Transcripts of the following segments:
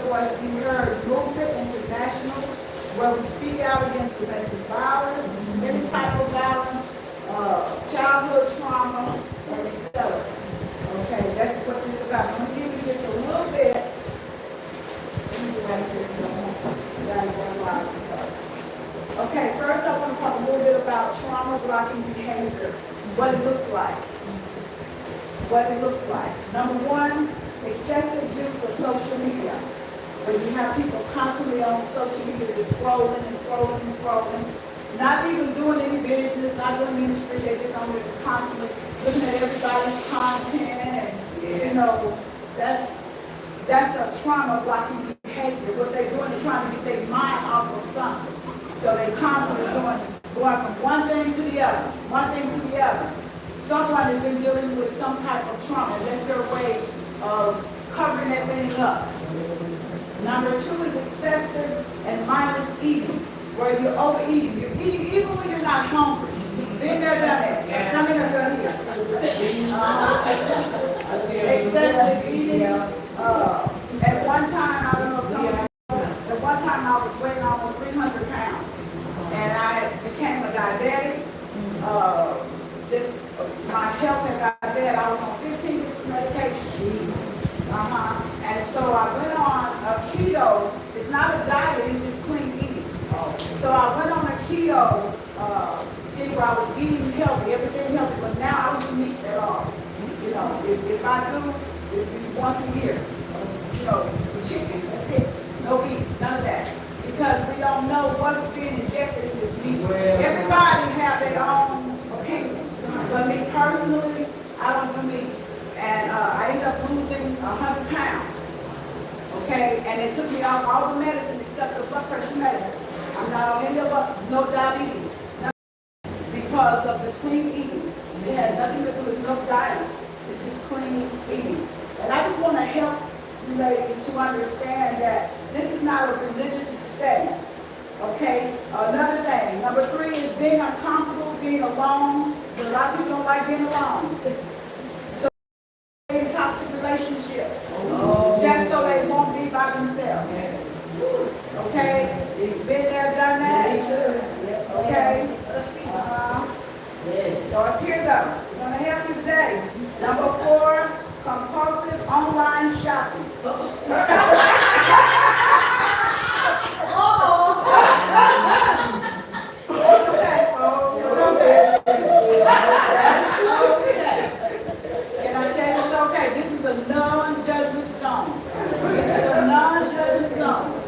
Voice Be Heard movement international, where we speak out against domestic violence, any type of violence, childhood trauma, and etc. Okay, that's what this is about. I'm going to give you just a little bit. Okay, first I want to talk a little bit about trauma blocking behavior, what it looks like. Number one, excessive use of social media. When you have people constantly on social media just scrolling, not even doing any business, not doing ministry, they just on there just constantly looking at everybody's content, and you know, that's a trauma blocking behavior. What they're doing is trying to get their mind off of something. So they're constantly going from one thing to the other. Someone has been dealing with some type of trauma. That's their way of covering that thing up. Number two is excessive and mindless eating, where you're overeating. You're eating even when you're not hungry. Been there, done that. Come in and done here. Excessive eating. At one time, I don't know if some of you know, at one time I was weighing almost 300 pounds. And I became a diabetic. My health had got bad. I was on 15 different medications. And so I went on a keto. It's not a diet, it's just clean eating. So I went on a keto thing where I was eating healthy, everything healthy, but now I don't eat meat at all. You know, if I do, it'd be once a year. You know, some chicken, that's it. No beef, none of that. Because we don't know what's being injected in this meat. Everybody have their own opinion. But me personally, I don't do meat. And I ended up losing 100 pounds. Okay? And it took me off all the medicine except the blood pressure medicine. I'm not on any of no diabetes. Because of the clean eating. It had nothing to do with no diet. It's just clean eating. And I just want to help you ladies to understand that this is not a religious statement. Okay? Another thing. Number three is being uncomfortable, being alone. A lot of people don't like being alone. So in toxic relationships. Just so they won't be by themselves. Okay? You've been there, done that. Okay? So it's here though. We're going to help you today. Number four, compulsive online shopping. Can I tell you it's okay? This is a non-judgment zone.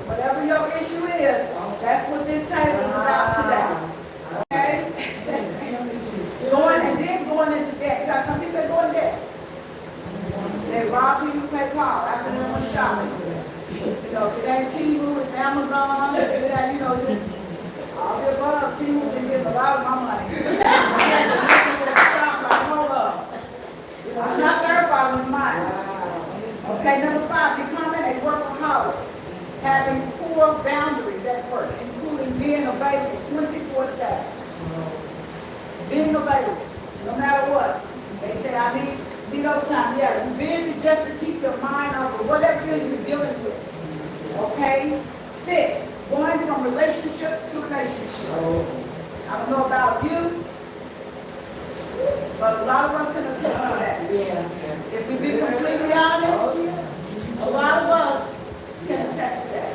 Whatever your issue is, that's what this table is about today. Okay? Going into debt. You got some people that go in debt. They rob you, you pay Paul after they went shopping. You know, if it ain't Timu, it's Amazon. If it ain't, you know, just all the above. Timu can give a lot of my money. Hold up. It's not their fault, it's mine. Okay, number five, becoming a workaholic. Having poor boundaries at work, including being available 24/7. Being available, no matter what. They say, I need overtime. Yeah, you're busy just to keep your mind off of whatever it is you're dealing with. Okay? 6, going from relationship to relationship. I don't know about you, but a lot of us can attest to that. If we be completely honest, a lot of us can attest to that.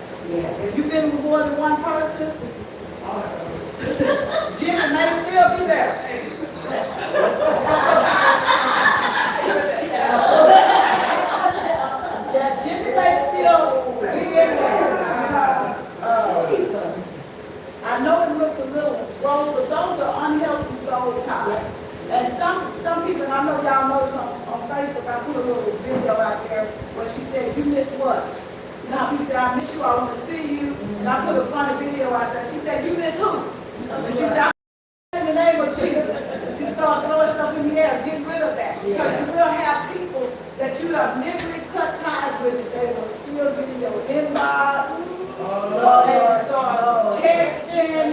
If you've been with more than one person, Jimmy may still be there. Yeah, Jimmy may still be in there. I know it looks a little gross, but those are unhealthy soul ties. And some people, and I know y'all know on Facebook, I put a little video out there where she said, you miss what? You know how people say, I miss you, I want to see you. And I put a funny video out there. She said, you miss who? And she said, in the name of Jesus. She started throwing stuff in the air. Get rid of that. Because you will have people that you have mentally cut ties with. They will still be in your inbox. They will start texting.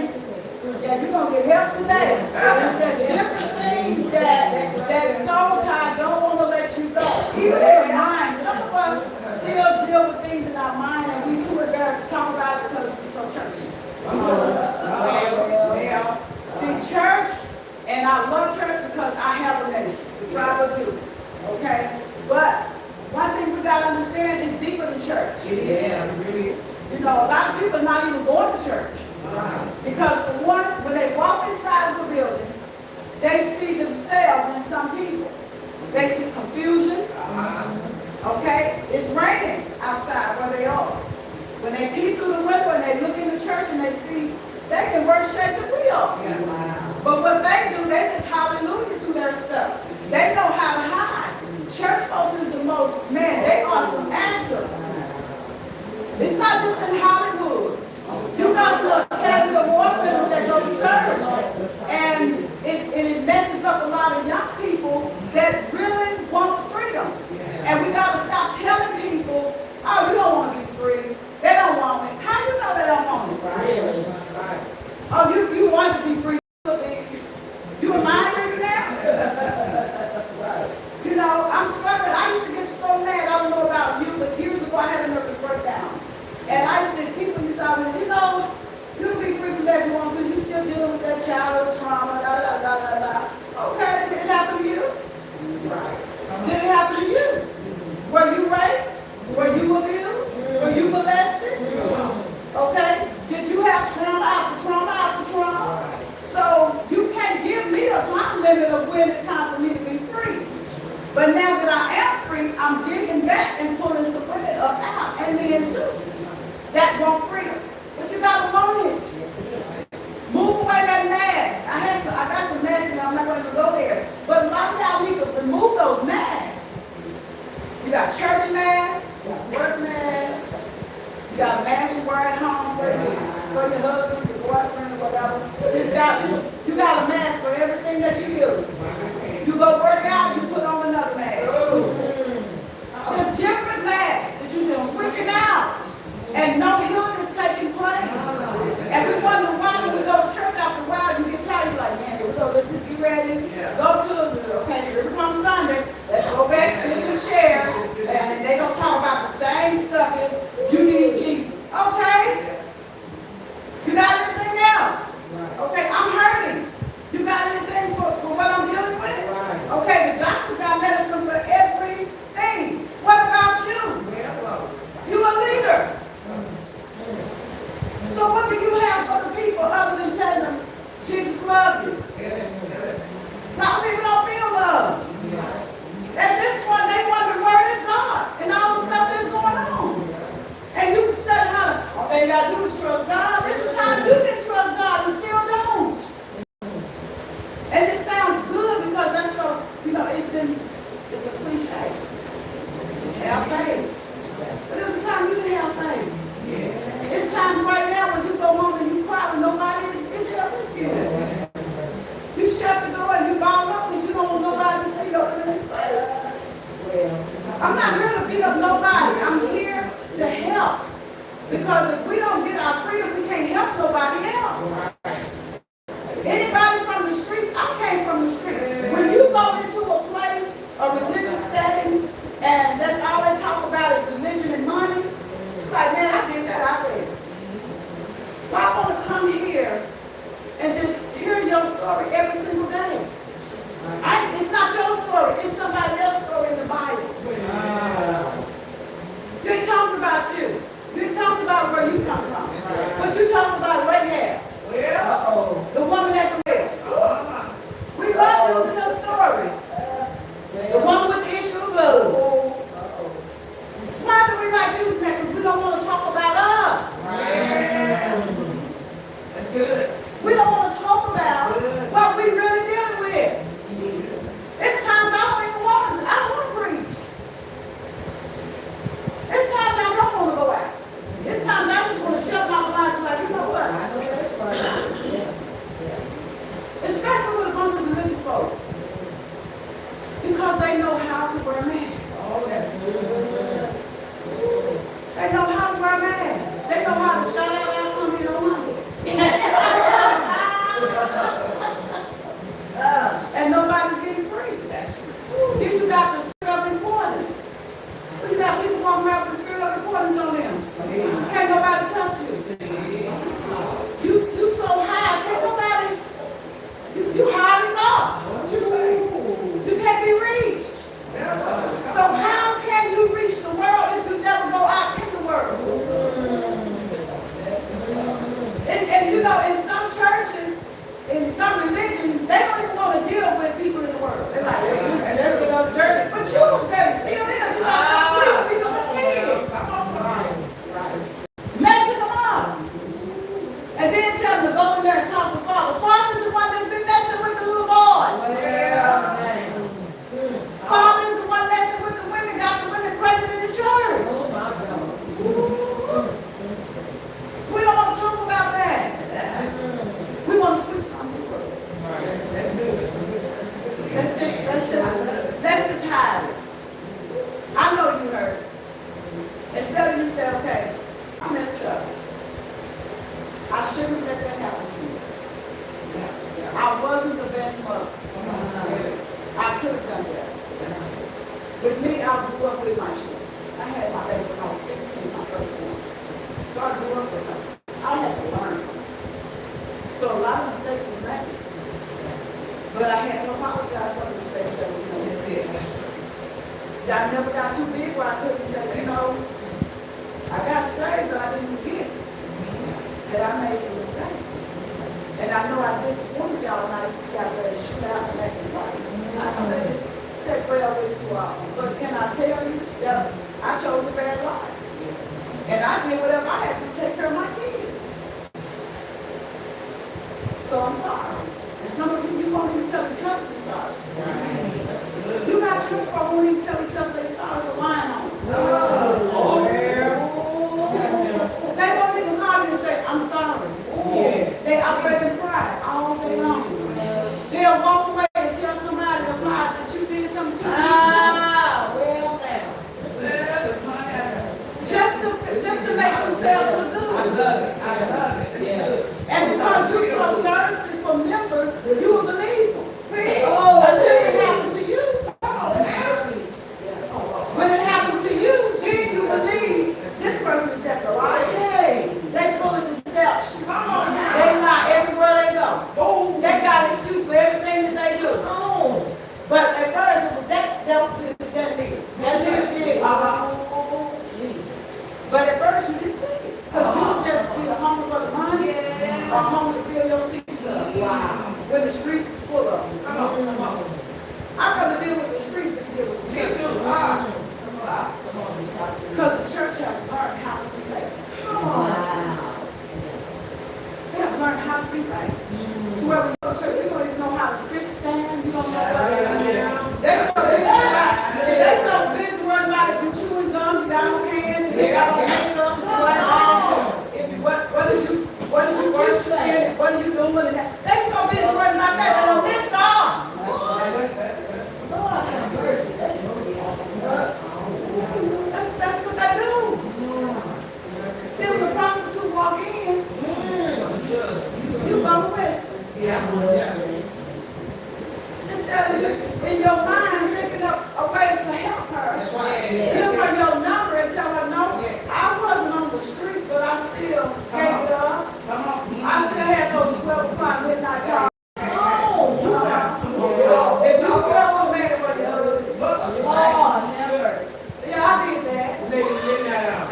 Yeah, you're going to get help today. There's just different things that soul tie don't want to let you go. Even in your mind. Some of us still deal with things in in our mind, and we too embarrassed to talk about it because we're so churchy. See, church, and I love church because I have a ministry, which I will do. Okay? But one thing we got to understand is deeper than church. You know, a lot of people are not even going to church. Because for one, when they walk inside of the building, they see themselves in some people. They see confusion. Okay? It's raining outside where they are. When they peep through the window and they look in the church and they see they in worse shape than we are. But what they do, they just hallelujah through their stuff. They know how to hide. Church folks is the most, man, they are some actors. It's not just in Hollywood. You got some Academy Award winners that go to church. And it messes up a lot of young people that really want freedom. And we got to stop telling people, oh, you don't want to be free. They don't want it. How you know they don't want it? Oh, you want to be free. You in mind right now? You know, I'm struggling. I used to get so mad. I don't know about you, but years ago I had a nervous breakdown. And I used to, people used to say, you know, you can be free from that if you want to. You still dealing with that childhood trauma, Okay, did it happen to you? Did it happen to you? Were you raped? Were you abused? Were you molested? Okay? Did you have trauma after trauma after trauma? So you can't give me a time limit of when it's time for me to be free. But now that I am free, I'm digging back and pulling some women up out, and men too, that want freedom. But you gotta want it. Move away that mask. I got some masks, and I'm not going to go there. But a lot of y'all need to remove those masks. You got church masks, you got work masks, you got a mask you wear at home for your husband, your boyfriend, whatever. You got a mask for everything that you do. You go work out, you put on another mask. There's different masks that you just switching out. And no healing is taking place. And we wonder why when we go to church after a while, you get tired. You're like, man, here we go, let's just get ready. Go to okay, here it comes Sunday. Let's go back, sit in the chair. And they're going to talk about the same stuff as you need Jesus. Okay? You got anything else? Okay, I'm hurting. You got anything for what I'm dealing with? Okay, the doctor's got medicine for everything. What about you? You a leader. So what do you have for the people other than telling them Jesus loves you? A lot of people don't feel love. At this point, they wonder where is God and all the stuff that's going on. And you can study how to, all you got to do is trust God. This is how you can trust God and still don't. And it sounds good because that's so, it's a cliche. Just have faith. But there's a time you can have faith. It's times right now when you go home and you cry when nobody is there with you. You shut the door and you ball up because you don't want nobody to see your face. I'm not here to beat up nobody. I'm here to help. Because if we don't get our freedom, we can't help nobody else. Anybody from the streets? I came from the streets. When you go into a place, a religious setting, and that's all they talk about is religion and money, like, man, I did that out there. Well, I want to come here and just hear your story every single day. It's not your story. It's somebody else's story in the Bible. You ain't talking about you. You ain't talking about where you come from. But you talking about Rahab. The woman at the well. We love using those stories. The woman with the issue of blood. Why do we like using that? Because we don't want to talk about us. That's good. We don't want to talk about what we really dealing with. It's times I don't want to preach. It's times I don't want to go out. It's times I just want to shut my mind and be like, you know what? Especially with a bunch of religious folk. Because they know how to wear masks. Oh, that's good. They know how to wear masks. They know how to shout out our coming on numbers. And nobody's getting free. That's true. If you got the spirit of importance. You got people walking around with the spirit of importance on them. shouldn't have let that happen to me. I wasn't the best mother. I could have done that. With me, I grew up with my children. I had my baby when I was 15, my first one. So I grew up with her. I had to learn. So a lot of mistakes was made. But I had to apologize for the mistakes that was made. That's it. That's true. I never got too big where I couldn't say, you know, I got saved, but I didn't forget that I made some mistakes. And I know I disappointed y'all when I got ready to shoot out and acting place. I know that it said well with you all. But can I tell you that I chose a bad life? And I did whatever I had to take care of my kids. So I'm sorry. And some of you won't even tell each other you're sorry. You got church folk won't even tell each other they're sorry for lying on them. They won't even call you and say, I'm sorry. They operate in pride all day long. They'll walk away and tell somebody about that you did something to them. Just to make themselves look good. I love it. Yeah. And because you're so thirsty for members, you will believe them. See? Until it happens to you. When it happens to you, then you believe this person is just a liar. Hey, they full of deception. They lie everywhere they go. They got an excuse for everything that they do. But at first it was that nigga. That nigga did. But at first you didn't see it. Because you was just either hungry for the money or hungry to fill your seats up. Wow. When the streets is full of them. Come on. I'd rather deal with the streets than deal with the church. Because the church has learned how to be faithful. Come on. Wow. They have learned how to be faithful. To where when you go to church, you don't even know how to sit, stand, you don't know what to do. They're so busy worrying about if you're chewing gum, you got on hands, you got on makeup, what is you worshiping, what are you doing with that? They're so busy worrying about that, they don't list all. Lord have mercy. That's what they do. Then when the prostitute walk in, you gonna whisper. Instead of you in your mind picking up a way to help her. That's right. Give her your number and tell her, no, I wasn't on the streets, but I still gave it up. I still had those 12 o'clock midnight calls. If you still want me to what you heard, yeah, I did that.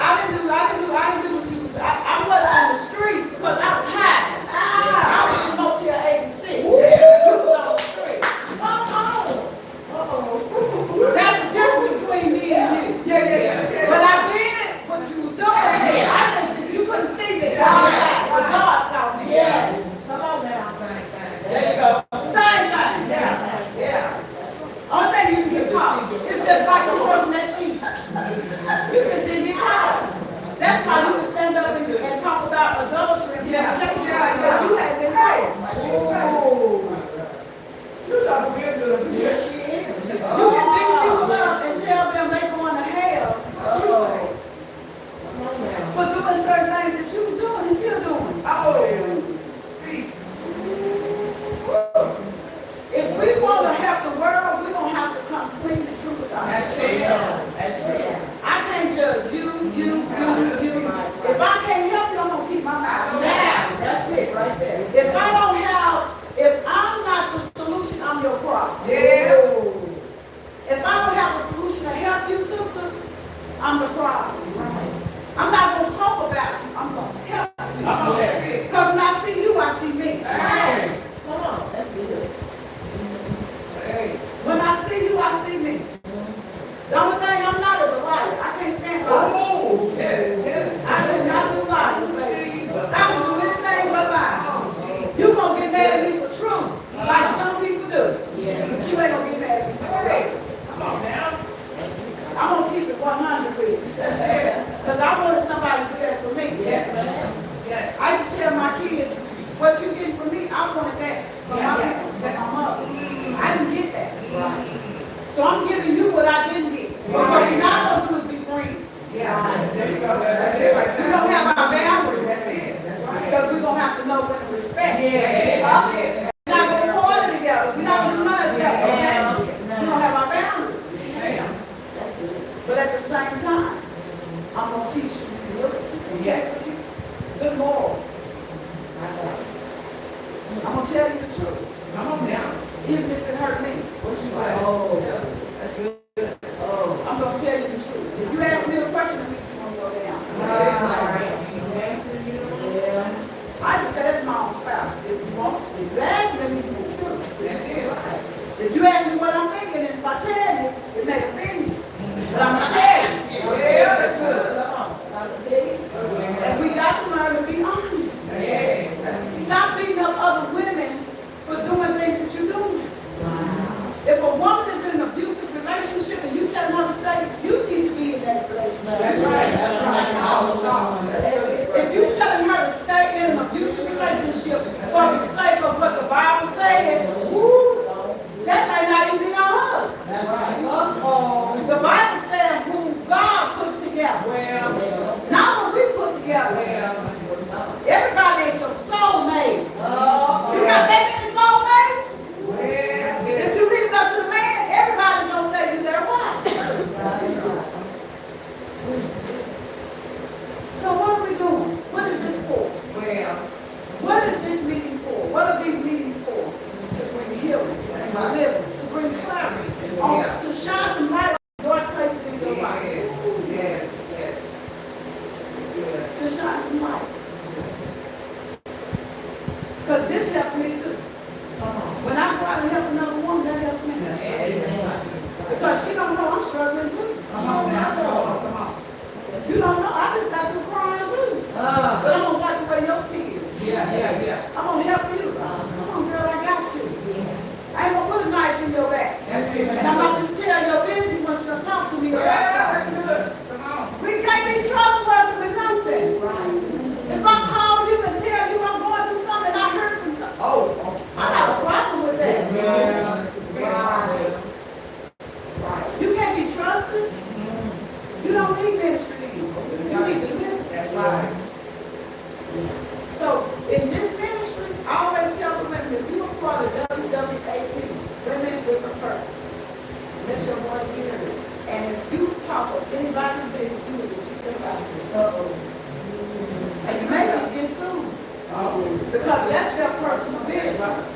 I didn't do what you. I wasn't on the streets because I was high. I was in Motel 86. You was on the streets. That's the difference between me and you. Yeah. But I did what you was doing. I just, you couldn't see me. But God saw me. Yes. Come on now. There you go. Same thing. Yeah. Only thing you can get caught. It's just like the person that cheated. You just didn't get caught. That's why you would stand up and talk about adultery and fornication because you had been caught. You talking real good. Yes, she is. You can beat people up and tell them they're going to hell. What you say? For doing certain things that you was doing and still doing. Speak. If we want to help the world, we're going to have to come clean the truth with ourselves. That's true. I can't judge you. If I can't help you, I'm going to keep my mouth shut. That's it right there. If I'm not the solution, I'm your problem. If I don't have a solution to help you, sister, I'm the problem. Right. I'm not going to talk about you. I'm going to help you. Because when I see you, I see me. Hey. Come on, that's good. Hey. When I see you, I see me. The only thing I'm not is a liar. I can't stand liars. I do liars, baby. I can do anything but lie. You're going to get mad at me for truth, like some people do. But you ain't going to get mad at me for truth. Come on now. I'm going to keep it 100 with you. That's it. Because I wanted somebody to do that for me. Yes, ma'am. Yes. I used to tell my kids, what you getting from me, I wanted that from my parents, from my mother. I didn't get that. Right. So I'm giving you what I didn't get. But what you're not going to do is be friends. Yeah. There you go. That's it. We don't have our boundaries. That's it. That's right. Because we're going to have to to shine some light. Because this helps me too. When I go out and help another woman, that helps me. Because she don't know I'm struggling too. Come on now, come on. If you don't know, I just got through crying too. But I'm going to wipe away your tears. Yeah. I'm going to help you. Come on, girl, I got you. I ain't going to put a knife in your back. That's it. And I'm not going to tell your business when you're going to talk to me Well, about that's something. good. Come on. We can't be trustworthy with nothing. If I call you and tell you I'm going through something, I heard from something. I got a problem with that. You can't be trusted. You don't need ministry anymore. You need to live. That's right. So in this ministry, I always tell the women, if you are part of WWAP, women with a purpose, let your voice be heard. And if you talk of anybody's business, you need to keep them out of it. As majors get sued. Because that's their personal business.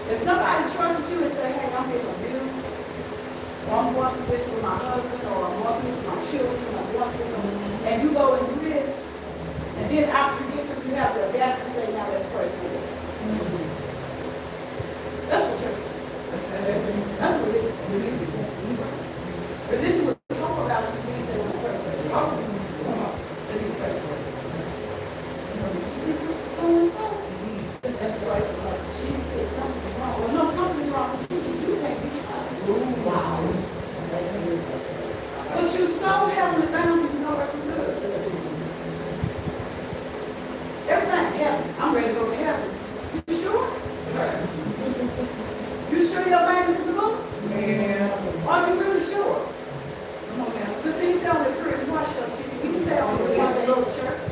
If somebody trusts you and say, hey, I'm being abused, or I'm going through this with my husband, or I'm going through this with my children, or I'm going through this, and you go and do this, and then after you get through, you have the audacity to say, now let's pray for it. That's what church is. That's what religion is. Religion will talk about you when you say, well, pray for it. Let me pray for it. So-and-so. Let's pray for her. She said something's wrong. Well, no, something's wrong with you. You can't be trusted. Wow. But you so heavenly bound, you know what to do. Everything heaven. I'm ready to go to heaven. You sure? You sure your name is in the books? Yeah. Are you really sure? Come on now. But see, he said on the prayer, wash your city. He can say on the one that go to church.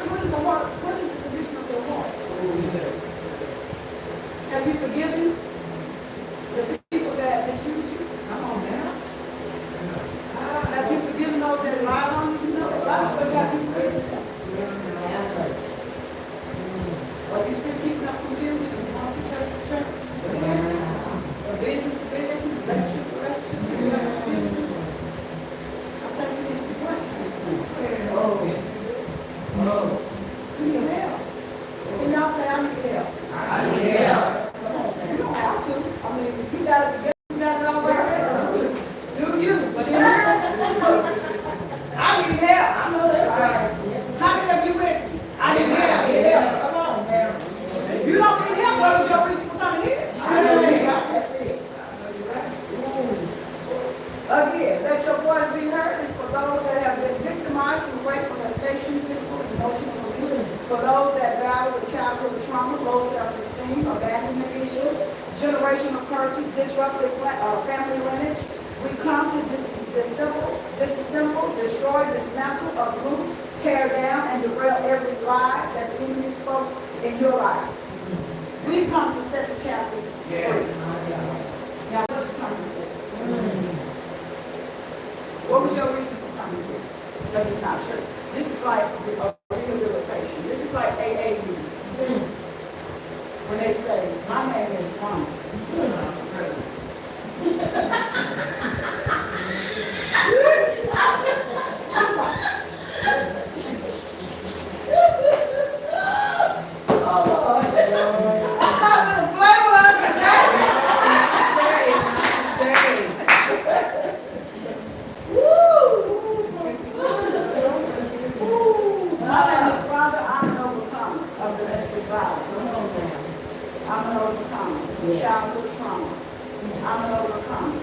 What is the heart? What is the condition of your heart? Have you forgiven the people that misuse you? Come on now. Have you forgiven those that lied on you? You know they lied, but have you forgiven them? Are you still keeping up confusion and going from church to church? From business to business, relationship to relationship, you have confusion? I think you need some questions. You need help. Can y'all say I need help? I need help. Come on, man. You don't have to. I mean, you got it together. You got it all right there. Do you? But then I need help. I know that's right. How many of you with me? I need help. Come on, man. If you don't need help, what was your reason for coming here? I need help. That's it. Again, let your voice be heard. It's for those that have been victimized through rape, molestation, physical, and emotional abuse. For those that battle with childhood trauma, low self-esteem, abandonment issues, generational curses, disruptive family lineage, we come to disassemble, destroy, dismantle, uproot, tear down, and derail every lie that the enemy spoke in your life. We come to set the captives free. Now, what you coming for? What was your reason for coming here? Because it's not church. This is like a rehabilitation. This is like AAU. When they say, my name is Rhonda. My name is Rhonda. I'm an overcomer of domestic violence. I'm an overcomer of childhood trauma. I'm an overcomer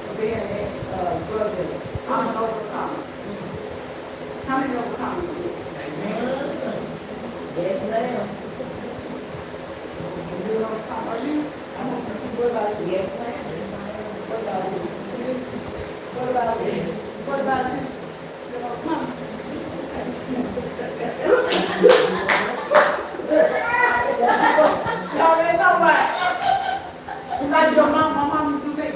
of being an ex-drug dealer. I'm an overcomer. How many overcomers are you? Yes, ma'am. You're an overcomer. Are you? What about you? Yes, ma'am. What about you? What about you? What about you? You're an overcomer. Y'all ain't know why. Like your mom, my mom used to do big.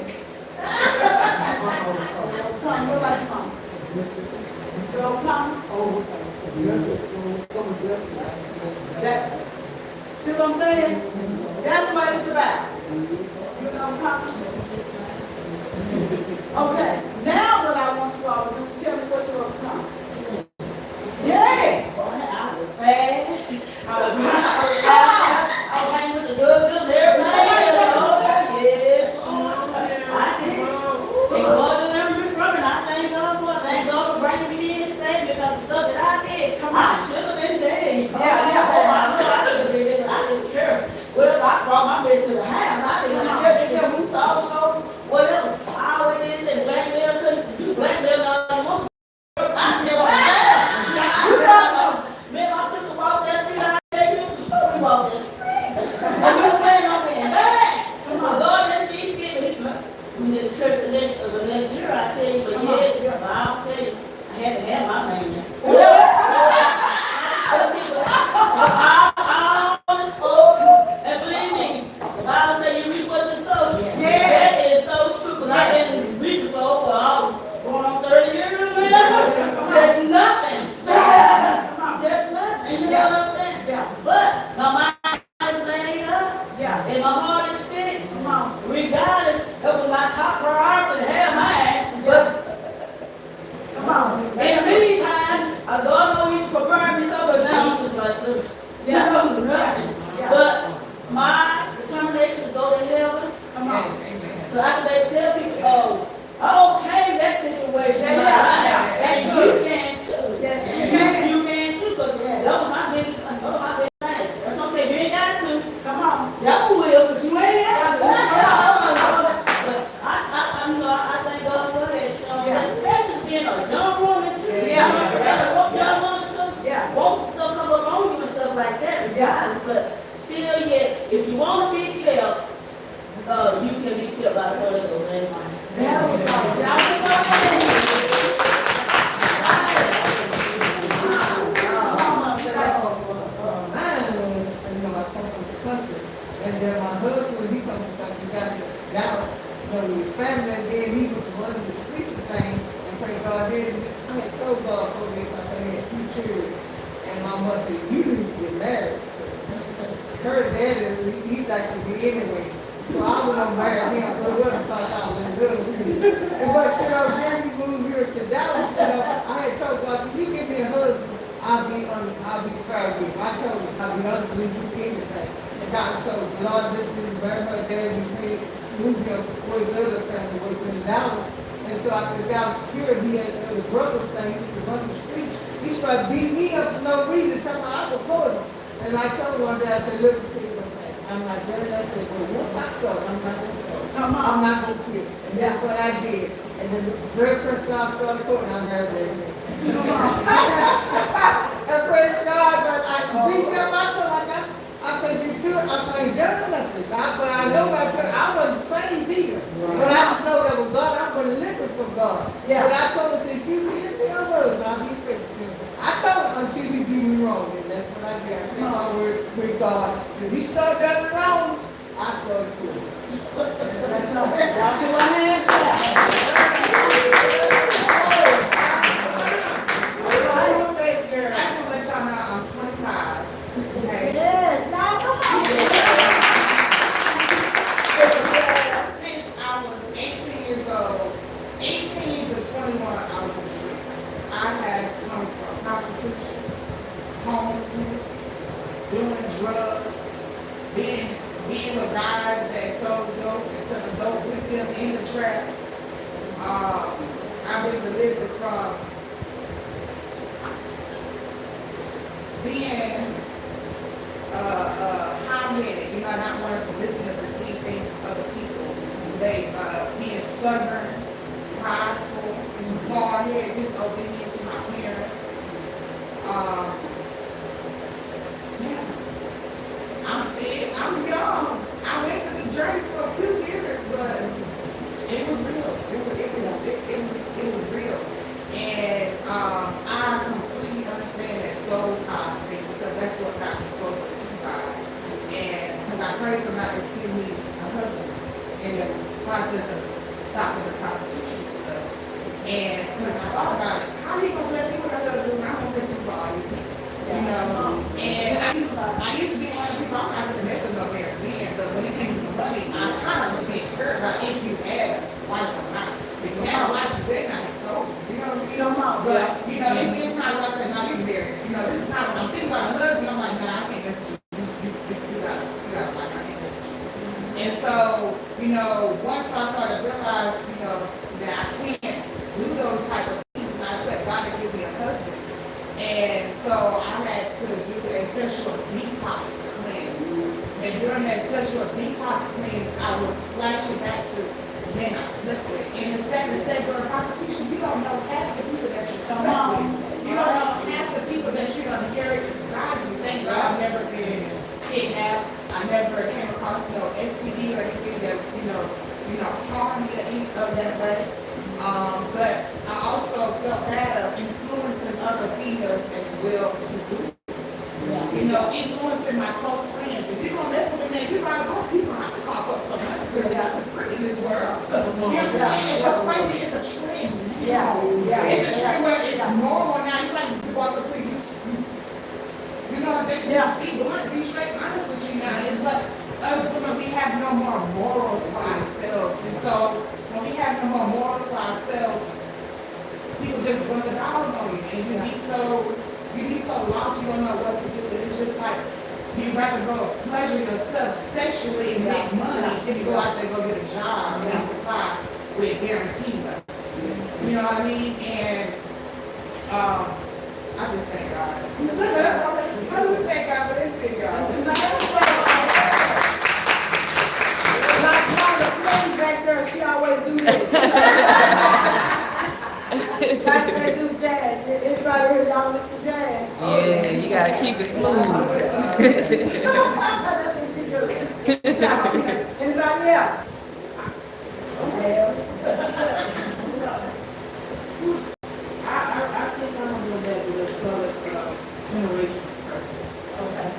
Come, what about your mom? You don't come? That, see what I'm saying? That's what it's about. You don't come? Okay, now what I want you all to do is tell on. In the meantime, God know He prepared me so, but now I'm just like, Yeah. nothing. Yeah. But my determination is go to heaven. Come on. Amen. So I can tell people, oh, okay, that situation. Yeah. And you can too. Yes, you You can too, because that was my biggest thing. That's okay, you ain't got to. Come on. Y'all will, but you ain't got to. Yeah. But I thank God for that, you know what I'm Yeah. saying? Especially being a young woman too. Yeah. You know what I'm saying? What young woman too. Yeah. Most of stuff come up on you and stuff like that, regardless. But still, yet, if you want to be kept, you can be kept by the Holy Ghost. Amen. That was all. Y'all put up with it. Mine was, I come from the country, and then my husband, he come from the country, got to Dallas, the family, and then he was running the streets and things, and pray God did. I had told God for me, because I had 2 children, and my mother said, you need to get married. So, her daddy, he like to be anyway. So I was gonna marry him, but it wasn't because I was in love with him. But, then we moved here to Dallas, I had told God, so you give me a husband, I'll be fair with you. I told him I'll be honest with you anything. And God, so Lord, this is very much there. We made move him where his other family was in Dallas. And so I said, God, here he had the brothers thing, he was running the street. He started beating me up for no reason, talking about I was recording. And I told him one day, I said, look, I'm like, Jerry, I said, well, once I start, I'm not going to quit. I'm not going to quit. And that's what I did. And then the very first time I started quitting, I married that man. And praise God, but I beat up my son. I said, you do it. I said, I ain't done nothing. But I know my church, I wasn't saved either. But I just know that was God. I wasn't living from God. Yeah. But I told him, if you give me a word, I'll be faithful to you. I told him until you do me wrong, and that's what I did. I took my word with God. If he started doing it wrong, I started quitting. That's awesome. Y'all give a hand clap. I can let y'all know I'm 25. Okay. Yes, now come on. Since I was 18 years old, 18 to 21, I was in the streets. I had come from prostitution, homelessness, doing drugs, being with guys that sold dope and set the dope with them in the trap. I've been delivered from being high-headed, not wanting to listen and receive things from other people. They being stubborn, prideful, hard-headed, disobedient to my parents. I'm young. I went through the journey for a few years, but it was real. It was real. And I completely understand that soul ties thing, because that's what got me closer to God. And because I prayed for God to send me a husband in the process of stopping the prostitution and stuff. And because I thought about it, how are you going to bless me with a husband when I'm going to pursue all these people? And I used to be one of the people, I'm not going to mess with no married men, but when it came to the money, I kind of was being clear about if you had a wife or not. If you had a wife, you better not have told me. You know what I mean? Come on. But, it's been times I said, no, you married. This is time when I'm thinking about a husband, I'm like, nah, I can't mess with you. You got a wife, I can't mess with you. And so, once I started to realize, that I can't do those type of things, and I expect God to give me a husband. And so I had to do a sexual detox cleanse. And during that sexual detox cleanse, I was flashing back to men I slept with. And instead of sex or prostitution, you don't know half the people that you slept with. You don't know half the people that you're going to carry inside of you. Thank God I've never been kidnapped. I never came across no STD or anything that, harmed me or any of that way. But I also felt bad of influencing other females as well to do. Influencing my close friends. If you're going to mess with a man, you gotta go. People have to talk up so much because they're out free in this world. You understand? What's crazy is a trend. It's a trend where it's normal now. It's like you just walk up to you. Be blunt, be straight, honest with you now. It's like us women, we have no more morals for ourselves. And so when we have no more morals for ourselves, people people just run the dog on you, and you be so lost, you don't know what to do. It's just like you rather go pleasure yourself sexually and make money than you go out there and go get a job and supply with guaranteed money. You know what I mean? And I just thank God. I just thank God for this video. Like Rhonda C back there, she always do this. Like they do jazz. Everybody here, y'all listen to jazz. Yeah, you gotta keep it smooth. That's what she do. Anybody else? I think I'm gonna go back to this colored generational curses. Okay.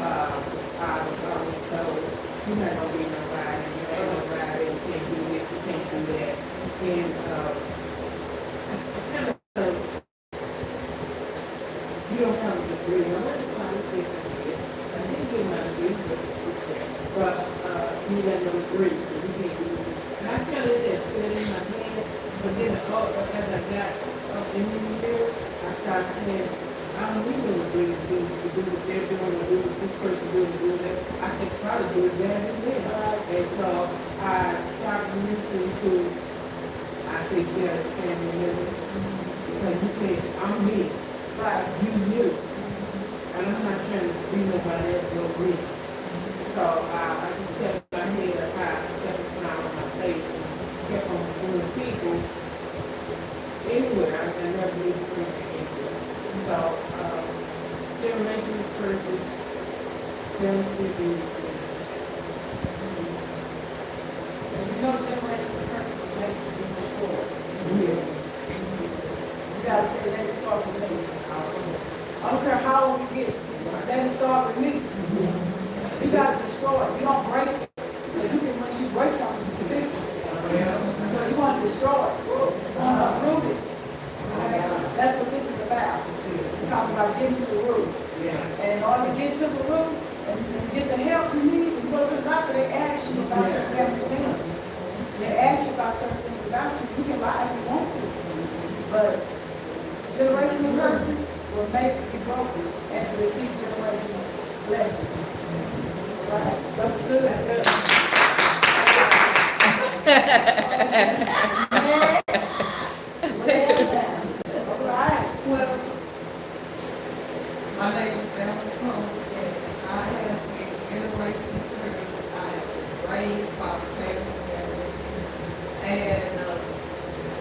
I was always told, you're not gonna be nobody, you ain't nobody, you can't do this, you can't do that. And kind of, you don't come to agree. I went to find a place I did. I didn't get my degree, but it's there. But you let them agree that you can't do this. And I kind of just set in my head, but then as I got up in the years, I started saying, I don't need them to agree to do what they're doing, or do what this person doing, do that. I can probably do it better than them. And so I started listening to, I say, just family members. Because you can't, I'm me. Right. You. And I'm not trying to be nobody else but me. So I just kept my head up high, kept a smile on my face, and kept on doing people anywhere. I never need to scream anywhere. So, generational curses, jealousy, You know generational curses is meant to be destroyed. yes. You gotta say, let it start with me. I don't care how old you get, let it start with me. You gotta destroy it. You don't break it. Because you can, once you break something, you can fix it. So you want to destroy it. You want to uproot it. Okay? That's what this is about. We're talking about getting to the root. Yes. And in order to get to the root and get the help you need, when you go to the doctor, they ask you about your family things. They ask you about certain things about you. You can lie if you want to. But generational curses were made to be broken and to receive generational blessings. Right? That's good. That's good. All right. Well, my name is Ellen Cole. I have been generating curse. I have been raised by family members. And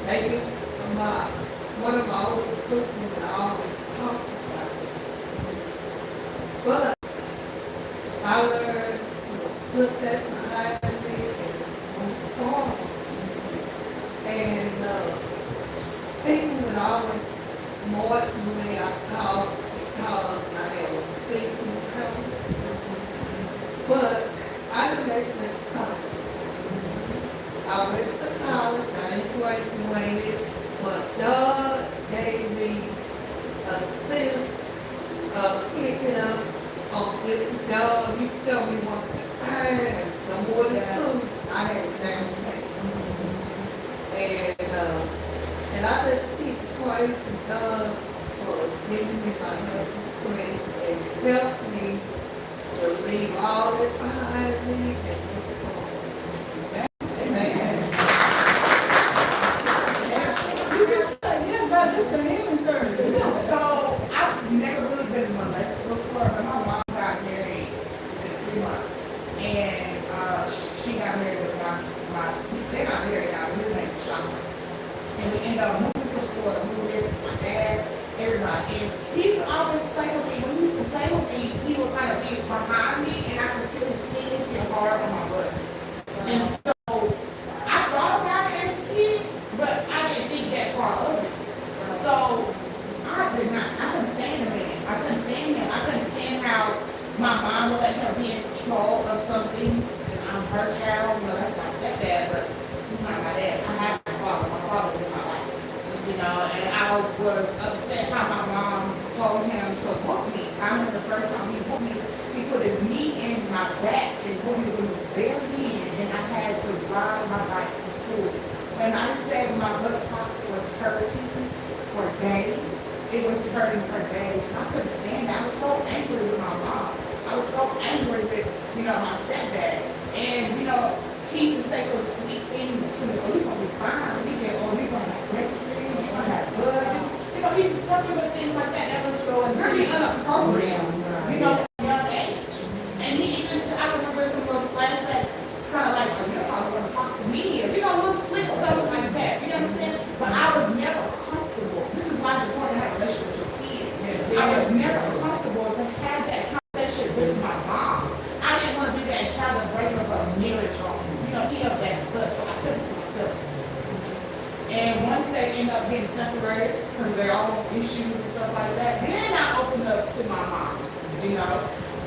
maybe one of my oldest cousins and I always talk about it. But I learned to put that behind me and move forward. And people would always more to me, I call because I have a speaking coach. But I didn't make that college. I went to college, I didn't graduate, but God gave me a sense of picking up on with God. You tell me what the time, the more than two, I had down payment. And I just keep praising God for giving me my healthy strength and helped me to leave all this behind me and move forward. Amen. You can say, yeah, but this is an healing service. So I've never really been molested before, but my mom got married in 3 months. And she got married with they're not married now, but his name is Sean. And we ended up moving to Florida, moving there with my dad, everybody. And he used to always play with me. When he used to play with me, he would kind of be behind me, and I could feel his fingers feel hard on my butt. And so I thought about it as a kid, but I didn't think that far of it. So I couldn't stand the man. I couldn't stand him. I couldn't stand how my mom would let her be in control of something. And I'm her child. Well, that's my stepdad, but he's not my dad. I have my father. My father was in my life. You know, and I was upset how my mom told him to whoop me. I remember the first time he whooped me, he put his knee in my back and whooped me with his bare hand, and I had to ride my bike to school. When I said my buttocks was hurting, for days. It was hurting for days. I couldn't stand it. I was so angry with my mom. I was so angry with, my stepdad. And, he used to say those sweet things to me. Oh, you're going to be fine. You're going to have breast disease. You're going to have blood. He used to tell me little things like that that was so really inappropriate, from a young age. And he even said, I remember some little flashbacks, kind of like, oh, you're probably going to talk to me. Or, little slick stuff like that. You know what I'm saying? But I was never comfortable. This is why it's important to have a relationship with your kids. I was never comfortable to have that conversation with my mom. I didn't want to be that child that breaking up a marriage or, he of that stuff, so I couldn't see myself. And once they end up getting separated, because they're all issues and stuff like that, then I opened up to my mom,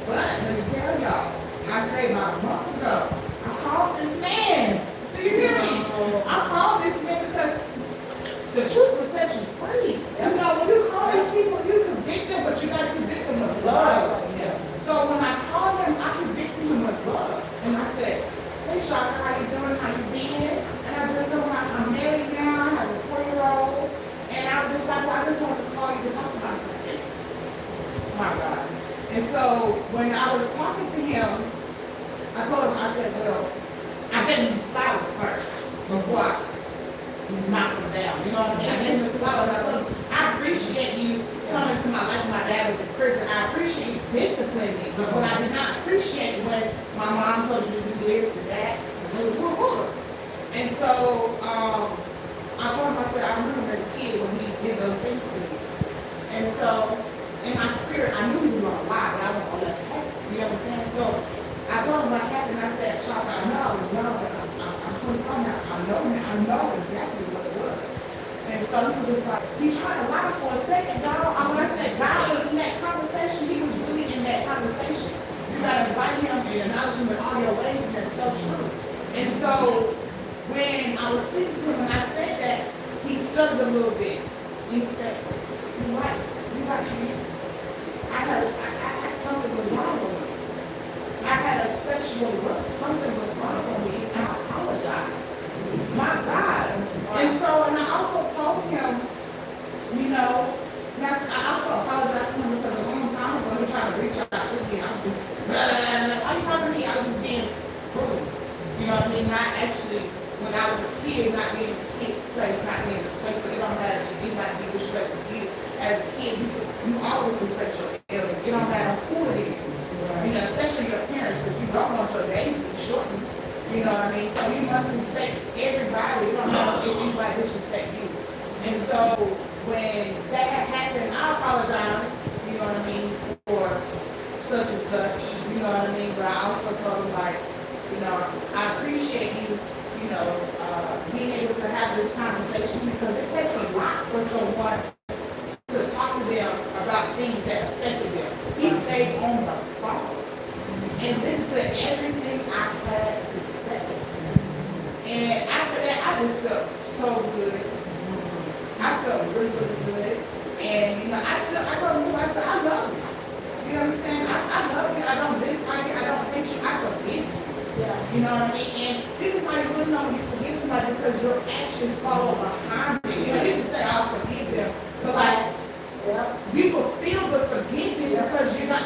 But let me tell y'all, I say about a month ago, I called this man. Do you hear me? I called this man because the truth will set you free. When you call these people, you convict them, but you got to convict them with love. Yes. So when I called him, I convicted him with love. And I said, hey, Shaka, how you doing? How you been? And I just told him I'm married now. I have a 4-year-old. And I was just like, well, I just wanted to call you to talk about something. My God. And so when I was talking to him, I told him, I said, well, I gave him flowers first before I knocked him down. You know what I mean? I gave him flowers. I told him, I appreciate you coming to my life. My dad was in prison. I appreciate you disciplining me. But what I did not appreciate when my mom told me to do this and that. And so I told him, I said, I remember as a kid when he did those things to me. And so in my spirit, I knew he was going to lie, but I wasn't going to let it happen. You know what I'm saying? So I told him what happened. I said, Chuck, I know, I'm 24 now. I know exactly what it was. And so he was just like, he tried to lie for a second, dog. When I said God was in that conversation, he was really in that conversation. You got to invite him and acknowledge him in all your ways, and that's so true. And so when I was speaking to him and I said that, he stuttered a little bit. And he said, you're right, man. Something was wrong with me. I had a sexual lust. Something was wrong with me, and I apologize. My God. And so, and I also told him, I also apologized to him because a long time ago he tried to reach out to me. I was just, why you talking to me? I was just being rude. You know what I mean? Not actually, when I was a kid, not being in a kid's place, not being respectful. It don't matter if anybody be respectful to you. As a kid, you always respect your elders. It don't matter who it is. Especially your parents, because you don't want your days to be shortened. You know what I mean? So you must respect everybody. You don't know if anybody disrespect you. And so when that had happened, I apologize, you know what I mean, for such and such, you know what I mean? But I also told him, like, I appreciate you, being able to have this conversation because it takes a lot for someone to talk to them about things that affected them. He stayed on the phone and listened to everything I had to say. And after that, I just felt so good. I felt really, really good. And, I told him, I said, I love you. You know what I'm saying? I love you. I don't dislike you. I don't hate you. I forgive you. Yeah. You know what I mean? And this is how you really know when you forgive somebody because your actions follow behind it. You can say, I'll forgive them. But you will feel the forgiveness because you're not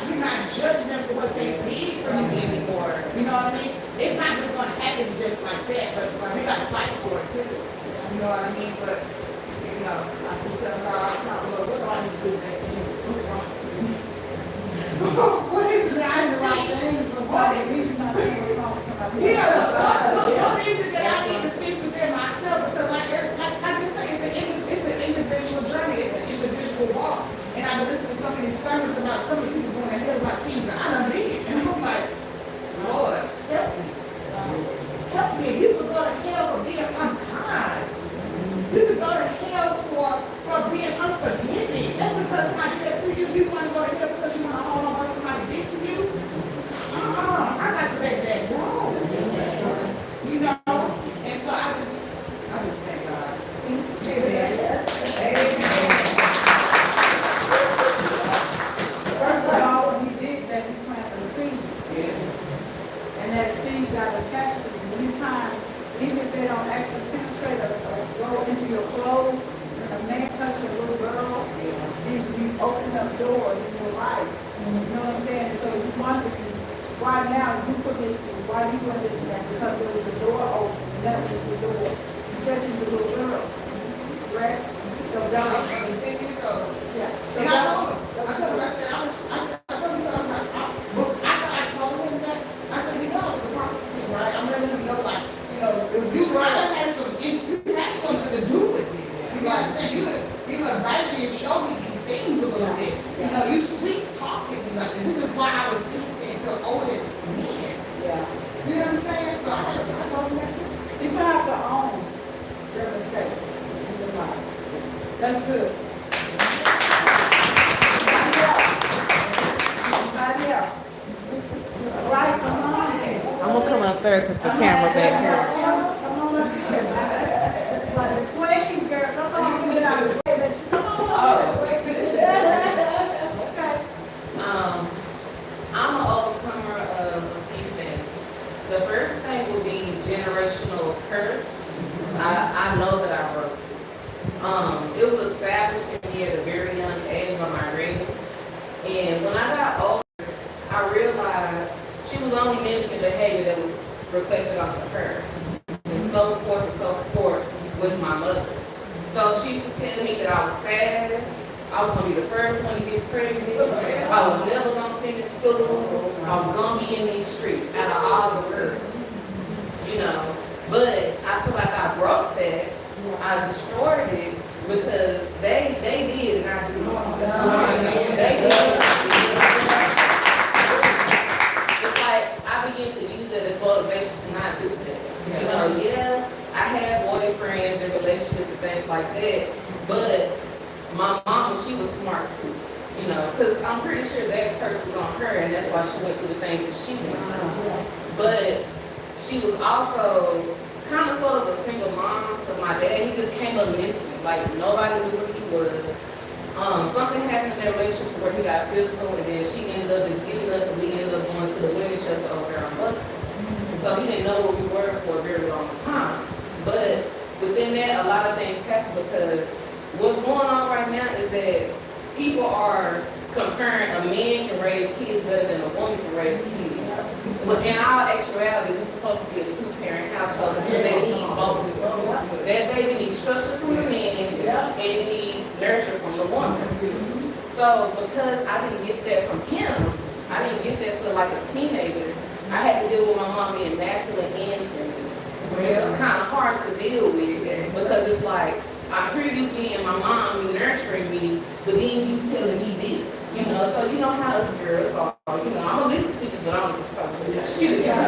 judging them for what they did for you anymore. You know what I mean? It's not just going to happen just like that, but we got to fight for it too. You know what I mean? But I just said, what do I need to do that? What's wrong? What is it that I need to do? What is it that I need to fix within myself? Because like I just say, it's an individual journey. It's an individual walk. And I've been listening to so many sermons about so many people going to hell about things that I done did. And I'm like, Lord, help me. Help me. You could go to hell for being unkind. You could go to doors in your life. You know what I'm saying? And so you wondering why now you put this, why you put this in that? Because there was a door open, and that was the door. You said you was a little girl, correct? So I'm don't, 10 years old. yeah. So And I told him, that I told him, I said, after I told him that, I said, you know, the prophecy, right? I'm letting him know, like, you know, you had something to do with this. You know what I'm saying? You invited me and showed me these things a little bit. You know, you sweet talking me like this. This is why I was interested in older men. yeah. You know what I'm saying? So I told him that too. People have to own their mistakes in their life. That's good. Anybody else? All right, come on in. I'm gonna come up first since the camera back here. Come on up here. It's like the quickies, girl. Come on, get out of the way. Let you come on. Okay. I'm an overcomer of a few things. The first thing would be generational curse. I know that I broke it. It was established in me at a very young age by my granny. And when I got older, I realized she was only mimicking behavior that was reflected onto her. And so forth with my mother. So she used to tell me that I was fast, I was gonna be the first one to get pregnant, I was never gonna finish school, I was gonna be in these streets out of all the girls, you know. But I feel like I broke that, I destroyed it because they did and I did. They did. It's like I began to use it as motivation to not do that. You know, yeah, I had boyfriends and relationships and things like that, but my mama, she was smart too. You know, because I'm pretty sure that curse was on her, and that's why she went through the things that she went through. But she was also kind of sort of a single mom, because my dad, he just came up missing. Like, nobody knew where he was. Something happened in their relationship where he got physical, and then she ended up just getting us, and we ended up going to the women's shelter over there on Buck. So he didn't know where we were for a very long time. But within that, a lot of things happened because what's going on right now is that people are comparing a man can raise kids better than a woman can raise kids. But in our actuality, we're supposed to be a two-parent household because they need both. That baby needs structure from the man and it needs nurture from the woman. So because I didn't get that from him, I didn't get that till like a teenager, I had to deal with my mom being masculine and feminine, which is kind of hard to deal with because it's like, I hear you being my mom, you nurturing me, but then you telling me this, you know. So you know how us girls are, you know. I'm gonna listen to you, but I'm gonna so much. You know,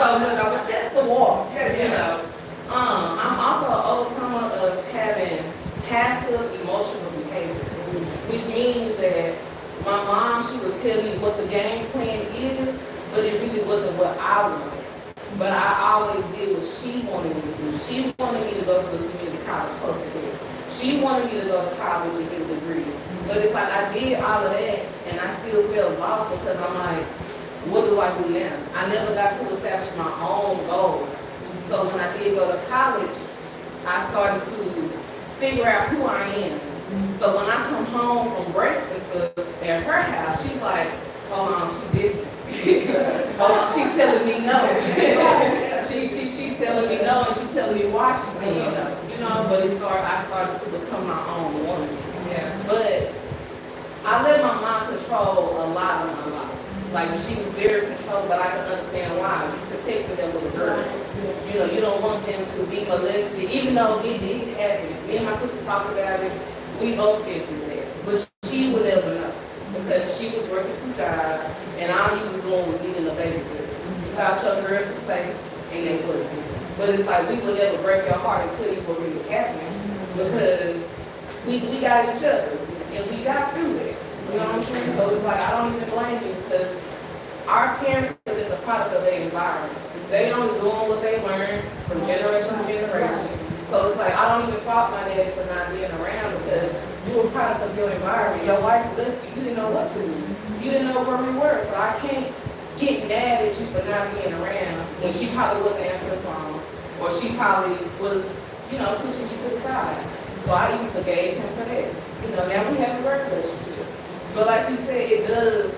so much. I'm gonna test the waters, you know. I'm also an overcomer of having passive emotional behavior, which means that my mom, she would tell me what the game plan is, but it really wasn't what I wanted. But I always did what she wanted me to do. She wanted me to go to a community college close to here. She wanted me to go to college and get a degree. But it's like I did all of that and I still felt lost because I'm like, what do I do now? I never got to establish my own goals. So when I did go to college, I started to figure out who I am. So when I come home from breaks and stuff at her house, she's like, hold on, she different. Hold on, she telling me no. she telling me no, and she telling me why she's saying no. You know, but I started to become my own woman. Yeah. But I let my mom control a lot of my life. Like she was very controlled, but I can understand why. You protected them little girls. You know, you don't want them to be molested, even though it did happen. Me and my sister talked about it. We both been through that, but she would never know. Because she was working 2 jobs, and all you was doing was needing a babysitter. You thought your girls were safe, and they wasn't. But it's like we would never break your heart until you were really happy, because we got each other, and we got through it. You know what I'm saying? So it's like I don't even blame you, because our parents are just a product of their environment. They only doing what they learned from generation to generation. So it's like I don't even fault my daddy for not being around because you were a product of your environment. Your wife left you, you didn't know what to do. You didn't know where we were. So I can't get mad at you for not being around when she probably wasn't answering the phone. Or she probably was, you know, pushing you to the side. So I even forgave him for that. You know, now we have a work relationship. But like you said, it does.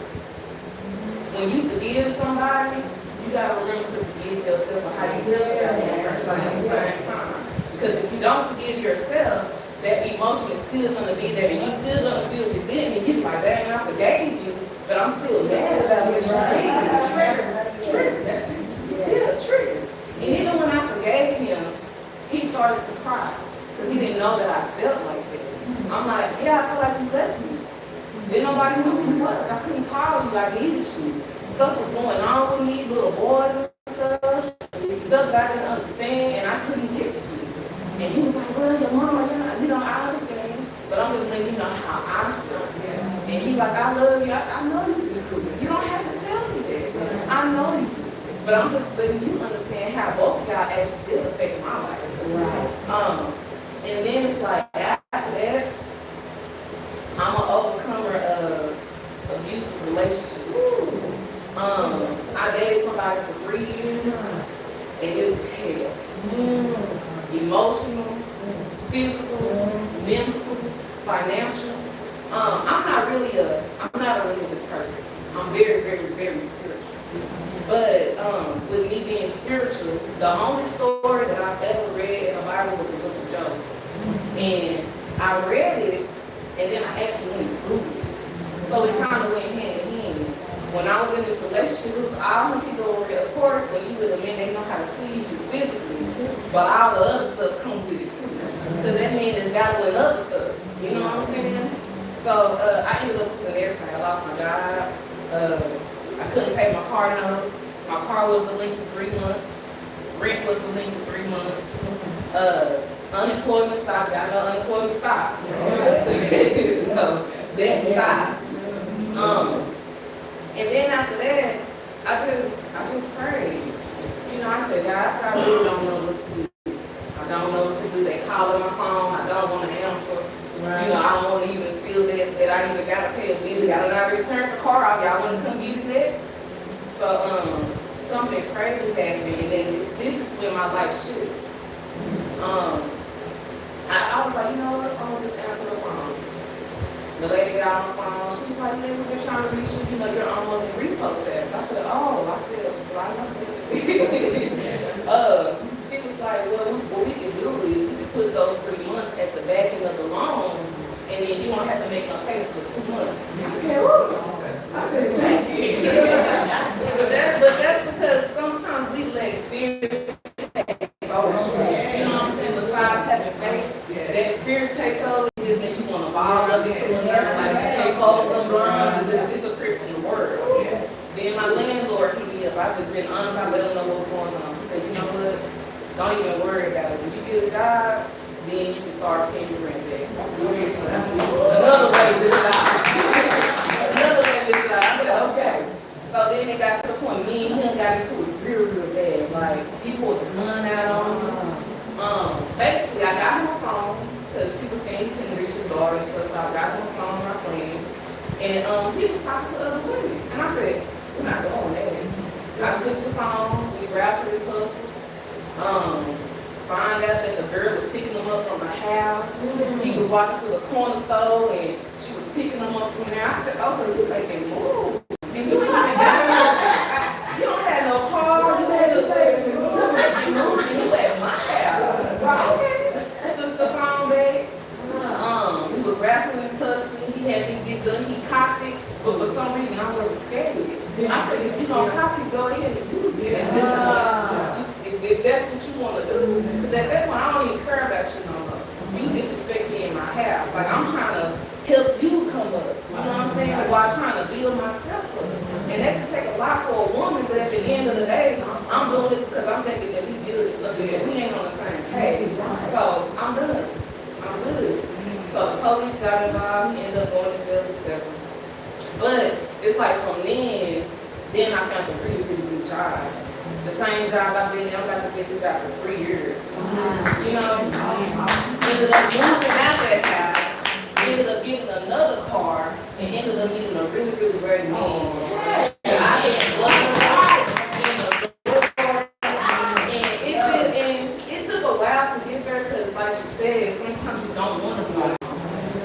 When you forgive somebody, you gotta remember to forgive yourself for how you feel about that person at the same time. Because if you don't forgive yourself, that emotion is still gonna be there, and you're still gonna feel resentment. You're like, dang, I forgave you, but I'm still mad about what you did. Triggers. Yeah, triggers. And even when I forgave him, he started to cry because he didn't know that I felt like that. I'm like, yeah, I feel like you left me. Didn't nobody know who you was. I couldn't call you. I needed you. Stuff was going on with me, little boys and stuff that I didn't understand, and I couldn't get to you. And he was like, well, your mama, I understand, but I'm just letting you know how I feel. And he's like, I love you. I know you do. You don't have to tell me that. I know you. But I'm just letting you understand how both of y'all actually did affect my life. And then it's like, after that, I'm an overcomer of abusive relationships. I dated somebody for 3 years, and it was hell. Emotional, physical, mental, financial. I'm not a religious person. I'm very, very, very spiritual. But with me being spiritual, the only story that I've ever read in the Bible was the book of Job. And I read it, and then I actually went through it. So it kind of went hand in hand. When I was in this relationship, it was all the people over there, of course, when you with a man, they know how to please you physically, but all the other stuff comes with it too. Because that man is battling other stuff. You know what I'm saying? So I ended up losing everything. I lost my job. I couldn't pay my car note. My car was delinquent for 3 months. Rent was delinquent for 3 months. Unemployment stopped. I know unemployment stops. So that stopped. And then after that, I just prayed. I said, God, I really don't know what to do. I don't know what to do. They call on my phone. I don't want to answer. Right. I don't want to even feel that I even got to pay a bill. I don't got to return the car out. Y'all want to come get it next? So something crazy happened, and then this is when my life shifted. I was like, you know what? I'm going to just answer the phone. The lady got on the phone. She was like, yeah, we've been trying to reach you. You're almost in repost status. I said, oh. I said, well, I know that. She was like, well, what we can do is we can put those 3 months at the back end of the loan, and then you won't have to make no payments for 2 months. I said, woo. I said, thank you. but that's because sometimes we let fear take over. You know what I'm saying? Besides having faith, that fear takes over. It just makes you want to ball up into a nurse, like stay close to the line, and just disappear from the world. Then my landlord hit me up. I just been honest. I let him know what was going on. He said, you know what? Don't even worry about it. When you get a job, then you can start paying your rent back. Another way to do it out. Another way to do it out. I said, okay. So then it got to the point, me and him got into it real, real bad. Like, he pulled the gun out on me. Basically, I got him a phone, because he was saying he couldn't reach his daughter and stuff, so I got him a phone on my plane. And he was talking to other women. And I said, we're not doing that. I took the phone, we grabbed it and tussle. Find out that the girl was picking them up from the house. He was walking to the corner store and she was picking them up from there. I said, oh, so you making moves. And you ain't even got you don't have no car, you had to making moves, and you at my house. Okay. I took the phone back. We was wrestling and tussling. He had this big gun, he cocked it, but for some reason I wasn't scared of it. I said, if you don't cock it, go ahead and use it. If that's what you want to do, because at that point I don't even care about you no more. You disrespect me in my house. Like, I'm trying to help you come up. You know what I'm saying? While trying to build myself up. And that can take a lot for a woman, but at the end of the day, I'm doing this because I'm thinking that we build this up and that we ain't on the same page. So I'm done. I'm good. So the police got involved. He ended up going to jail, etc. But it's like from then I found a really, really good job. The same job I've been in, I'm about to get this job for 3 years. You know? Ended up moving out that house, ended up getting another car, and ended up meeting a really, really great man. I just loved him. And it took a while to get there, because like she said, sometimes you don't want to be alone.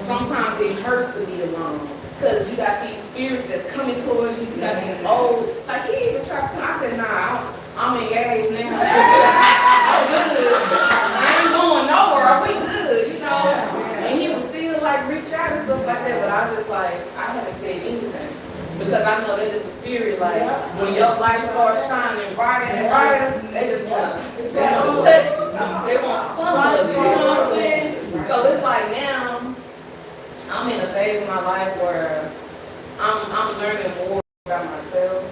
Sometimes it hurts to be alone. Cause you got these spirits that's coming towards you. You got these old, like he even tried to come. I said, nah, I'm engaged now. I'm good. I ain't going nowhere. We good, you know. And he was still like reach out and stuff like that. But I just like, I haven't said anything. Because I know that's just a spirit, like, when your light starts shining brighter and brighter, they just want to touch you. They want some of you, you know what I'm saying? So it's like now, I'm in a phase of my life where I'm learning more about myself.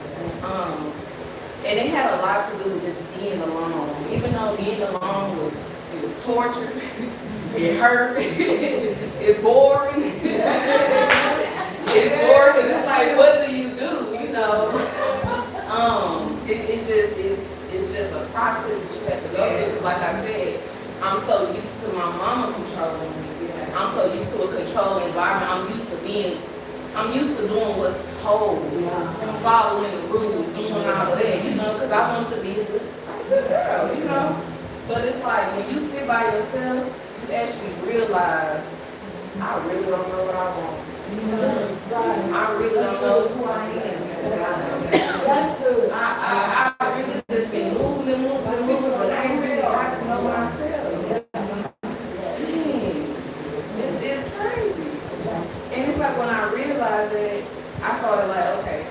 And it had a lot to do with just being alone. Even though being alone was torture, it hurt, it's boring. It's boring because it's like, what do you do? You know, it's just a process that you have to go through. Because like I said, I'm so used to my mama controlling me. I'm so used to a controlled environment. I'm used to doing what's told, following the rules, doing all of that, you know, because I want to be a good girl, you know. But it's like when you sit by yourself, you actually realize, I really don't know what I want. I really don't know who I am. That's good. I really just been moving, but I ain't really got to know myself. It's crazy. And it's like when I realized that, I started like, okay,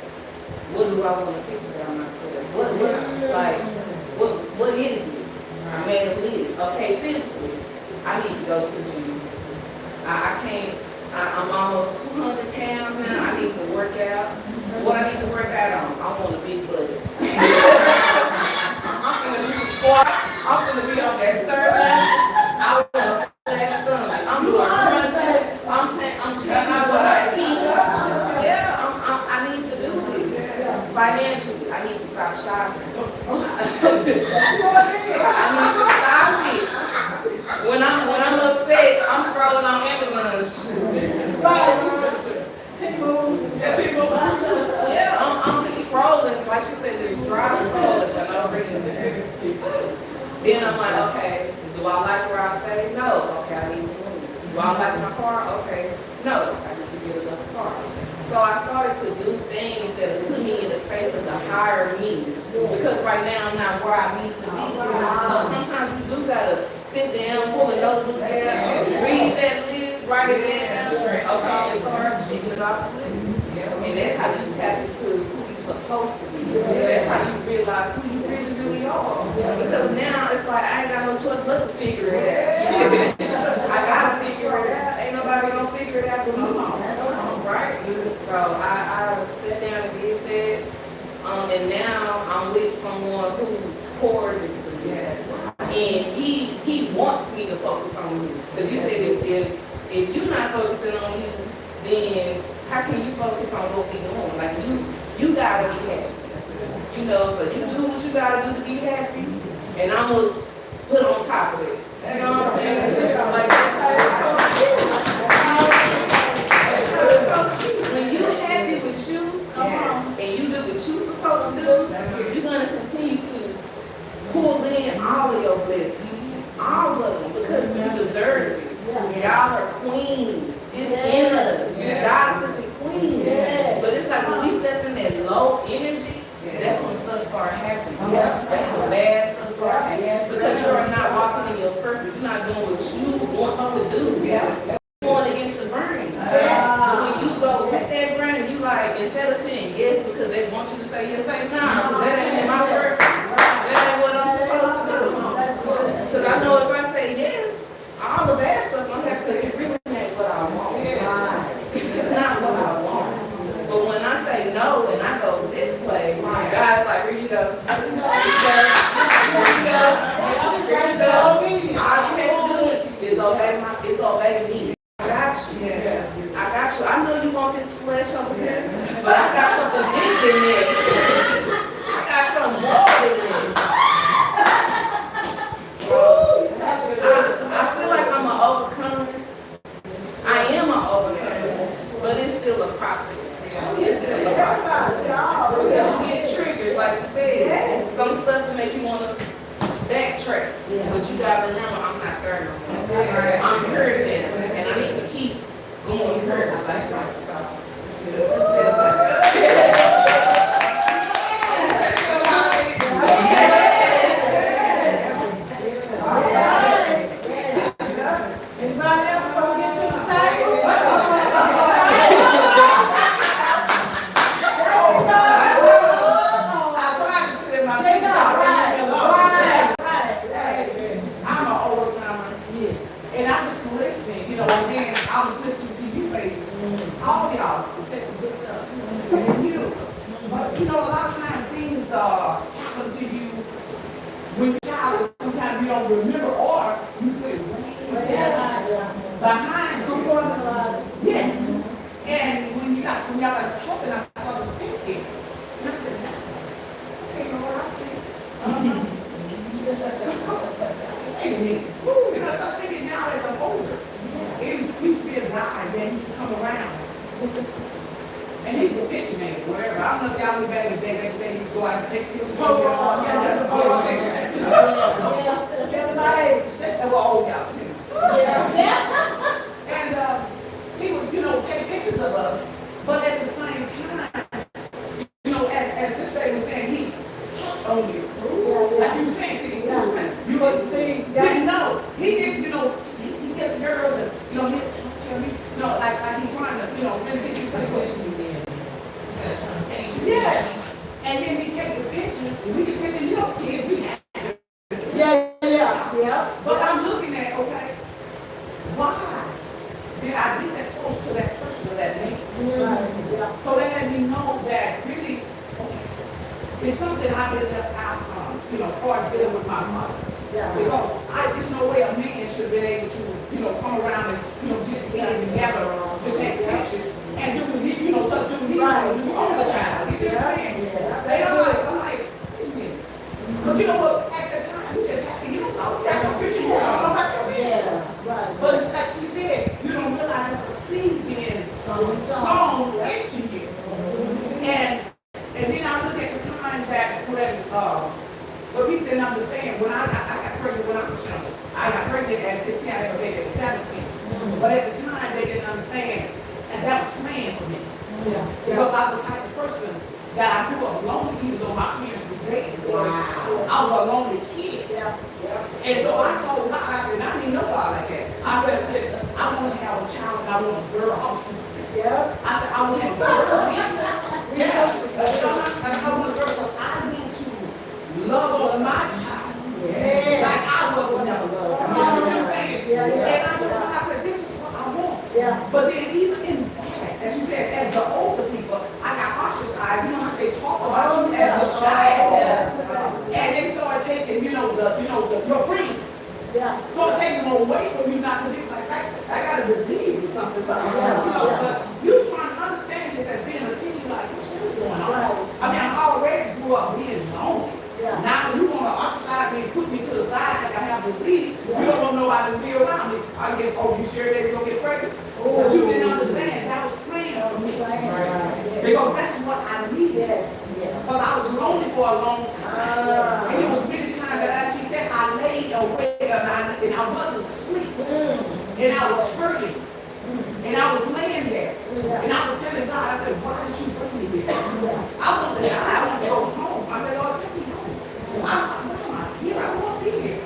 what do I want to fix about myself? What is it? I made a list. Okay, physically, I need to go to the gym. I can't. I'm almost 200 pounds now. I need to work out. What I need to work out on? I want a big butt. I'm gonna do some squats. I'm gonna be on that sterling. I want a flat stomach. I'm doing crunching. I'm changing what I eat. Yeah, I need to do this. Financially, I need to stop shopping. I need to stop it. When I'm upset, I'm scrolling on Amazon. Yeah, I'm just scrolling, like she said, just dry scrolling for no reason. Then I'm like, okay, do I like where I stay? No. Okay, I need to move. Do I like my car? Okay, no. I need to get another car. So I started to do things that put me in the space of the higher me. Because right now I'm not where I need to be. So sometimes you do gotta sit down, pull a notebook down, read that list, write it down. Okay, it's hard, check it off the list. And that's how you tap into who you're supposed to be. That's how you realize who you really are. Because now it's like I ain't got no choice but to figure it out. I gotta figure it out. Ain't nobody gonna figure it out but me. Right? So I sat down and did that. And now I'm with someone who pours into me. And he wants me to focus on you. Because he said if you're not focusing on you, then how can you focus on what we're doing? Like you gotta be happy. You know, so you do what you gotta do to be happy, and I'm gonna put on top of it. You know what I'm saying? Like that's how it's supposed to be. When you're happy with you, and you do what you're supposed to do, you're gonna continue to pull in all of your blessings, all of them, because you deserve it. Y'all are queens. It's in us. Goddesses and queens. But it's like when we step in that low energy, that's when stuff starts happening. That's when bad stuff starts happening. Because you're not walking in your purpose. You're not doing what you want to do. You're going against the grain. When you go with that grain, and you like, instead of saying yes because they want you to say yes, say nah, because that ain't my purpose. That ain't what I'm supposed to do. Because I know if I say yes, all the bad stuff gonna happen because it really ain't what I want. It's not what I want. But when I say no and I go this way, God's like, here you go. Here you go. Here you go. Here you go. All you have to do is obey me. I got you. I got you. I know you want this flesh over here, but I got something big in there. I got something more in there. I feel like I'm an overcomer. I am an overcomer, but it's still a process. It's still a process. Because you get triggered, like you said. Some stuff will make you want to backtrack. But you got to remember, I'm not there no more. I'm hurt now, and I need to keep going hurt. So All y'all, that's some good stuff. And you, but you know, a lot of times things happen to you when you're child. Sometimes you don't remember, or you put it way behind you. Yes. And when y'all got talking, I started thinking, and I said, okay, you know what I said? I said, wait a minute. You know, so I'm thinking now as I'm older, it used to be a guy that used to come around. And he was a pitch man, whatever. I don't know if y'all knew back in the day, they used to go out and take pictures. Tell my age. That's how old y'all. And he would, you know, take pictures of us, but at the same time, you know, as this lady was saying, he touched on you. Like you were saying, see, you didn't know. He didn't, you know, he get the girls and, you know, he'd touch them, you know, like he's trying to, you know, really get you position. Yes. And then we take the picture, and we get picture, you know, kids, we have. But I'm looking at, okay, why did I get that close to that person or that man? So that let me know that really, okay, it's something I've been left out from, you know, as far as dealing with my mother. Because there's no way a man should have been able to, you know, come around and, you know, get kids together to take pictures and do what he, you know, to do what he want to do on the child. You see what I'm saying? I'm like, wait a minute. But you know what, at the time, you just happy, you don't know, you got your picture, you don't know about your business. But like she said, you don't realize it's a seed being sown into you. And then I look at the time that when, but we didn't understand, when I got pregnant when I was young. I got pregnant at 16, I had a baby at 17. But at the time, they didn't understand, and that was planned for me. Because I was the type of person that I grew up lonely, even though my parents was dead. I was a lonely kid. And so I told God, I said, I didn't know God like that. I said, listen, I want to have a child, and I want a girl. I was specific. I said, I want to have a girl. I want a girl because I want to love on my child. Like I was never loved. You know what I'm saying? And I said, this is what I want. But then even in that, as you said, as the older people, I got ostracized. You know how they talk about you as a child. And they started taking, your friends. Started taking them away from you, not to be like, I got a disease or something. But, but you trying to understand this as being a teen, like, what's really going on? I mean, I already grew up being lonely. Now you want to ostracize me and put me to the side like I have disease. You don't want nobody to be around me. I guess, you sure that you're going to get pregnant? But you didn't understand. That was planned for me. Because that's what I needed. Because I was lonely for a long time. And it was many times that, as she said, I laid awake and I wasn't asleep. And I was hurting. And I was laying there. And I was telling God, I said, why did you bring me here? I want to die. I want to go home. I said, Lord, take me home. Why am I here? I don't want to be here.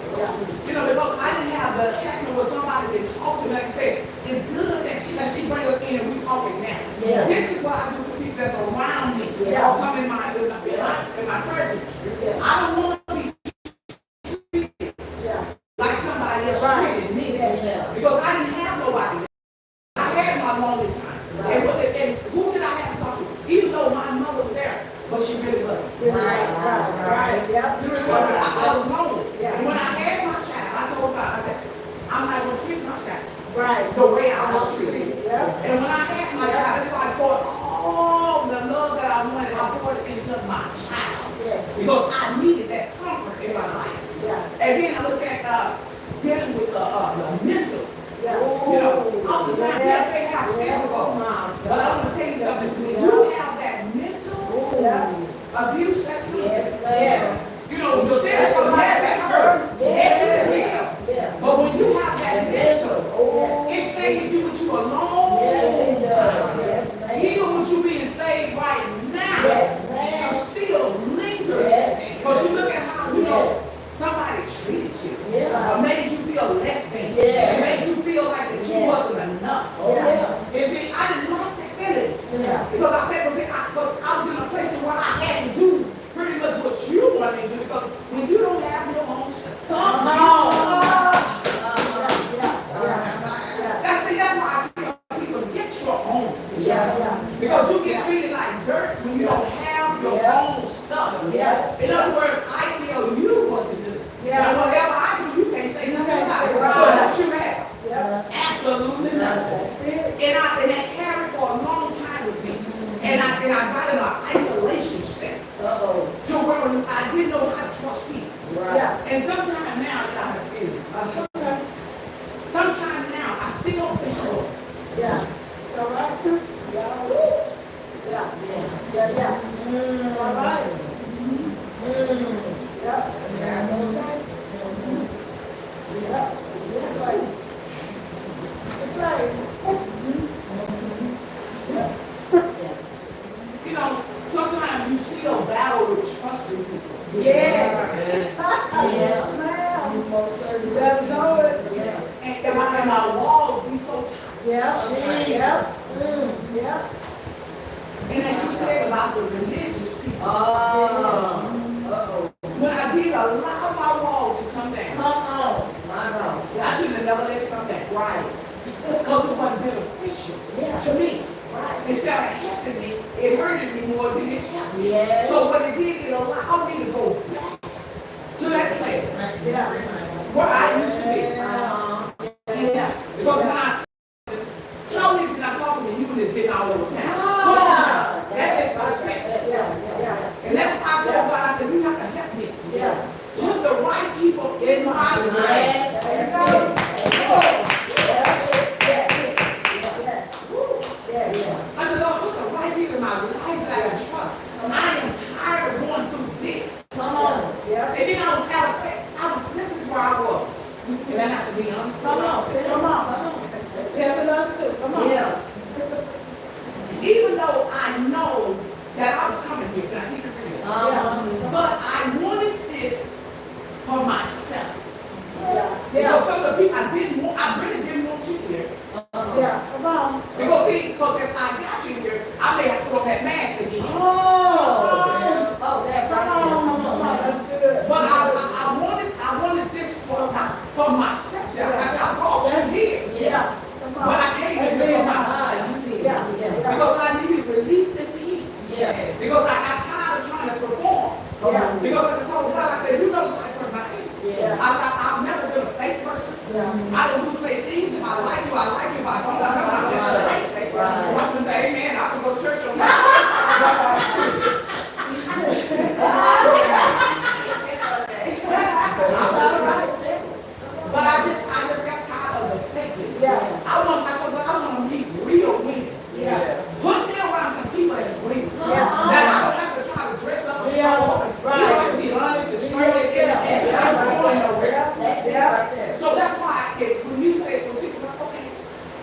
Because I didn't have the attachment where somebody can talk to me and say, it's good that she brings us in and we talking now. This is what I do to people that's around me. Or come in my presence. I don't want to be treated like somebody else treated me. Because I didn't have nobody. I had my lonely times. And who did I have to talk to? Even though my mother was there, but she really wasn't. She really wasn't. I was lonely. And when I had my child, I told God, I said, I'm not going to treat my child the way I was treated. And when I had my child, that's why I poured all the love that I wanted, I poured it into my child. Because I needed that comfort in my life. And then I look at dealing with the mental. All the time, yes, they have physical, but I want to tell you something. When you have that mental abuse, that's serious. The physical, that hurts. Yes, it will. But when you have that mental, it stays with you a long time. Even with you being saved right now, it still lingers. Because you own. Yeah. Because you get treated like dirt when you don't have your own stuff. Yeah. In other words, I tell you what to do. Yeah. And whatever I do, you can't say nothing about it. Right. What you have. Yeah. Absolutely nothing. That's it. And that carried for a long time with me. And I got in an isolation state. To where I didn't know how to trust people. Yeah. And sometimes now, God has been. Sometimes now, I still don't think so. Yeah. It's all right. Yeah. Woo. Yeah. Yeah. It's all right. Yeah. It's okay. Yeah. It's a good place. Good place. You know, sometimes you still battle with trusting people. Yes. Yes, ma'am. Most certainly. You better know it. Yeah. And my walls be so tight. Yeah. Yeah. Yeah. And as you said about the religious people, when I did allow my walls to come down, Come on. My God. I should have never let it come down. Right. Because it wasn't beneficial to me. Right. Instead of helping me, it hurted me more than it helped me. Yes. So what it did, it allowed me to go back to that place Yeah. where I used to be. Yeah. Because when I how is it I'm talking to you and it's getting all over town? Yeah. That makes no sense. Yeah. And that's why I told God, I said, you have to help me. Yeah. Put the right people in my life. Yes. That's it. I said, Lord, put the right people in my life that I can trust. I am tired of going through this. Come on. Yeah. And then I was out of faith. This is where I was. And I have to be honest. Come on. It's helping us too. Come on. Yeah. Even though I know that I was coming here, can I keep it real? But I wanted this for myself. Yeah. Because some of the people I really didn't want you here. Yeah. Come on. Because if I got you here, I may have to put on that mask again. Oh, that Come right on. Come on. That's good. But I wanted this for myself. I brought you here. Yeah. Come on. But I came here for myself. Yeah. Because I needed release and peace. Yeah. Because I got tired of trying to perform. Yeah. Because I told God, I said, you know the type of person I am. Yeah. I said, I've never been a fake person. Yeah. I don't do fake things. If I like you, I like you. If I don't, I don't. I'm just straight. Right. Once you say amen, I can go to church on that. But I just got tired of the fakeness. Yeah. I want to meet real women. Yeah. Put me around some people that's real. Yeah. That I don't have to try to dress up and Yeah. show off. Right. You don't have to be honest and straight and I'm not going nowhere. That's it right there. So that's why when you say, well, she can, okay,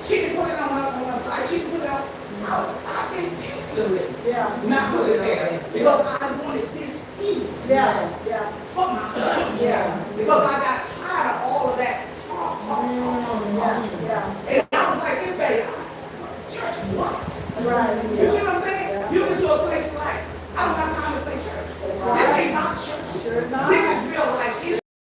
she can put it on her side, she can put it on. No, I intentionally Yeah. not put it there because I wanted this peace Yeah. Yeah. for myself. Yeah. Because I got tired of all of that talk. Yeah. And I was like, this baby, church what? Right. You see what I'm saying? Yeah. You get to a place like, I don't have time to play church. That's right. This ain't not church. Sure not. This is real life.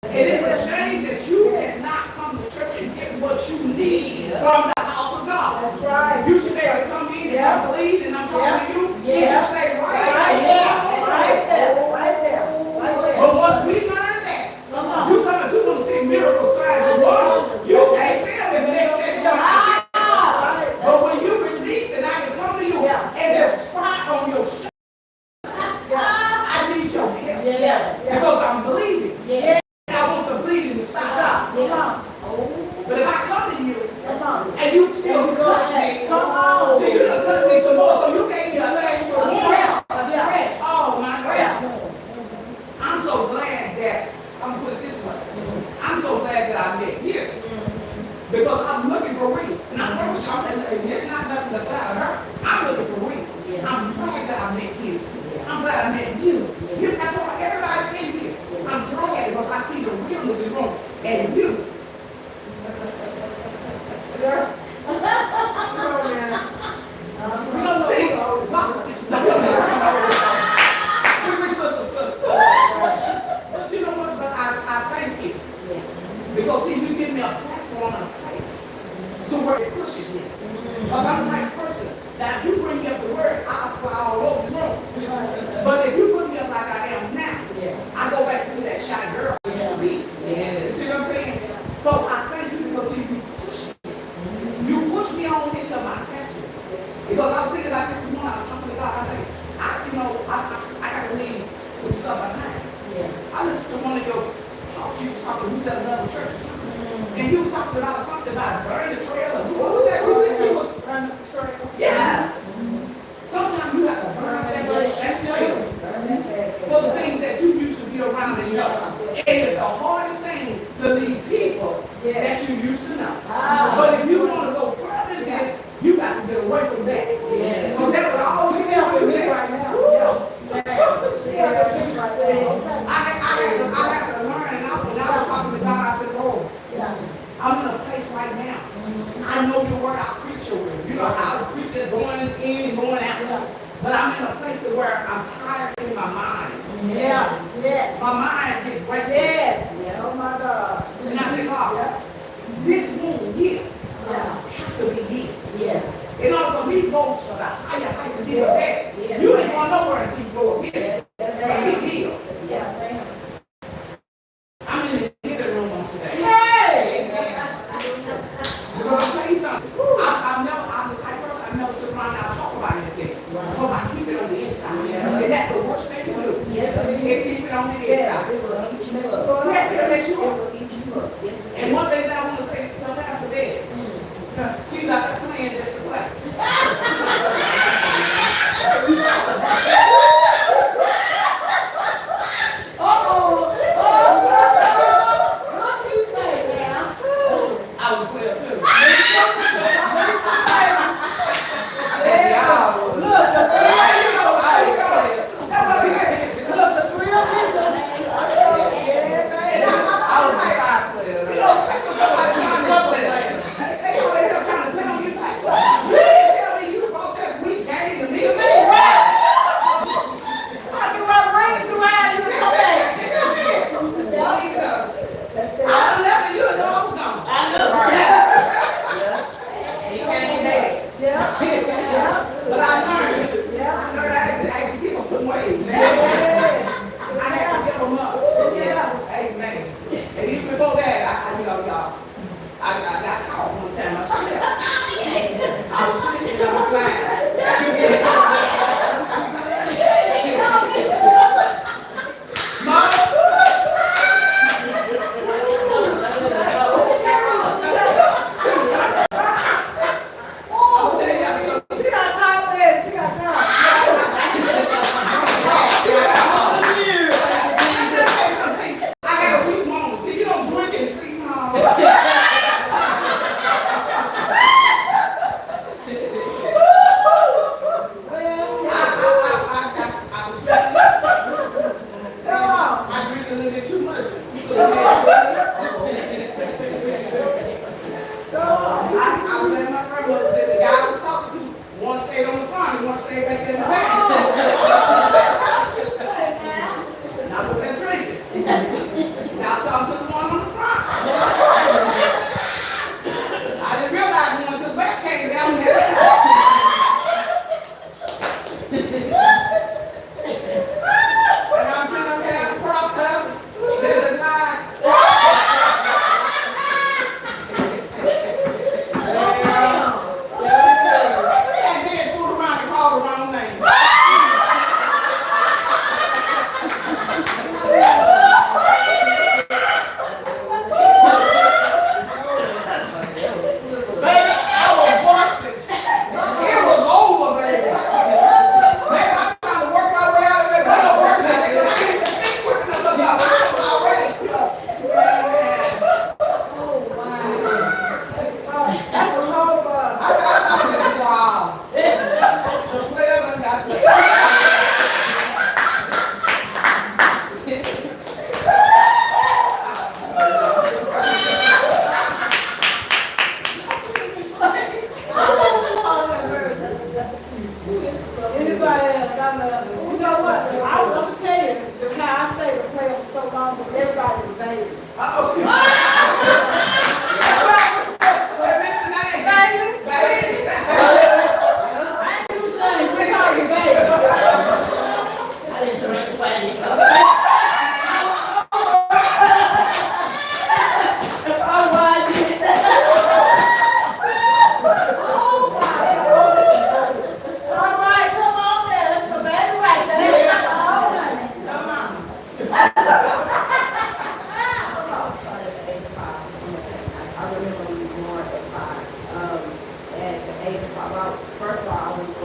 It is a shame that you cannot come to church and get what you need from the house of God. That's right. You should be able to come in and I bleed and I'm talking to you. You Yeah. should stay right Right there. there. Right there. Right there. Right there. But once we learn that, Come on. you come and you want to see miracle signs and wonders. You can't see them in this day. Right. But when you release it, I can come to you Yeah. and just cry on your shoulder. Yeah. I need your help. Yeah. Because I'm bleeding. Yeah. Now, if you bring me up the word, I'll fly all over the room. But if you put me up like I am now, I go back to that shy girl I used to be. You see what I'm saying? So I thank you because you push me. You push me on into my destiny. Because I was thinking like this morning, I was talking to God, I said, I got to leave some stuff behind. I listened to one of your talks, you was talking, who's at another church or something. And you was talking about something about burning the trail. What was that you said? You was burning the trail. Yeah. Sometimes you have to burn that trail for the things that you used to be around and know. It is the hardest thing to leave people that you used to know. But if you want to go further than this, you got to get away from that. Because that would always help you right now. I had to learn, and when I was talking to God, I said, Lord, I'm in a place right now. I know your word, I'll preach your word. You know, I'll preach it going in and going out. But I'm in a place where I'm tired in my mind. My mind gets restless. Oh my God. And I said, God, this wound here have to be healed. In order for me to go to the higher heights and be the best, you ain't going nowhere until you go again. That's right. Be healed. I'm in the living room on today. Because I'll tell you something. I'm the type of person, I never sit around and I'll talk about anything. Because I keep it on the inside. And that's the worst thing to do. Is keep it on the inside. You have to make sure. And one thing that I want to say to Pastor Dad, she's out there playing just to play. What you say now? I was well too.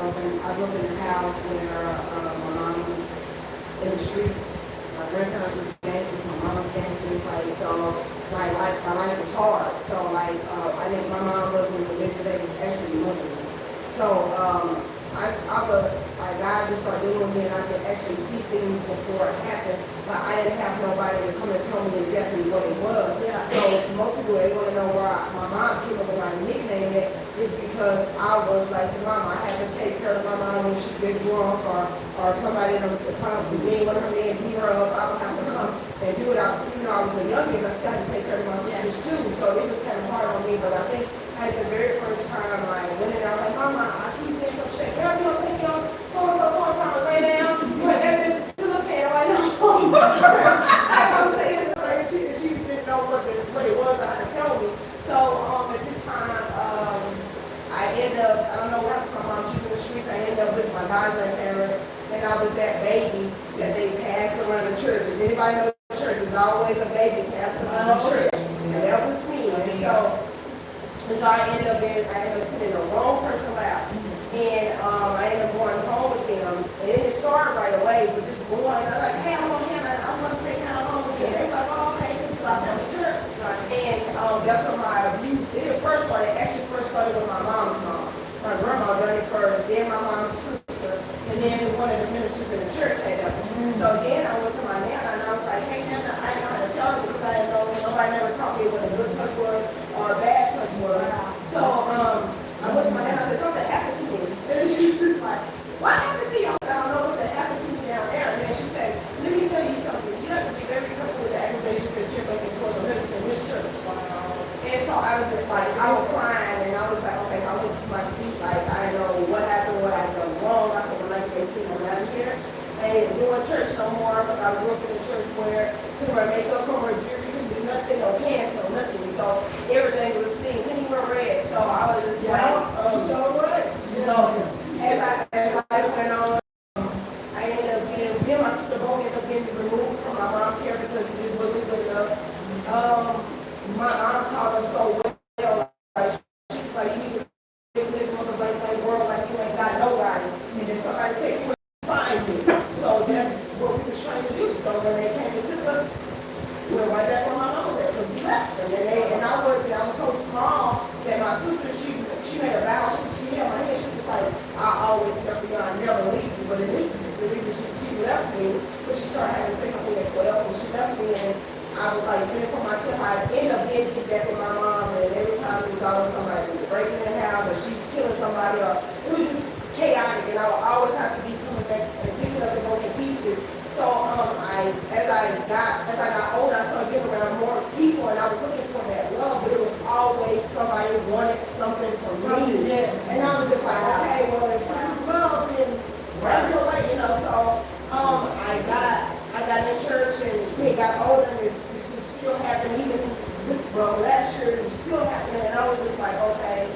I grew up in a house where my mom was in the streets. My grandparents was gangsters, my mom was gangsters, like my life was hard. So I think my mom wasn't the bitch that was actually mothering me. So God just started dealing with me, and I could actually see things before it happened, but I didn't have nobody to come and tell me exactly what it was. Yeah. So most people, they want to know where my mom came up with my nickname at. It's because I was like the mama. I had to take care of my mom when she get drunk, or somebody probably being one of her men beat her up. I would have to come and do it. Even though I was the youngest, I still had to take care of my sisters too. So it was kind of hard on me, but I think at the very first time I went in, I was like, Mama, I keep saying some shit. Girl, you don't take your so-and-so to lay down. You had that business to the fan. Like, no. I don't say this, but she didn't know what it was or how to tell me. So at this time, I ended up, I don't know what happened to my mom. She was in the streets. I ended up with my godgrandparents, and I was that baby that they passed around the church. If anybody knows the church, there's always a baby passed around the church. And that was me. And so I ended up sitting in the wrong person lap. And I ended up going home with them. And it didn't start right away, but just going, I was like, hey, I want to take Hannah home again. They were like, oh, okay, because I found the church. And that's when my abuse, it first started with my mom's mom. My grandma done it first, then my mom's sister, and then one of the ministers in the church had done it. So then I went to my nana, and I was like, hey, Nana, I didn't know how to tell her because I didn't know, nobody never taught me what a good touch was or a bad touch was. So I went to my nana, I said, something happened to me. And she was like, what happened to you? I don't know, something happened to me down there. And then she said, let me tell you something. You have to be very careful with the accusations that you're making towards a minister in this church. And so I was just like, I was crying, and I was like, okay, so I went to my seat, like, I didn't know what happened, what I done wrong. I said, when I get 18, I'm out of here. I ain't doing church no more, because I grew up in a church where couldn't wear makeup, couldn't wear jewelry, couldn't do nothing, no pants, no nothing. So everything was seen, couldn't even wear red. So I was just so as life went on, I ended up getting, my sister both ended up getting removed from my mom's care because it just wasn't good enough. My aunt taught us so well, like, she was like, you need to live in this motherfucking world like you ain't got nobody. And then somebody take you and find you. So that's what we was trying to do. So when they came and took us, we went right back on my own there because we left. And I was so small that my sister, she made a vow, she held my hand, she was like, I always care for you, I never leave you. But in this particular reason, she left me, but she started having sex with me at 12, and she left me, and I was like, fending for myself. I ended up getting to get back with my mom, and every time it was always somebody breaking in the house, or she's killing somebody, or it was just chaotic, and I would always have to be coming back and picking up the broken pieces. So as I got older, I started getting around more people, and I was looking for that love, but it was always somebody who wanted something from me. Yes. And I was just like, okay, well, if this is love, then grab your way, So I got in church, and we got older, and it's still happening. Even last year, it's still happening, and I was just like, okay,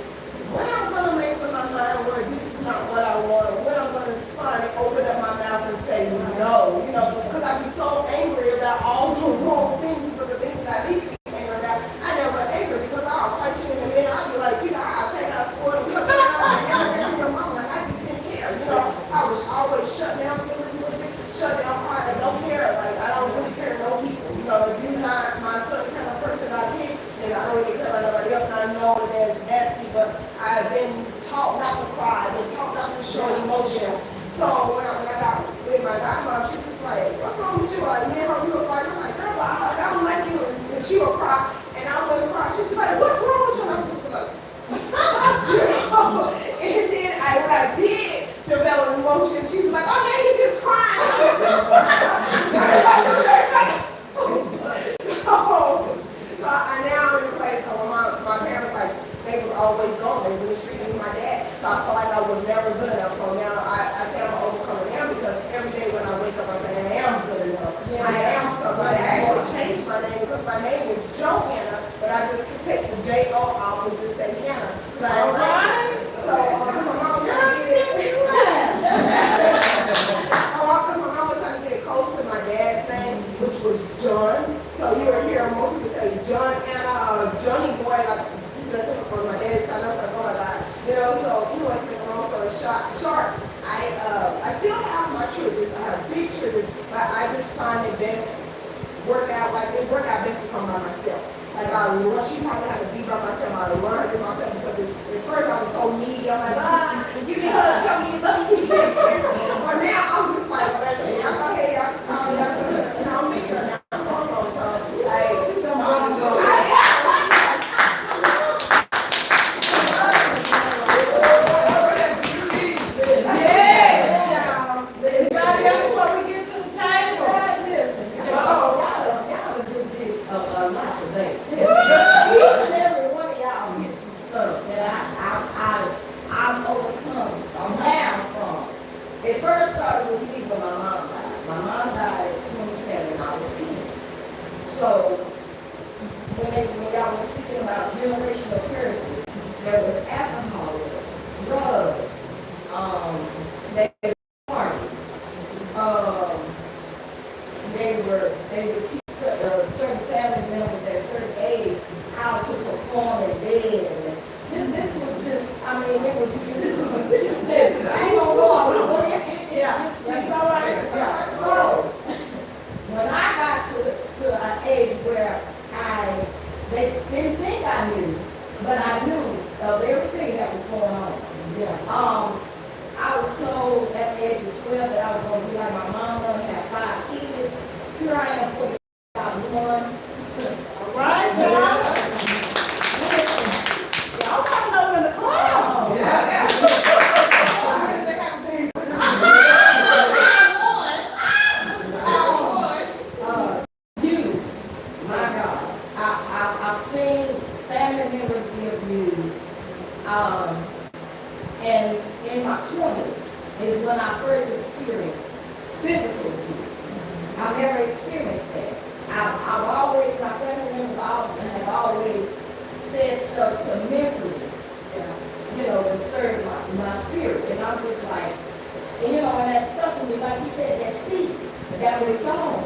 when I'm gonna make up my mind where this is not what I want, or when I'm gonna finally open up my mouth and say no, because I be so angry about all the wrong things for the things that I need to be angry about. I never angry because I'll fight you in a minute. I'll be like, I'll take out a sport and come down and yell at your mama. Like, I just didn't care. I was always shut down, shut down hard. I don't care. Like, I don't really care no people. If you're not my certain kind of person I pick, then I don't really care about nobody else. And I know that it's nasty, but I've been taught not to cry. I've been taught not to show emotions. So when I got with my godmom, she was like, what's wrong with you? Like, me and her, we were fighting. I'm like, girl, I don't like you. And she would cry, and I wouldn't cry. She was like, what's wrong with you? And I was just like, And then when I did develop emotion, she was like, oh, yeah, you just crying. So I now in a place where my parents, like, they was always gone. They was in the street with my dad. So I felt like I was never good enough. So now I say I'm an overcomer now because every day when I wake up, I say I am good enough. Yes. I am somebody. I actually changed my name because my name is Joanna, but I just could take the J-O off and just say Hannah. All right. So my mom was trying to get it. Oh, I still have my triggers. I have big triggers, but I just find it best work out best if I'm by myself. Like she taught me how to be by myself. I learned it myself because at first I was so needy. I'm like, give me a hug, tell me you love me. But now I'm just like, okay, y'all go ahead, y'all call, y'all go ahead, and I'm me. Now I'm going on. So like, just don't want to go. It first started with me when my mom died. My mom died at 27, I was 10. So when y'all was speaking about generational curses, there was alcoholism, drugs, they were partying. They would teach certain family members at a certain age how to perform in bed. And this was just, I mean, it was just this. I ain't gonna go on. Yeah, that's all right. Yeah. So when I got to an age where they didn't think I knew, but I knew of everything that was going on. Yeah. I was told at the age of 12 that I was going to be like my mom and have 5 kids. Here I am, 41. All right, y'all. Y'all got to know in the cloud. Abuse. My God. I've seen family members be abused. And in my 20s is when I first experienced physical abuse. I've never experienced that. I've always, my family members have always said stuff to mentally, disturb my spirit. And I'm just like, and that stuff with me, like you said, that seed that was sown.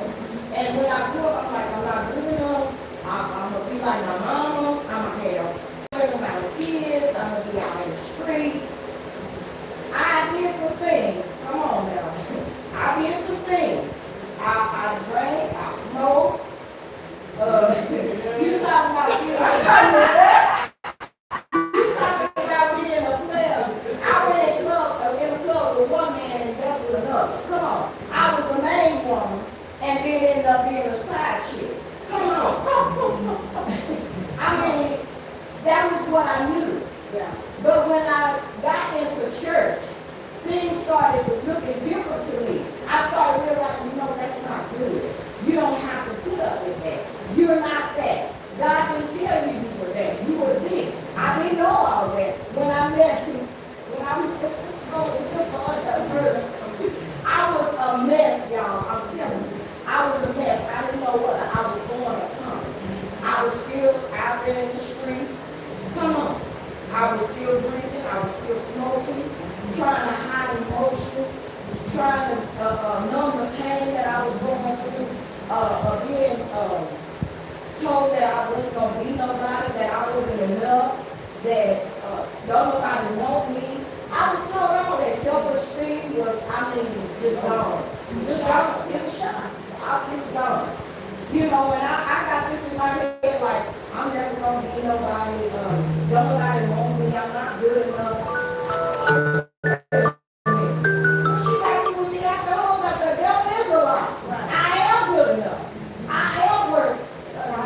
And when I grew up, I'm like, I'm not good enough. I'm going to be like my mama. I'm going to have a certain amount of kids. I'm going to be out in the street. I did some things. Come on now. I did some things. I drank. I smoked. You talking about being a player. I went in a club with one man and left with another. Come on. I was the main woman and then ended up being a side chick. Come on. I mean, that was what I knew. Yeah. But when I got into church, things started looking different to me. I started realizing, that's not good. You don't have to put up with that. You're not that. God didn't tell you were that. You were this. I didn't know all that. When I met you, I was a mess, y'all. I'm telling you. I was a mess. I didn't know what I was going to come. I was still out there in the streets. Come on. I was still drinking. I was still smoking. Trying to hide emotions. Trying to numb the pain that I was going through. Being told that I wasn't going to be nobody, that I wasn't enough, that don't nobody want me. I was told all that. Self-esteem was, just gone. Just gone. It was shot. It was gone. And I got this in my head, like, I'm never going to be nobody. Don't nobody want me. I'm not good enough. She got me with me. I said, but the devil is a lie. I am good enough. I am worth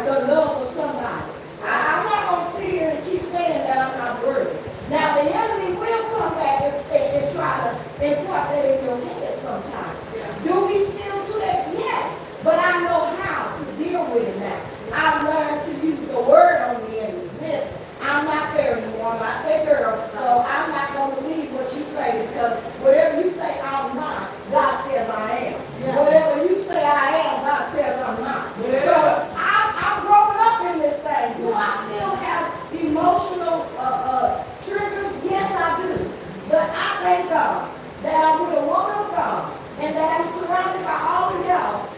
the love of somebody. I'm not going to sit here and keep saying that I'm not worthy. Now, the enemy will come back and try to impart that in your head sometime. Yeah. Do we still do that? Yes. But I know how to deal with it now. I've learned to use the word on the enemy. Listen, I'm not there anymore. I'm not that girl. So I'm not going to believe what you say, because whatever you say I'm not, God says I am. Yeah. Whatever you say I am, God says I'm not. Yeah. So I'm growing up in this thing. Do I still have emotional triggers? Yes, I do. But I thank God that I'm with a woman of God and that I'm surrounded by all of y'all.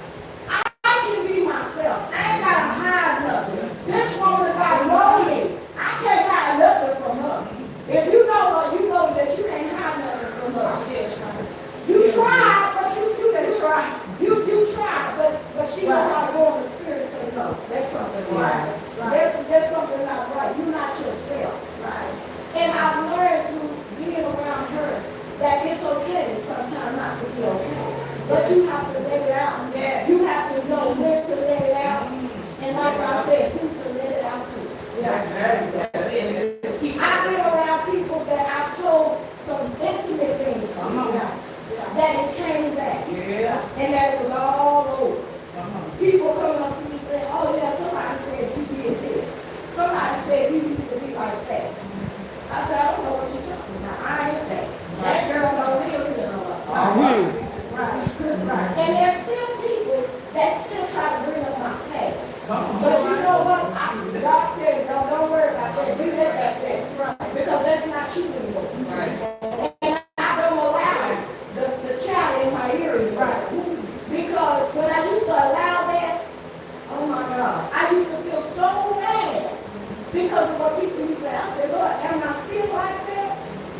I can be myself. I ain't got to hide nothing. This woman of God knows me. I can't hide nothing from her. If you know her, you know that you can't hide nothing from her. You tried, but you still try. You tried, but she know how to go in the spirit and say, no, there's something right. There's something not right. You're not yourself. Right. And I've learned through being around her that it's okay sometimes not to be okay. But you have to let it out. Yes. You have to know when to let it out. And like I said, who to let it out to. Yeah. I've been around people that I told some intimate things to that it came back. Yeah. And that it was all over. People coming up to me saying, oh yeah, somebody said you did this. Somebody said you used to be like that. I said, I don't know what you're talking about. I ain't that. That girl don't live here no more. Right. And there's still people that still try to bring up my past. But you know what? God said, don't worry about that. Do that like that. Right. Because that's not you anymore. Right. And I don't allow the child in my ear. Right. Because when I used to allow that, oh my God, I used to feel so bad because of what people used to say. I said, Lord, am I still like that?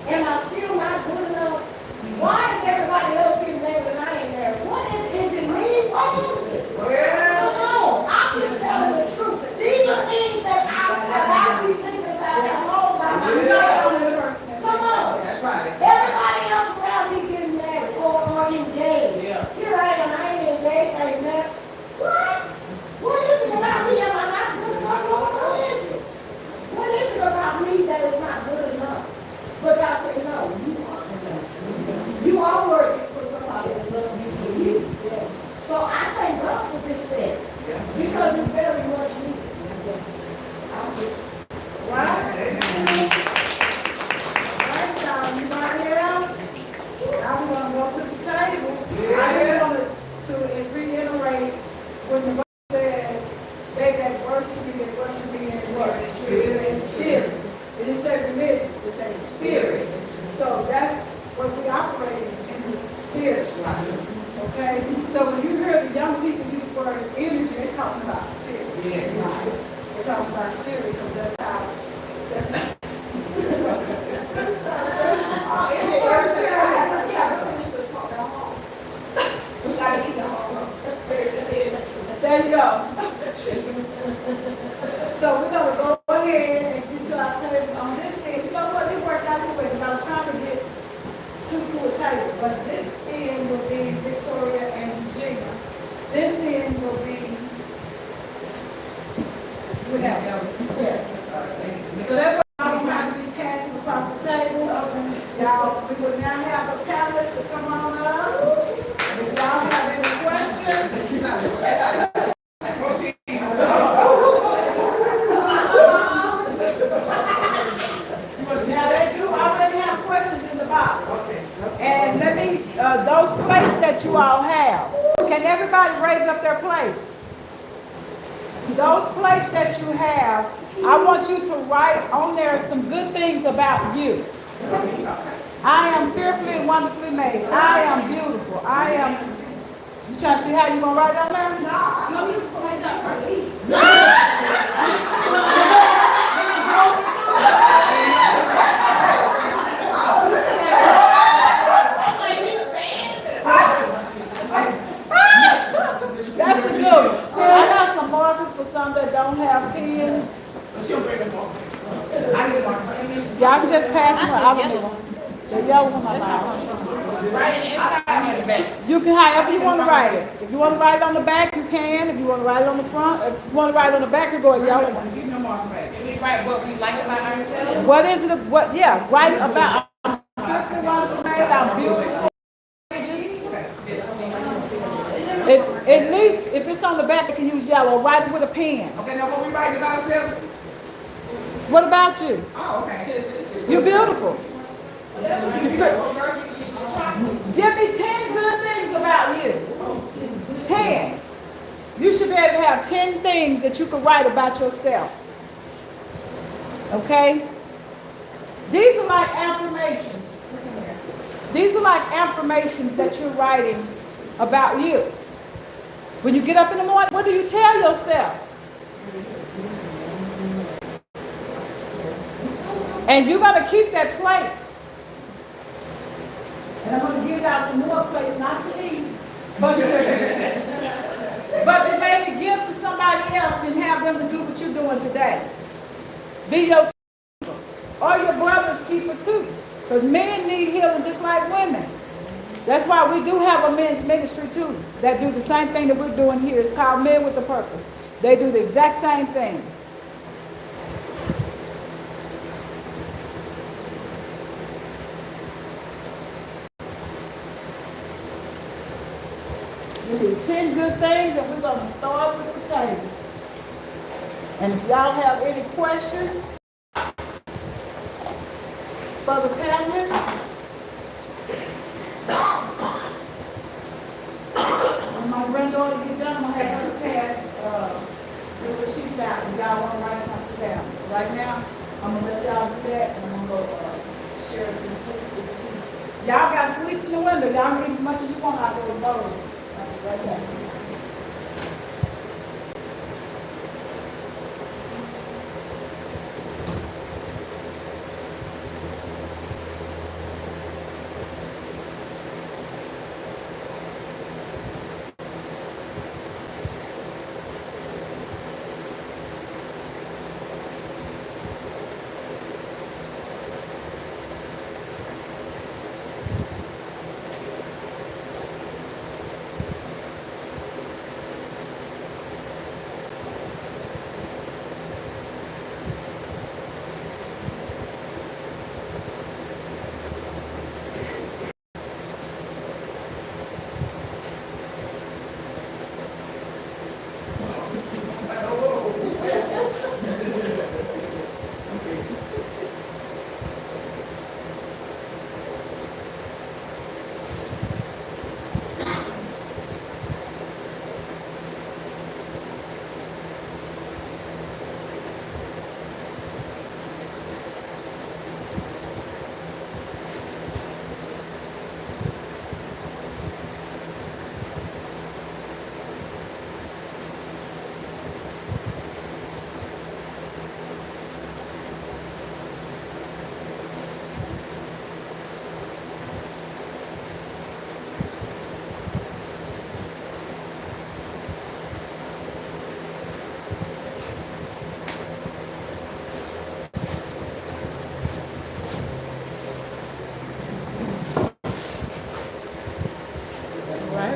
Am I still not good enough? Why is everybody else getting married and I ain't married? What is it me? What is it? Come on, I'm just telling the truth. These are things that I be thinking about at home by myself. Come on. That's right. Everybody else around me getting married or engaged. Yeah. Here I am, I ain't engaged, I ain't married. What? What is it about me? Am I not good enough, Lord? What is it? What is it about me that is not good enough? But God said, no, you are enough. You are worthy for somebody that loves you for you. Yes. So I thank God for this set. Because it's very much needed. Yes. Right? Right, y'all. Anybody else? Now we're going to go to the table. I just wanted to reiterate when the Bible says, they that worship me in what? Spirit and spirit. It didn't say religion, it says spirit. So that's what we operate in the spiritual life. Okay? So when you hear the young people use words energy, they're talking about spirit. Yes. Right? They're talking about spirit because that's how, that's not. There you go. So we're going to go ahead and get to our tables on this end. You know what? It worked out anyway because I was trying to get two to a table. But this end will be Victoria and Virginia. This end will be, we have yes. So that's why I'm going to be passing across the table. Y'all, we will now have a panelist to come on up. If y'all have any questions. Now they do already have questions in the box. And let me, those plates that you all have, can everybody raise up their plates? Those plates that you have, I want you to write on there some good things about you. I am fearfully and wonderfully made. I am beautiful. I am. You trying to see how you gonna write on there? No, I'm gonna use it for myself for me. That's a good one. I got some markers for some that don't have pens. She'll bring them on. I need one. Y'all can just pass them. I don't need one. The yellow one, I like. Write it inside on the back. You can, however you want to write it. If you want to write it on the back, you can. If you want to write it on the front, if you want to write it on the back, you go a yellow one. Give me a marker back. Can we write what we like about ourselves? What is it? What? Yeah, write about. I'm beautiful. At least if it's on the back, you can use yellow. Write it with a pen. Okay, now what we write about ourselves? What about you? Oh, okay. You're beautiful. Give me 10 good things about you. 10. You should be able to have 10 things that you can write about yourself. Okay? These are like affirmations. These are like affirmations that you're writing about you. When you get up in the morning, what do you tell yourself? And you're going to keep that plate. And I'm gonna give y'all some more place not to eat, but to maybe give to somebody else and have them to do what you're doing today. Be your or your brother's keeper too. Because men need healing just like women. That's why we do have a men's ministry too that do the same thing that we're doing here. It's called Men with a Purpose. They do the exact same thing. We do 10 good things and we're going to start with the table. And if y'all have any questions for the panelists, when my granddaughter get done, I'm going to have her pass the sheets out and y'all want to write something down. Right now, I'm going to let y'all do that and I'm going to go share some sweets with you. Y'all got sweets in the window. Y'all can eat as much as you want out of those bowls. Right there.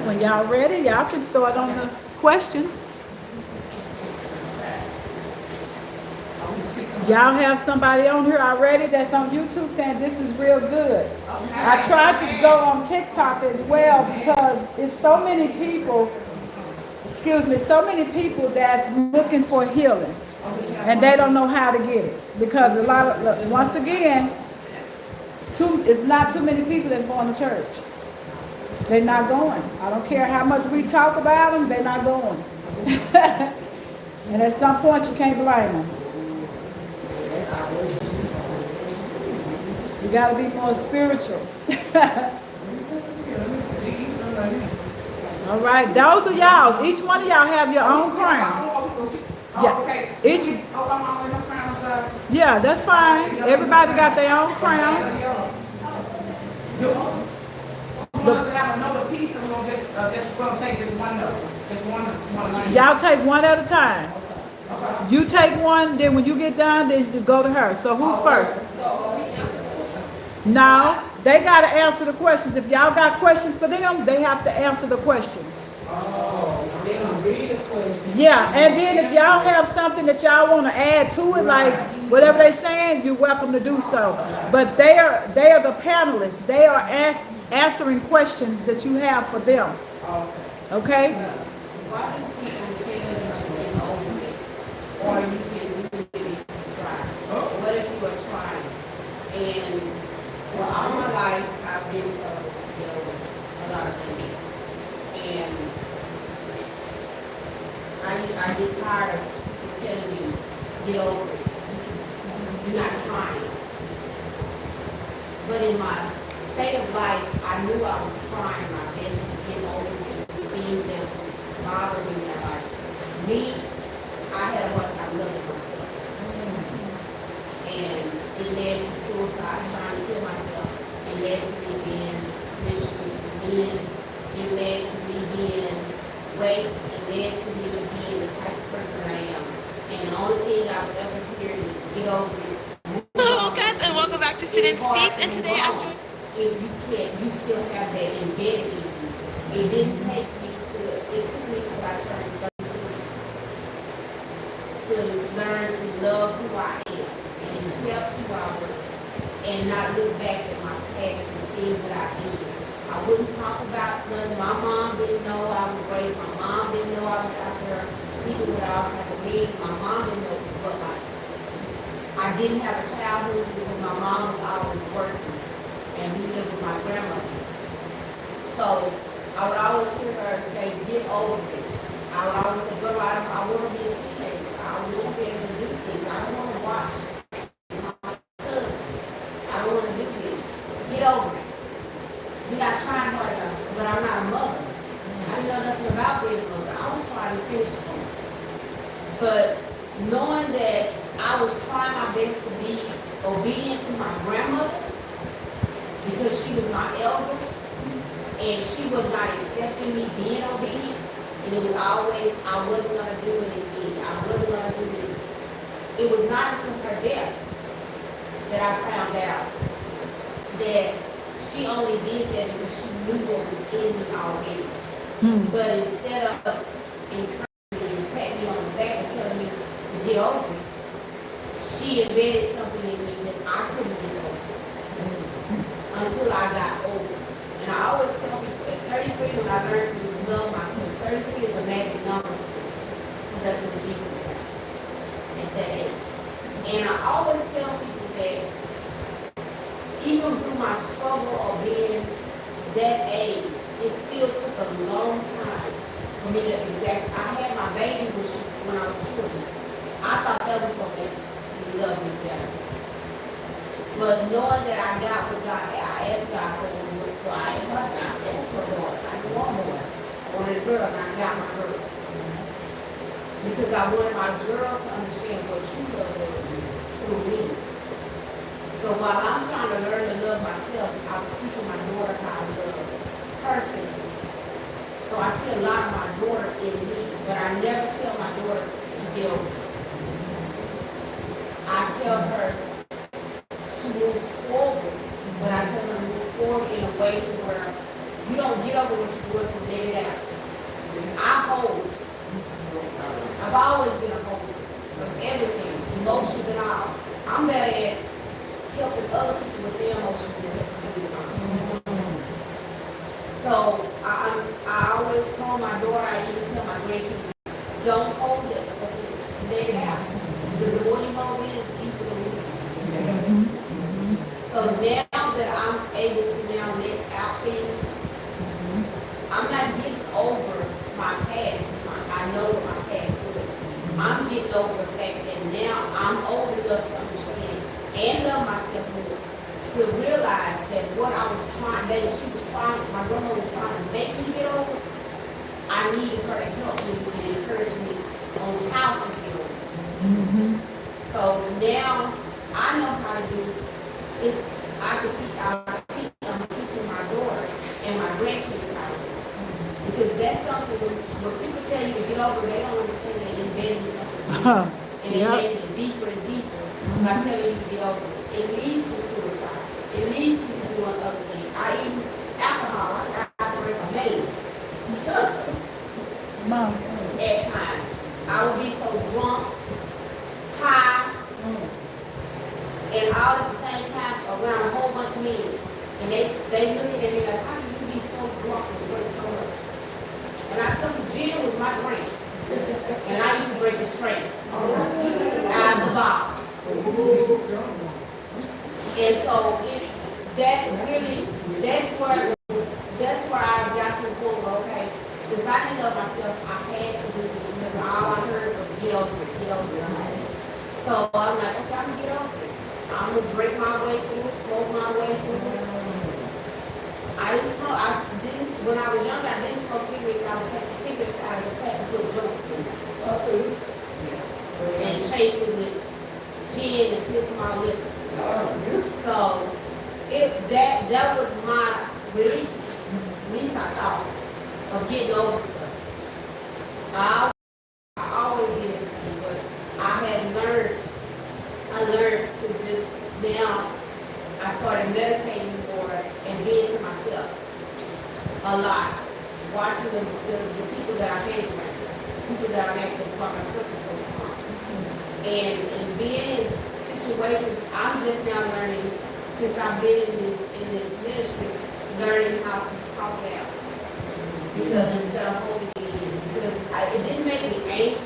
When y'all ready, y'all can start on the questions. Y'all have somebody on here already that's on YouTube saying this is real good. I tried to go on TikTok as well because it's so many people, so many people that's looking for healing and they don't know how to get it because a lot of, once again, it's not too many people that's going to church. They're not going. I don't care how much we talk about them, they're not going. And at some point, you can't blame them. You got to be more spiritual. All right, those are y'all's. Each one of y'all have your own crown. Yeah. Yeah, that's fine. Everybody got their own crown. Have another piece and we're gonna just take this one up. Just one. Y'all take one at a time. You take one, then when you get done, then you go to her. So who's first? No, they got to answer the questions. If y'all got questions for them, they have to answer the questions. Yeah, and then if y'all have something that y'all want to add to it, like whatever they're saying, you're welcome to do so. But they are the panelists. They are answering questions that you have for them. Okay? Why do people tell you to get over it? Or you can try. What if you are trying? And well, all my life I've been told to get over a lot of things. And I get tired of telling you, get over it. You're not trying. But in my state of life, I knew I was trying my best to get over the things that was bothering me in life. Me, I had a hard time loving myself. And it led to suicide, trying to kill myself. It led to me being then it led to me being raped and led to me being the type of person I am. And the only thing I would ever hear is get over it. Hello guys, and welcome back to Student Speaks, and today I'm doing... If you can't, you still have that embedded in you. It didn't take me it took me till I turned 33 to learn to love who I am and accept who I was and not look back at my past and the things that I did. I wouldn't talk about nothing. My mom didn't know I was raped. My mom didn't know I was out there sleeping with all type of men. My mom didn't know what I didn't have a childhood because my mom was always working and we lived with my grandmother. So I would always hear her say, get over it. I would always say, girl, I want to be a teenager. I want to be able to do things. I don't want to watch my cousin. I don't want to do this. Get over it. You're not trying hard enough, but I'm not a mother. I didn't know nothing about being a mother. I was trying to finish school. But knowing that I was trying my best to be obedient to my grandmother because she was my elder and she was not accepting me being obedient, and it was always, I wasn't going to do anything. I wasn't going to do this. It was not until her death that I found out that she only did that because she knew what was in me already. But instead of encouraging me and patting me on the back and telling me to get over it, she embedded something in me that I couldn't get over until I got older. And I always tell people at 33 when I learned to love myself, 33 is a magic number because that's what Jesus got at that age. And I always tell people that even through my struggle of being that age, it still took a long time for me to exact. I had my baby when I was 20. I thought that was going to make me love me better. But knowing that I got what God, I asked God for was so I asked God, I asked for more. I didn't want more. I wanted a girl, and I got my girl. Because I wanted my girl to understand what true love was through me. So while I'm trying to learn to love myself, I was teaching my daughter how to love herself. So I see a lot of my daughter in me, but I never tell my daughter to get over it. I tell her to move forward, but I tell her to move forward in a way to where you don't get over what you're doing and let it out. I hold. I've always been a holder of everything, emotions and all. I'm better at helping other people with their emotions than helping me with mine. So I always told my daughter, I even tell my grandkids, don't hold that stuff in. Let it out. Because the more you hold in, the deeper the roots. So now that I'm able to now let out things, I'm not getting over my past. I know what my past was. I'm getting over the fact that now I'm old enough to understand and love myself more to realize that what I was trying, my grandma was trying to make me get over, I needed her to help me and encourage me on how to get over. So now I know how to do it. I'm teaching my daughter and my grandkids how to do it. Because that's something when people tell you to get over, they don't understand they're embedding something. And they're making it deeper and deeper by telling you to get over it. It leads to suicide. It leads to you doing other things. I eat alcohol. I drink a man. Mom. At times. I would be so drunk, high, and all at the same time around a whole bunch of men. And they looking at me like, how can you be so drunk and drink so much? And I tell them, gin was my drink. And I used to drink it straight. Out of the bottle. And so that's where I got to the point where, okay, since I didn't love myself, I had to do this because all I heard was get over it, get over it. So I'm like, okay, I'm gonna get over it. I'm gonna drink my way through it, smoke my way through it. I didn't smoke, when I was younger, I didn't smoke cigarettes. I would take the cigarettes out of the pack and put drugs in it. And chase it with gin and spit some more liquor. So that was my release. At least I thought of getting over stuff. I always did everything, but I learned to just now, I started meditating more and being to myself a lot. Watching the people that I hang around, people that I make, that's why my circle so small. And being in situations, I'm just now learning, since I've been in this ministry, learning how to talk it out. Because instead of holding it in, because it didn't make me angry,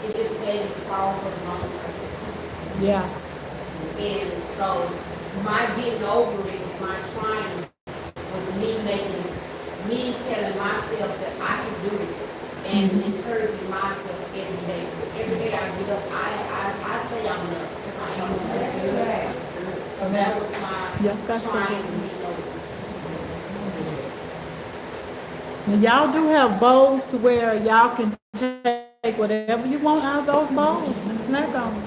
it just made me fall for the long term. Yeah. And so my getting over it and my trying was me telling myself that I can do it and encouraging myself every day. So every day I get up, I say I'm enough. I am enough. So that was my trying to be over. Now, y'all do have bowls to where y'all can take whatever you want out of those bowls and snack on them.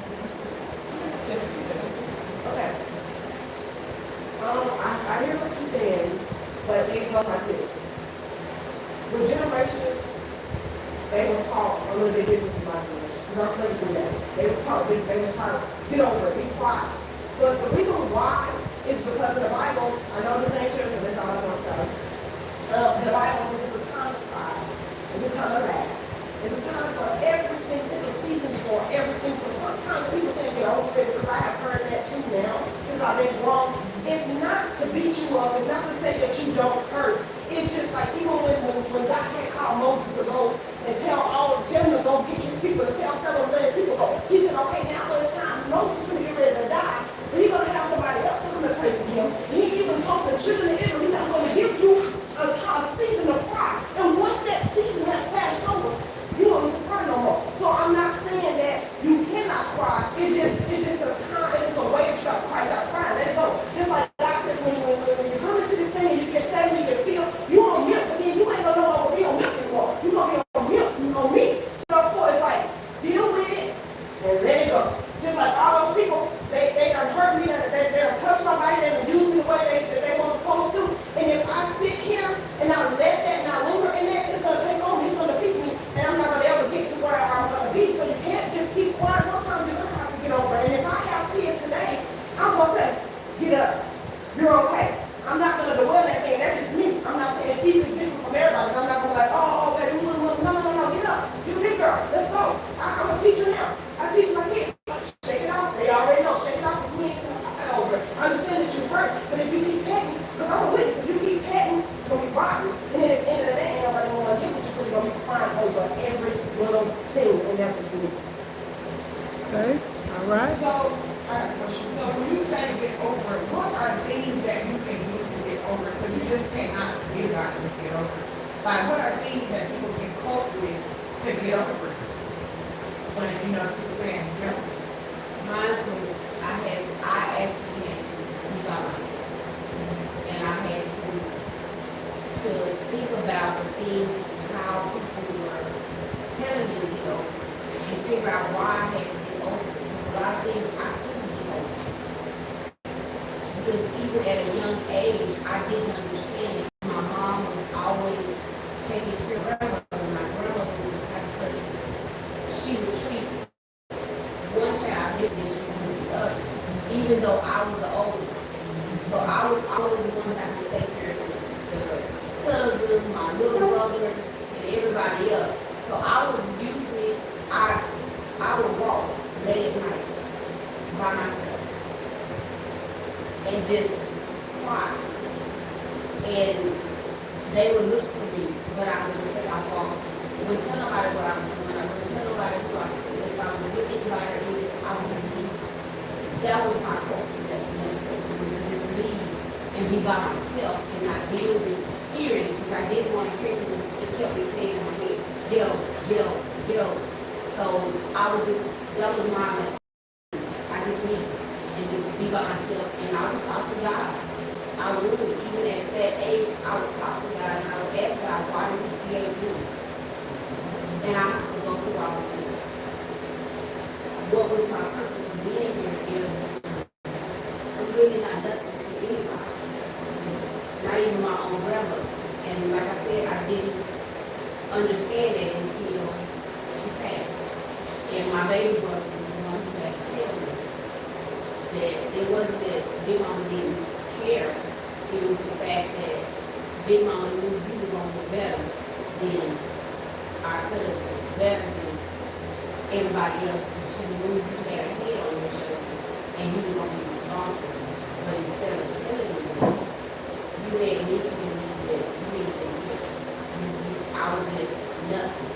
Okay. I hear what you're saying, but it goes like this. With generations, they was taught a little bit different from my generation. Because I'm going to do that. They was taught, get over it, be quiet. But the reason why is because in the Bible, I know this ain't true, but that's all I'm going to say. In the Bible, this is a time to cry. It's a time to laugh. It's a time for everything. It's a season for everything. So sometimes people say get over it, because I have heard that too now, since I've been grown. It's not to beat you up. It's not to say that you don't hurt. It's just like even when God had called Moses to go and tell him to go get his people, to tell fellow let his people go. He said, okay, now it's time. Moses is going to get ready to die. But he's going to have somebody else to come and place him. And he even told the children of Israel, he's not going to give you a season of cry. And once that season has passed over, you don't need to cry no more. So I'm not saying that you cannot cry. It's just a time, it's just a way to stop crying. Stop crying. Let it go. Just like God said, when you come into this thing and you get saved and you get filled, you on milk, but then you ain't gonna no longer be on milk anymore. You're gonna be on milk, on meat. So therefore it's like, deal with it and let it go. Just like all those people, they done hurt me, they done touched my body, they done used me the way they weren't supposed to. And if I sit here and I let that and I linger in that, it's gonna take on me, it's gonna defeat me, and I'm not gonna ever get to where I'm gonna be. So you can't just keep quiet. Sometimes you're gonna have to get over it. And if I have kids today, I'm gonna say, get up. You're okay. I'm not gonna dwell that thing. That's just me. I'm not saying Steve is different from everybody. I'm not gonna be like, oh, baby, no, get up. You big girl. Let's go. I'm a teacher now. I teach my kids. Shake it off. They already know. Shake it off. You ain't gonna over it. I understand that you're hurt, but if you keep petting, because I'm a witness, if you keep petting, you're gonna be rotten. And then at the end of the day, ain't nobody gonna want to get with you because you're gonna be crying over every little thing in that vicinity. Okay, all right. So, I have a question. So when you say get over it, what are things that you can do to get over it? Because you just cannot forget about it to get over it. Like, what are things that people can cope with to get over it? When, people saying, Mine was, I actually had to be by myself. And I had to think about the things, how people were telling me to get over it, and figure out why I had to get over it. Because a lot of things I couldn't get over. Because even at a young age, I didn't understand it. My mom was always taking care of her grandmother. My grandmother was the type of person she would treat one child differently than the other, even though I was the oldest. So I was always the one that had to take care of the cousins, my little brothers, and everybody else. So I would usually, I would walk late at night by myself and just cry. And they would look for me, but I would just take off walking. I wouldn't tell nobody what I was doing. I wouldn't tell nobody who I was. If I was with anybody, I would just leave. That was my coping meditation, was to just leave and be by myself and not deal with hearing it, because I didn't want to hear it. It kept me paying in my head. Get over, get over, get over. So I was just, that was my, I just leave and just be by myself, and I would talk to God. I would, even at that age, I would talk to God and I would ask God, why did He create you? And I have to go through all of this. What was my purpose of being here if I'm really not nothing to anybody? Not even my own grandmother. And like I didn't understand it until she passed. And my baby brother was the one who had to tell me that it wasn't that Big Mama didn't care. It was the fact that Big Mama knew you were going to be better than our cousin, better than everybody else, because she knew you had a head on your shoulder and you were going to be responsible. But instead of telling me that, you led me to believe that you really didn't care. I was just nothing.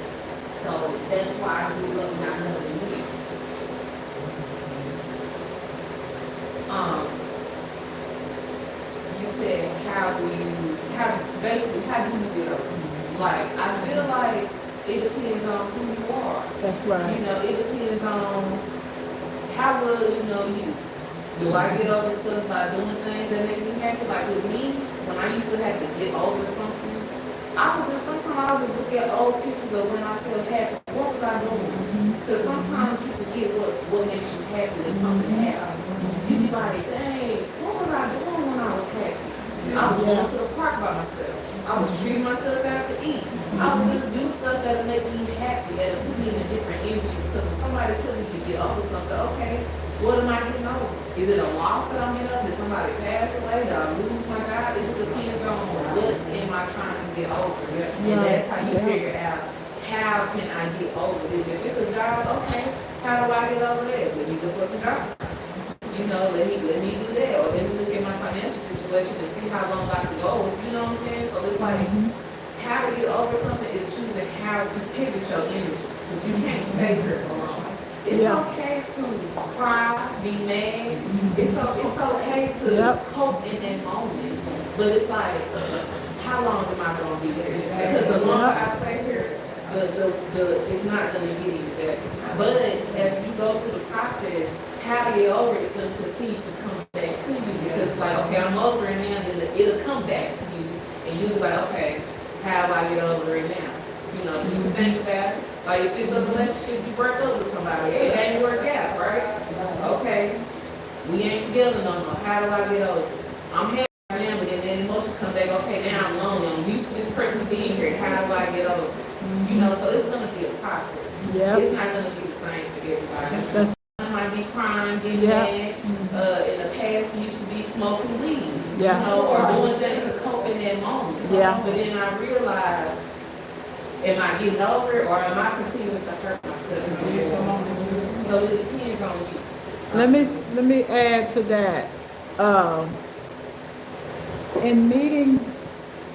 So that's why I grew up not loving you. You said, how do you get over? Like, I feel like it depends on who you are. That's right. You know, it depends on how well you know you. Do I get over stuff by doing things that make me happy? Like with me, when I used to have to get over something, sometimes I would just look at old pictures of when I felt happy. What was I doing? Because sometimes you forget what makes you happy when something happens. You be like, dang, what was I doing when I was happy? I was going to the park by myself. I was treating myself out to eat. I would just do stuff that'll make me happy, that'll put me in a different energy. Because when somebody tells me to get over something, okay, what am I getting over? Is it a loss that I'm getting over? Did somebody pass away? Did I lose my job? It just depends on what am I trying to get over. And that's how you figure out, how can I get over this? If it's a job, okay, how do I get over that? Let me look for some job. You know, let me do that. Or let me look at my financial situation to see how long I can go. You know what I'm saying? So it's like, how to get over something is choosing how to pivot your energy. Because you can't stay here for long. It's okay to cry, be mad. It's okay to cope in that moment. But it's like, how long am I going to be here? Because the longer I stay here, it's not going to get any better. But as you go through the process, how to get over it is going to continue to come back to you. Because it's like, okay, I'm over it now. Then it'll come back to you. And you'll be like, okay, how do I get over it now? You know, you can think about it. Like if it's a relationship, you break up with somebody, it ain't work out, right? Okay, we ain't together no more. How do I get over it? I'm happy right now, but then the emotion come back, okay, now I'm lonely. I'm used to this person being here. How do I get over it? You know, so it's going to be a process. It's not going to be the same for everybody. Some might be crying, getting mad. In the past, we used to be smoking weed, you know, or doing things to cope in that moment. But then I realized, am I getting over it or am I continuing to hurt myself? So it depends on you. Let me add to that. In meetings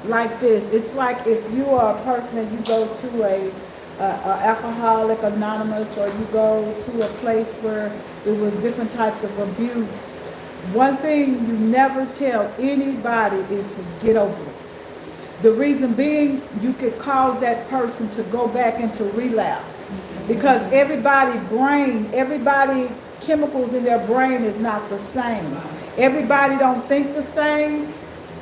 like this, it's like if you are a person and you go to a Alcoholic Anonymous, or you go to a place where there was different types of abuse. One thing you never tell anybody is to get over it. The reason being, you could cause that person to go back into relapse, because everybody chemicals in their brain is not the same. Everybody don't think the same.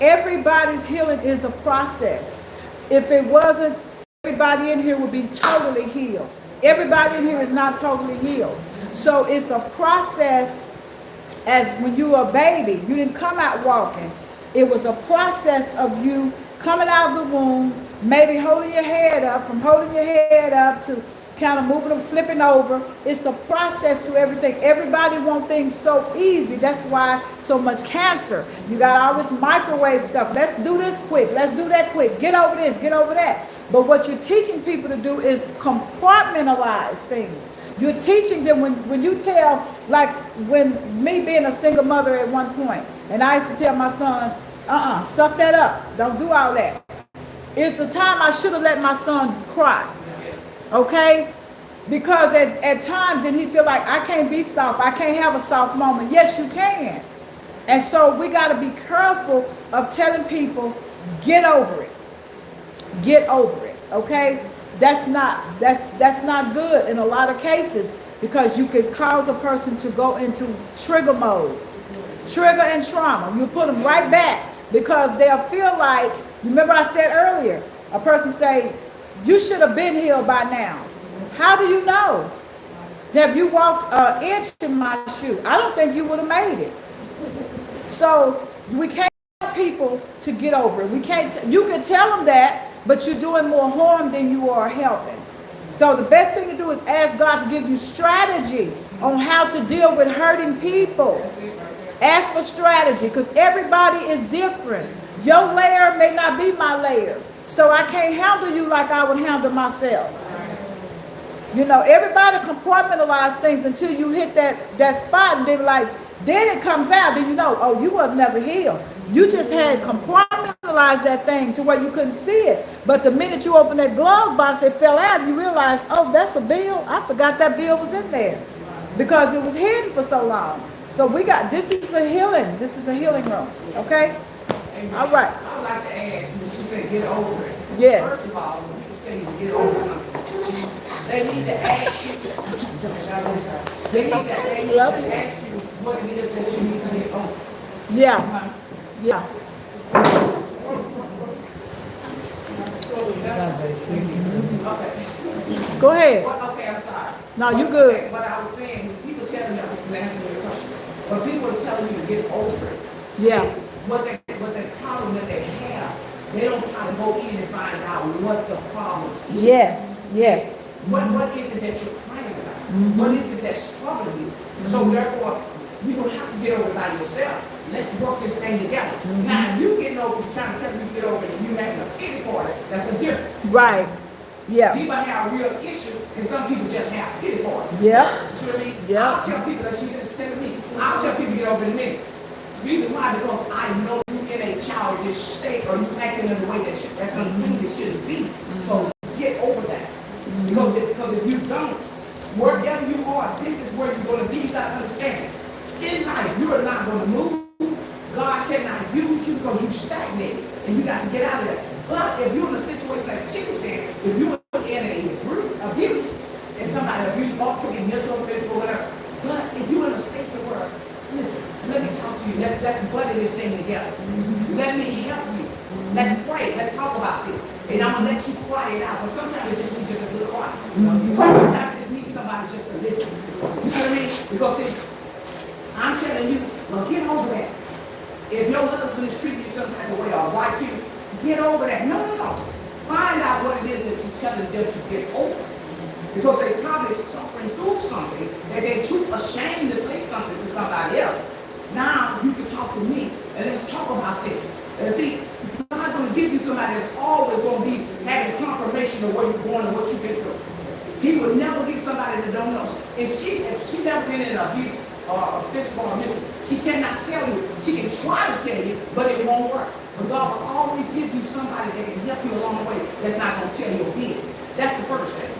Everybody's healing is a process. If it wasn't, everybody in here would be totally healed. Everybody in here is not totally healed. So it's a process. As when you were a baby, you didn't come out walking. It was a process of you coming out of the womb, maybe holding your head up, from holding your head up to kind of moving and flipping over. It's a process to everything. Everybody wants things so easy. That's why so much cancer. You got all this microwave stuff. Let's do this quick. Let's do that quick. Get over this. Get over that. But what you're teaching people to do is compartmentalize things. You're teaching them when you tell, like when me being a single mother at one point, and I used to tell my son, suck that up. Don't do all that. It's the time I should have let my son cry. Okay? Because at times, and he feel like, I can't be soft. I can't have a soft moment. Yes, you can. And so we got to be careful of telling people, get over it. Get over it. Okay? That's not good in a lot of cases, because you could cause a person to go into trigger modes. Trigger and trauma. You put them right back, because they'll feel like, remember I said earlier, a person say, you should have been healed by now. How do you know? Have you walked an inch in my shoe? I don't think you would have made it. So we can't tell people to get over it. We can't. You can tell them that, but you're doing more harm than you are helping. So the best thing to do is ask God to give you strategy on how to deal with hurting people. Ask for strategy, because everybody is different. Your layer may not be my layer. So I can't handle you like I would handle myself. You know, everybody compartmentalize things until you hit that spot, and they be like, then it comes out, then you know, oh, you was never healed. You just had compartmentalized that thing to where you couldn't see it. But the minute you open that glove box, it fell out, and you realize, oh, that's a bill. I forgot that bill was in there because it was hidden for so long. So this is a healing room, okay? All right. I would like to add, when she said get over it. Yes. First of all, when people tell you to get over something, they need to ask you. They need to ask you what it is that you need to get over. Yeah. Yeah. Okay. Go ahead. Okay, I'm sorry. No, you good. Okay, but I was saying, when people tell you, I'm answering your question, but people are telling you to get over it. Yeah. What the problem that they have, they don't try to go in and find out what the problem is. Yes. Yes. What is it that you're crying about? What is it that's troubling you? So therefore, you don't have to get over it by yourself. Let's work this thing together. Now, if you getting over, trying to tell me to get over it, and you having a pity party, that's a difference. Right. Yeah. People have real issues, and some people just have pity parties. Yeah. You know what I mean? Yeah. I'll tell people that she's just telling me. I'll tell people to get over it in a minute. The reason why, because I know you in a childish state, or you acting in a way that's unseen, that shouldn't be. So get over that. Because if you don't, wherever you are, this is where you're going to be. You got to understand. In life, you are not going to move. God cannot use you because you stagnated, and you got to get out of there. But if you're in a situation like she was saying, if you're in a abuse, and somebody abused, or could be mental, physical, whatever. But if you're in a state to where, listen, let me talk to you. Let's buddy this thing together. Let me help you. Let's pray. Let's talk about this. And I'm gonna let you quiet out. But sometimes it just needs just a good quiet. But sometimes it just needs somebody just to listen. You see what I mean? Because see, I'm telling you, well, get over that. If your husband is treating you some type of way or wife you, get over that. No. Find out what it is that you're telling them to get over. Because they're probably suffering through something that they're too ashamed to say something to somebody else. Now you can talk to me and let's talk about this. And see, God's going to give you somebody that's always going to be having confirmation of where you're going and what you've been through. He would never give somebody that don't know. If she never been in abuse or physical or mental, she cannot tell you. She can try to tell you, but it won't work. But God will always give you somebody that can help you along the way that's not going to tell your business. That's the first thing.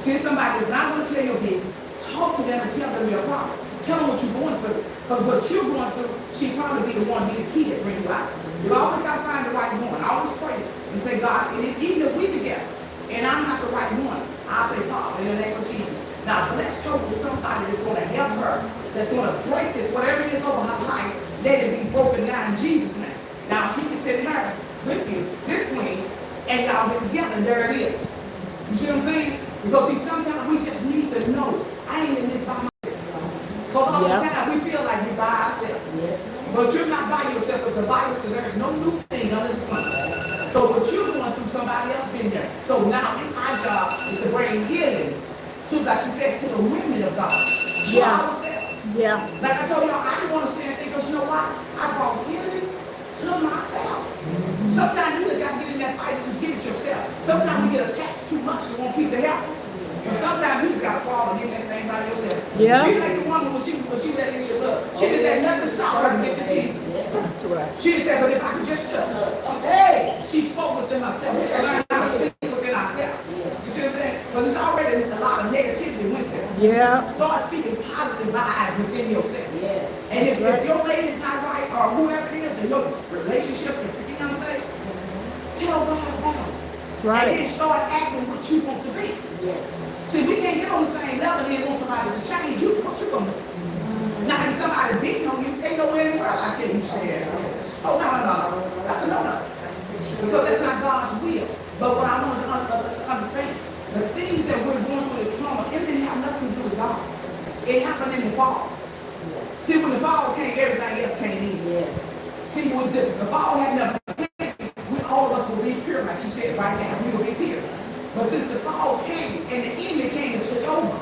See, somebody that's not going to tell your business, talk to them and tell them your problem. Tell them what you're going through. Because what you're going through, she'll probably be the one, be the key that bring you out. You always got to find the right one. I always pray and say, God, and even if we together, and I'm not the right one, I'll say, Father, in the name of Jesus. Now bless her with somebody that's going to help her, that's going to break this, whatever it is over her life, let it be broken down in Jesus' name. Now he can send her with you, this queen, and y'all get together, and there it is. You see what I'm saying? Because see, sometimes we just need to know, I ain't in this by myself. Because all the time we feel like we're by ourselves. Yes. But you're not by yourself, because the Bible says there's no new thing under the sun. So what you're going through, somebody else been there. So now it's our job is to bring healing to, like she said, to the women of God. To ourselves. Yeah. Like I told y'all, I didn't want to say anything because you know why? I brought healing to myself. Sometimes you just got to get in that fight and just give it yourself. Sometimes we get attached too much and want people to help us. And sometimes you just got to fall and get that thing by yourself. Yeah. Be like the woman when she let in your love. She didn't let nothing stop her to get to Jesus. That's right. She said, but if I could just touch her. Hey! She spoke within herself. We can learn how to speak within ourselves. You see what I'm saying? Because it's already a lot of negativity went there. Yeah. Start speaking positive vibes within yourself. Yes. And if your mate is not right, or whoever it is, in your relationship, if you know what I'm saying, tell God about it. That's right. And then start acting what you want to be. Yes. See, we can't get on the same level and want somebody to change you. What you gonna do? Now, if somebody beating on you, ain't nowhere in the world I tell you stay. Oh, no. That's a no. Because that's not God's will. But what I want to understand, the things that we're going through, the trauma, it didn't have nothing to do with God. It happened in the fall. Yes. See, when the fall came, everything else came in. Yes. See, when the fall had nothing, when all of us would leave pure, like she she said, right now, we will be here. But since the fall came and the enemy came and took over,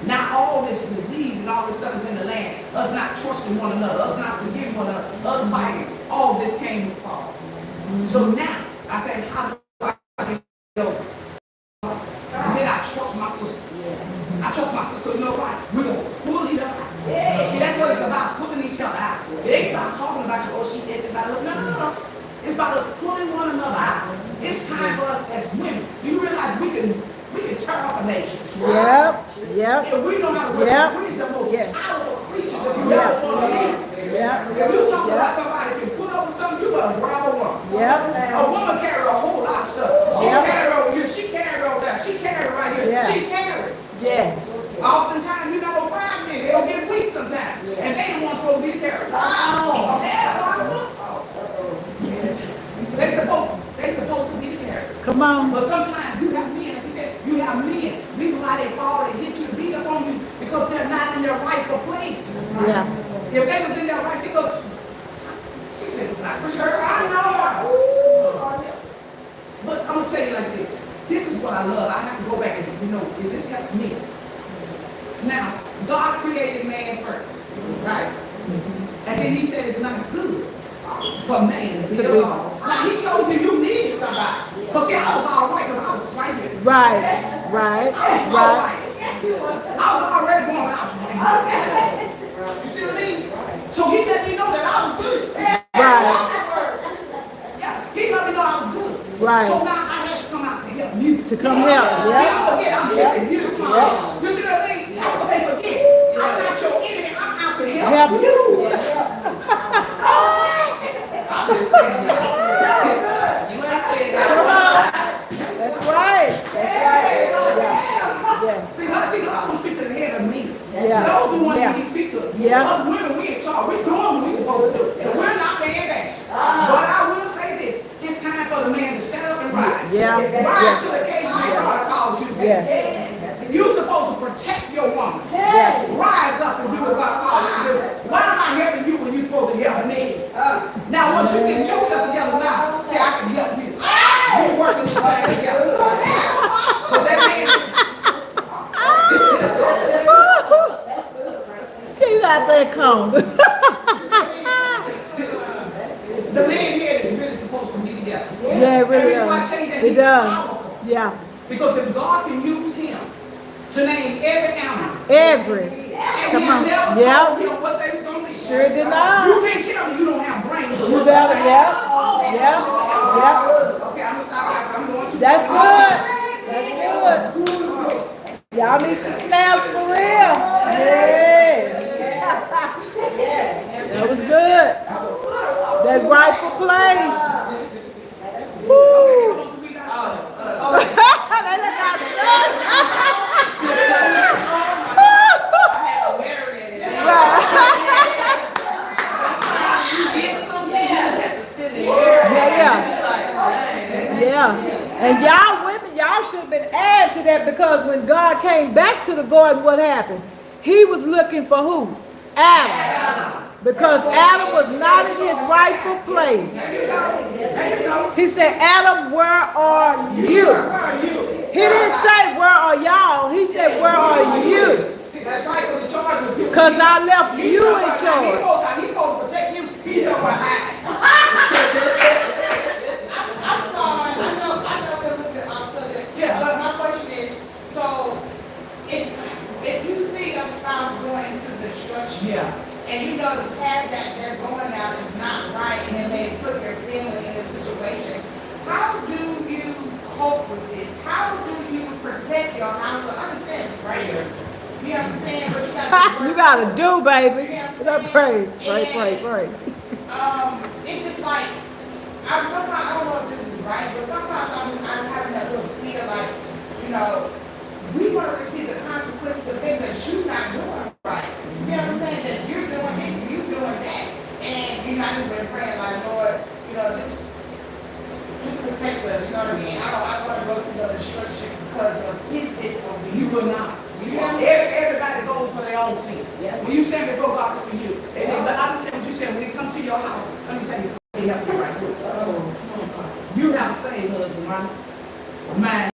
now all this disease and all this stuff is in the land. Us not trusting one another, us not forgiving one another, us fighting. All this came with fall. So now, I said, how do I get over? And then I trust my sister. I trust my sister, you know why? We're going to pull each other out. See, that's what it's about, pulling each other out. It ain't about talking about you, oh, she said this about her. No. It's about us pulling one another out. It's time for us as women. Do you realize we can turn up a nation? Yep. If we know how to work, we're the most powerful creatures if you ever want to live. If you talk about somebody can put over something, you better grab a woman. A woman carry a whole lot of stuff. She carried over here, she carried over there, she carried right here, she's carried. Yes. Oftentimes, you know, 5 men, they'll get weak sometimes. And they the ones supposed to be carried. They supposed to be carried. Come on. But sometimes you have men, like you said, you have men. Reason why they fall and hit you and beat up on you, because they're not in their rightful place. Yeah. If they was in their right, she goes, she said it's not for sure. I know. But I'm going to tell you like this. This is what I love. I have to go back and, you know, this helps me. Now, God created man first, right? And then he said it's not good for man to be alone. Now, he told you needed somebody. Because see, I was all right because I was swiping. Right. I was all right. I was already going out. You see what I mean? So he let me know that I was good. Right. Yeah, he let me know I was good. Right. So now I had to come out and help you. To come help. See, I forget I'm helping you. You see what I mean? That's what they forget. I'm not your enemy. I'm out to help you. I'm just saying that. You ain't saying that. That's right. Yes. See, I'm going to speak to the head of me. Yeah. Those who want to speak to. Yeah. Us women, we in charge. We're doing what we're supposed to do. And we're not being bashed. But I will say this. It's time for the man to stand up and rise. Yeah. Rise to the occasion that God calls you. Yes. You're supposed to protect your woman. Yeah. Rise up and do what God called you to do. Why am I helping you when you're supposed to help me? Now, once you get yourself together now, say, I can help you. We're working this thing together. So that man... Keep out that cone. The man here is really supposed to be together. Yeah, it really And does. I tell you that It he's does. powerful. Yeah. Because if God can use him to name every animal, Every. and Come he on. never Yeah. told him what they was going to be. Sure did not. You can't tell me you don't have brains. You better. Yeah. Okay, I'm going to stop. I'm going to. That's good. That's good. Y'all need some snaps for real. Yes. That was good. That rightful place. Woo. They look outside. Yeah. And y'all women, y'all should have been added to that, because when God came back to the garden, what happened? He was looking for who? Adam. Because Adam was not in his rightful place. He said, Adam, where are you? He didn't say, where are y'all? He said, where are you? Because I left you in charge. He's supposed to protect you. He's somewhere hiding. I'm sorry. I know we're looking at our subject. Yeah. But my question is, so if you see a spouse going into destruction, and you know the path that they're going down is not right, and then they put their family in a situation, how do you cope with this? How do you protect your house? So understand prayer. You understand what you got to do? You gotta do, baby. You gotta pray. It's just like, sometimes, I don't know if this is right, but sometimes I'm having that little fear, like, you know, we want to receive the consequences of things that you're not doing right. You know what I'm saying? That you're doing this, you're doing that. And you're not just been praying like, Lord, you know, just protect us, you know what I mean? I don't want to go through the destruction because of his disobedience. You will not. Everybody goes for their own sin. When you stand before God, it's for you. And but understand what you said. When they come to your house, let me tell you something, they help you right quick. You have saved husband, right? Mine.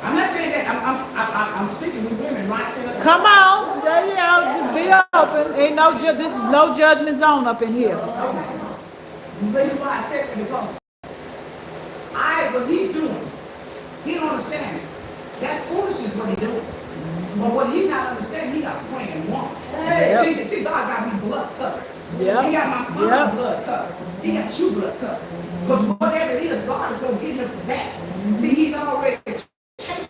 I'm not saying that. I'm speaking with women, right? Come on, there you go. Just be open. Ain't no this is no judgment zone up in here. Okay. The reason why I said that because what he's doing, he don't understand. That's foolishness what he's doing. But what he not understanding, he got a praying woman. Yep. See, God got me blood covered. Yep. He got my son Yep. blood covered. He got you blood covered. Because whatever it is, God is going to get him to that. See, he's already chasing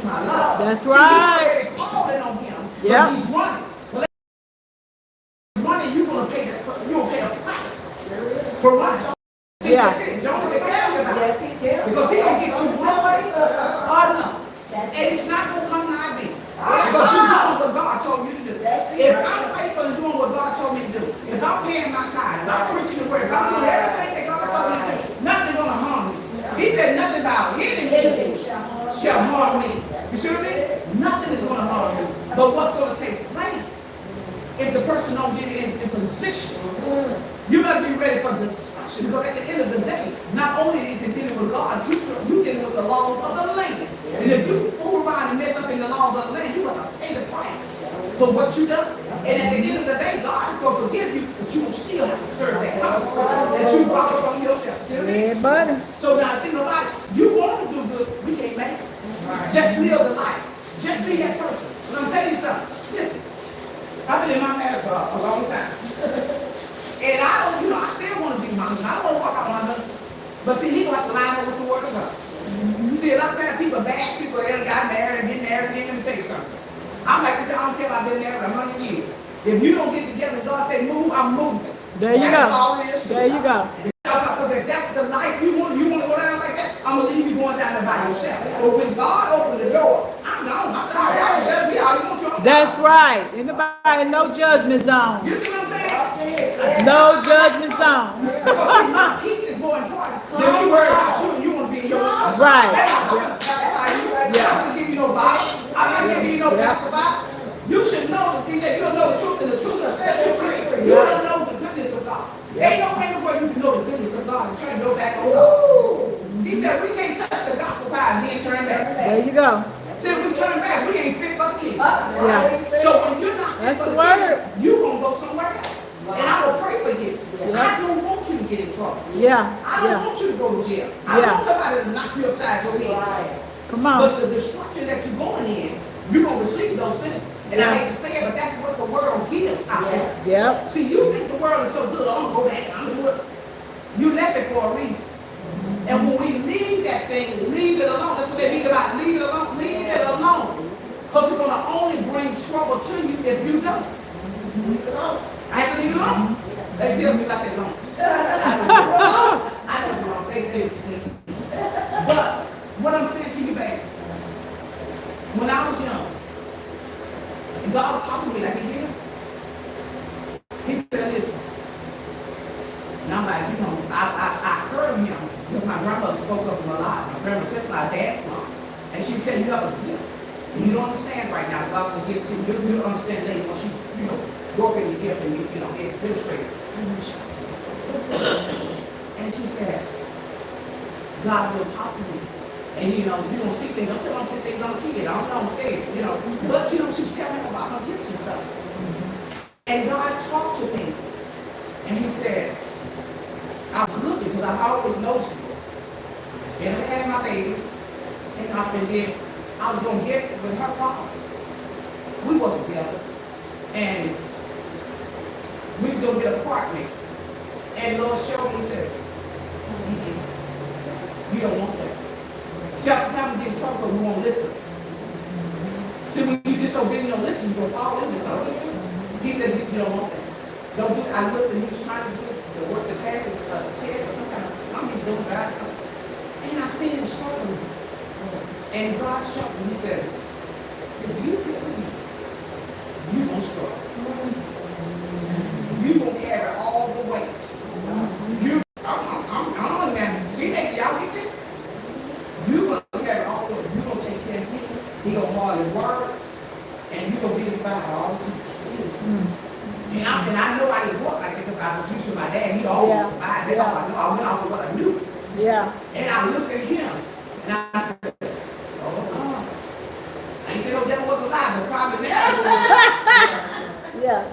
my love. That's See, right. he's already calling on him. Yep. But he's running. But running, you're going to pay the price for running. See, Yeah. that's it. Don't tell you about it. Yes, he can. Because he going to get you one way or another. And it's not going to come out then. Because you're doing what God told you to do. If I'm faithful in doing what God told me to do, if I'm paying my tithe, if I'm preaching the word, if I'm doing everything that God told me to do, nothing going to harm me. He said nothing about anything shall harm me. You see what I mean? Nothing is going to harm you. But what's going to take place if the person don't get in position? You better be ready for destruction. Because at the end of the day, not only is it dealing with God, you dealing with the laws of the land. And if you fool around and mess up in the laws of the land, you're going to pay the price for what you done. And at the end of the day, God is going to forgive you, but you will still have to serve that consequence that you brought upon yourself. See what I mean? Yeah, buddy. So now think about it. You want to do good, we can't make it. Just live the life. Just be that person. But I'm telling you something. Listen, I've been in my marriage for a long time. And I don't, I still want to be my husband. I don't want to walk out my husband. But see, he going to have to line up with the word of God. You see, a lot of times people bash people that got married and get married again. Let me tell you something. I'm like this, I don't care if I've been married 100 years. If you don't get together and God say move, I'm moving. There you That's go. all it is. There you go. Because if that's the life you want to go down like that, I'm going to leave you going down there by yourself. But when God opens the door, I'm gone. I'm sorry. Y'all judge me all you want to. That's right. Anybody, no judgment zone. You see what I'm saying? No judgment zone. Because see, my peace is more important than me worried about you and you want to be in your house. Right. I'm not going to give you no Bible. I'm not giving you no pacifier. You should know that he said you'll know the truth and the truth will set you free. You will know the goodness of God. There ain't no way in the world you can know the goodness of God and turn your back on God. He said we can't touch the gospel pie and then turn back. There you go. Till we turn back, we ain't fit for the king. Yeah. So when you're not fit That's for the the word. king, you gonna go somewhere else. And I will pray for you. I don't want you to get in trouble. Yeah. I don't Yeah. want you to go to jail. I Yeah. want somebody to knock you upside your head. Come on. But the destruction that you're going in, you're going to receive those things. And I hate to say it, but that's what the world gives out there. Yep. See, you think the world is so good, I'm going to go back and I'm going to do it. You left it for a reason. And when we leave that thing, leave it alone. That's what they mean about leave it alone. Leave it alone. Because it's going to only bring trouble to you if you don't. Leave it alone. I have to leave it alone. They tell me I say don't. I was wrong. They But what I'm saying to you, baby, when I was young, God was talking to me like he did. He said, listen. And I'm like, I heard him because my grandmother spoke up a lot. My grandmother, that's my dad's mom. And she would tell you, you have a gift. And you don't understand right now. God will give it to you. You'll understand later once you, go up in your gift and get demonstrated. And she said, God will talk to me. And you don't see things. Don't tell me I don't see things on the kid. I don't know, I'm scared, But she was telling me about my gifts and stuff. And God talked to me. And he said, I was looking because I've always noticed people. And I had my baby. And then I was going to get with her father. We was together. And we was going to get an apartment. And Lord showed me, he said, you don't want that. See, every time we get in trouble, we won't listen. See, when you disobey, you don't listen, you're going to fall into something. He said, you don't want that. Don't do it. I looked and he was trying to do it, the work, the passes, the test, or something you don't got something. And I seen him struggling. And God showed me, he said, if you get me, you're going to struggle. You're going to carry all the weight. I'm on that. Teenager, y'all get this? You're going to carry all the weight. You're going to take care of him. He's going to hardly work. And you're going to be divided all the time. And I know I didn't walk like that because I was used to my dad That's all I knew. I went off of what I knew. Yeah. And I looked at him, and I said, oh, I ain't said no devil was alive, but probably now. Yeah.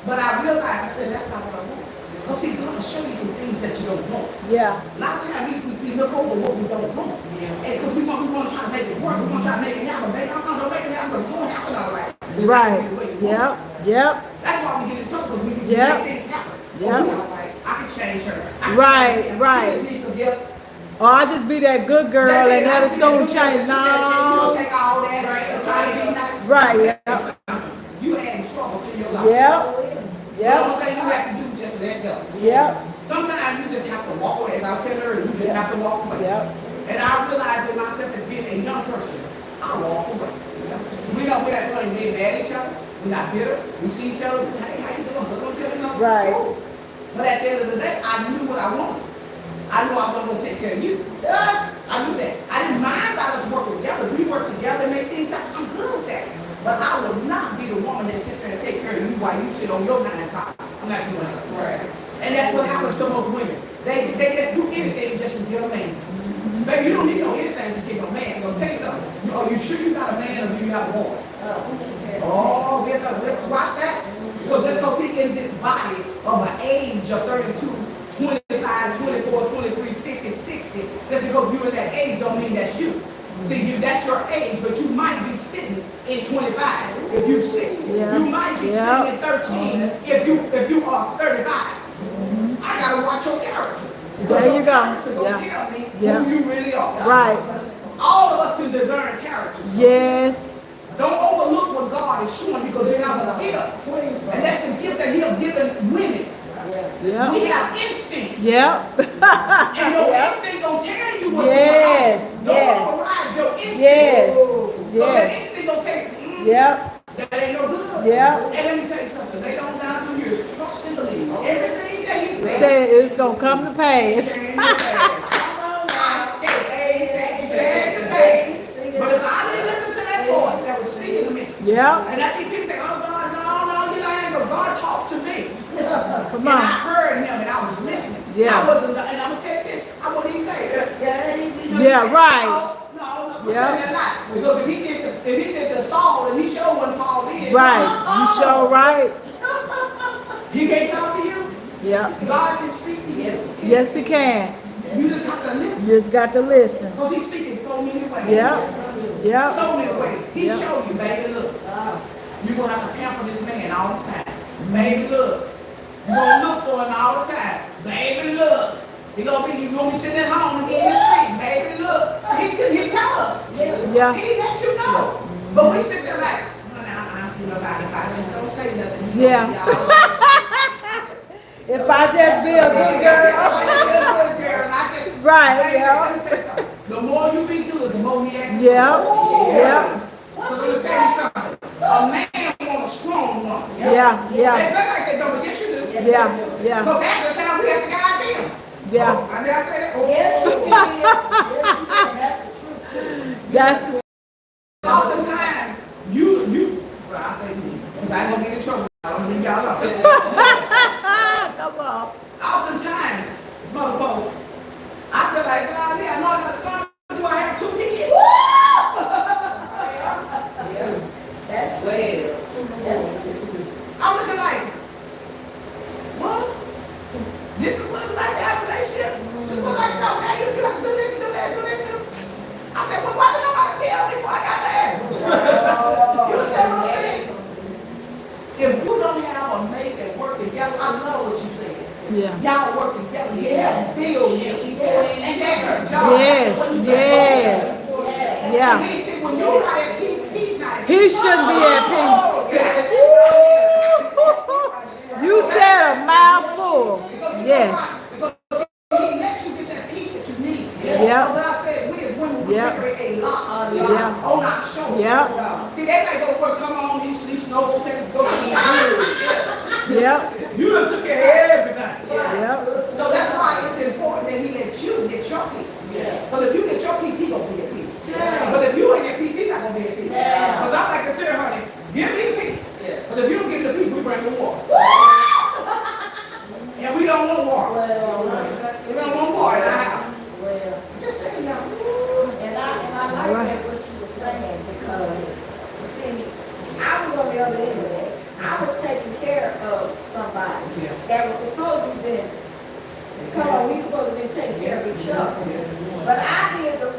But I realized, I said, that's not what I want. So see, God will show you some things that you don't want. Yeah. A lot of times we look over what we don't want. And because we want to try to make it work, we want to try to make it happen. Baby, I'm not going to make it happen because it's going to happen all right. Right. Yep. Yep. That's why we get in trouble, because we can Yep. make things happen. Yep. I can change her. Right, right. Oh, I just be that good girl and that'll soon change. No. No. Take all that, right? And try to be nice. Right. Yep. You add trouble to your life. Yep. The Yep. only thing you have to do is just let go. Yep. Sometimes you just have to walk away. As I was telling her, you just have to walk away. Yep. And I realized in myself as being a young person, I walk away. We're not going to be mad at each other. We're not bitter. We see each other. Hey, how you doing? Hug each other. Right. Cool. But at the end of the day, I knew what I wanted. I knew I wasn't going to take care of you. I knew that. I didn't mind about us working together. We work together and make things happen. I'm good with that. But I will not be the woman that sits there and take care of you while you sit on your 9 o'clock. I'm not doing that. Right. And that's what happens to most women. They just do anything just to get a man. Baby, you don't need no anything just to get a man. I'm going to tell you something. Are you sure you got a man or do you have a boy? Oh, let's watch that. Because just because he's in this body of an age of 32, 25, 24, 23, 50, 60, just because you're in that age don't mean that's you. See, that's your age, but you might be sitting in 25 if you're 60. Yeah. You might be sitting in 13 if you are 35. I gotta watch your character. Because There you your go. character gonna Yeah. tell me Yeah. who you really are. Right. All of us can discern characters. Yes. Don't overlook what God is showing you because you have a gift. And that's the gift that He has given women. Yep. We have instinct. Yep. And your instinct gonna tell you what's Yes, going on. yes. Don't override your instinct. Yes, Because yes. that instinct gonna take, Yep. that ain't no good. Yep. And let me tell you something. Lay on down through years. Trust and believe. Everything that He said. Said it's gonna come to pass. Came to pass. I said, but if I didn't listen to that voice that was speaking to me, Yep. and I see people say, oh God, no, you're lying, but God talked to me. Come And I on. heard Him and I was listening. Yeah. I wasn't, and I'm going to tell you this, I wouldn't even say, Yeah, right. No, Yeah. that lie. Because if he did the Saul and he showed what Paul did. Right. You sure right. He can't talk to you. Yeah. God can speak to you. Yes, he can. You just have to listen. You just got to listen. Because He's speaking so many ways. Yep. Yep. So many ways. He Yep. showed you, baby, look. You're going to have to pamper this man all the time. Baby, look. You're going to look for him all the time. Baby, look. You're going to be sitting at home and in the street. Baby, look. He tell us. Yeah. He let you know. But we sit there like, if I just don't say nothing, he Yeah. gonna be all right. If I just be a good girl. Right, yeah. The more you be good, the more he acts. Yeah. Yeah. Because let me tell you something. A man wants a strong woman. Yeah. They Yeah. play like they don't, but yes you do. Yeah. Yeah. Because half the time we have to guide them. Yeah. Oh, did I say that? Oh, That's the oftentimes, well, I say you, because I don't get in trouble. I don't leave y'all alone. come on. Oftentimes, motherfucker, I feel like, God, I know I got a son. Do I have 2 kids? That's well. I'm looking like, what? This is what it's like to have a relationship. This is what it's like to go, now you have to do this, do that, do this, do that. I said, well, why did nobody tell me before I got married? You understand what I'm saying? If you don't have a mate that work together, I love what you said. Yeah. Y'all work together, yeah. Build, yeah. And that's her job. Yes. Yes. Yeah. When you're not at peace, he's not at He peace. shouldn't be at Oh, peace. yes. You said a mouthful. Yes. Because he lets you get that peace that you need. Yeah. Because I said, we as women, we Yeah. carry a lot Yeah. on our shoulders. Yeah. See, they might go to work, come on, these snowballs, take go to Yep. You done took care of everything. Yep. So that's why it's important that he lets you get your peace. Because if you get your peace, he gonna be at peace. But if you ain't at peace, he's not gonna be at peace. Because I like to say, honey, give me peace. Because if you don't give me the peace, we bring the war. And we don't want war. we supposed to be taking care of each other. But I did the,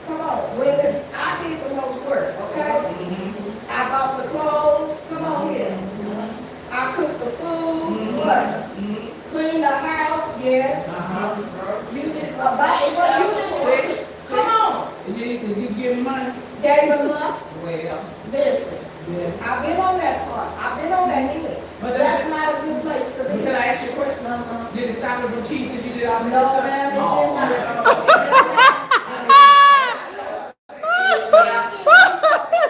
come on, women, I did the most work, okay? I bought the clothes, come on here. I cooked the food, what? Clean the house, yes. You did, but you didn't, come on. Did you give me money? Gave them up. Well, Listen, yeah. I've been on that part. I've been on that end. But That's not a good place to Can be. I ask you a question? Did it stop it from cheating since you did all this No, stuff? ma'am, it Oh.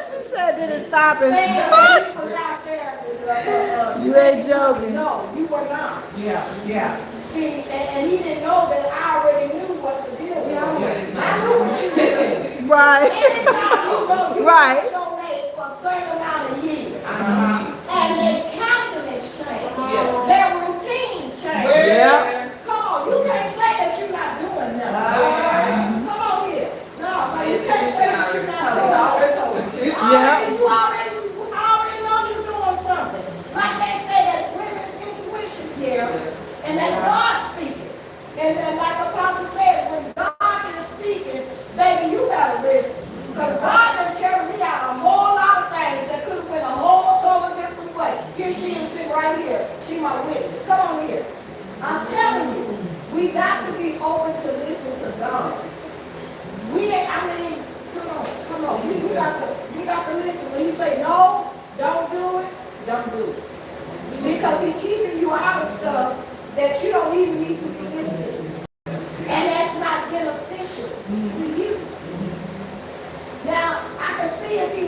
She said, did it stop Saying it? that he was out there. You ain't joking. No, you were not. Yeah. See, and he didn't know that I already knew what the deal was. I knew what you did. Right. Anytime you know you Right. got your mate for a certain amount of years, and their countenance change, their routine change. Yeah. Come on, you can't say that you're not doing nothing. Come on here. No, you can't say that you're not doing nothing. Yeah. You already know you're doing something. Like they say that women's intuition here, and that's God speaking. And then like Apostle said, when God is speaking, baby, you gotta listen. Because God done carried me out a whole lot of things that could have went a whole total different way. Here she is sitting right here. She my witness. Come on here. I'm telling you, we got to be open to listen to God. Come on. We got to listen. When he say no, don't do it, don't do it. Because he's keeping you out of stuff that you don't even need to be into. And that's not beneficial to you. Now, I can see if he,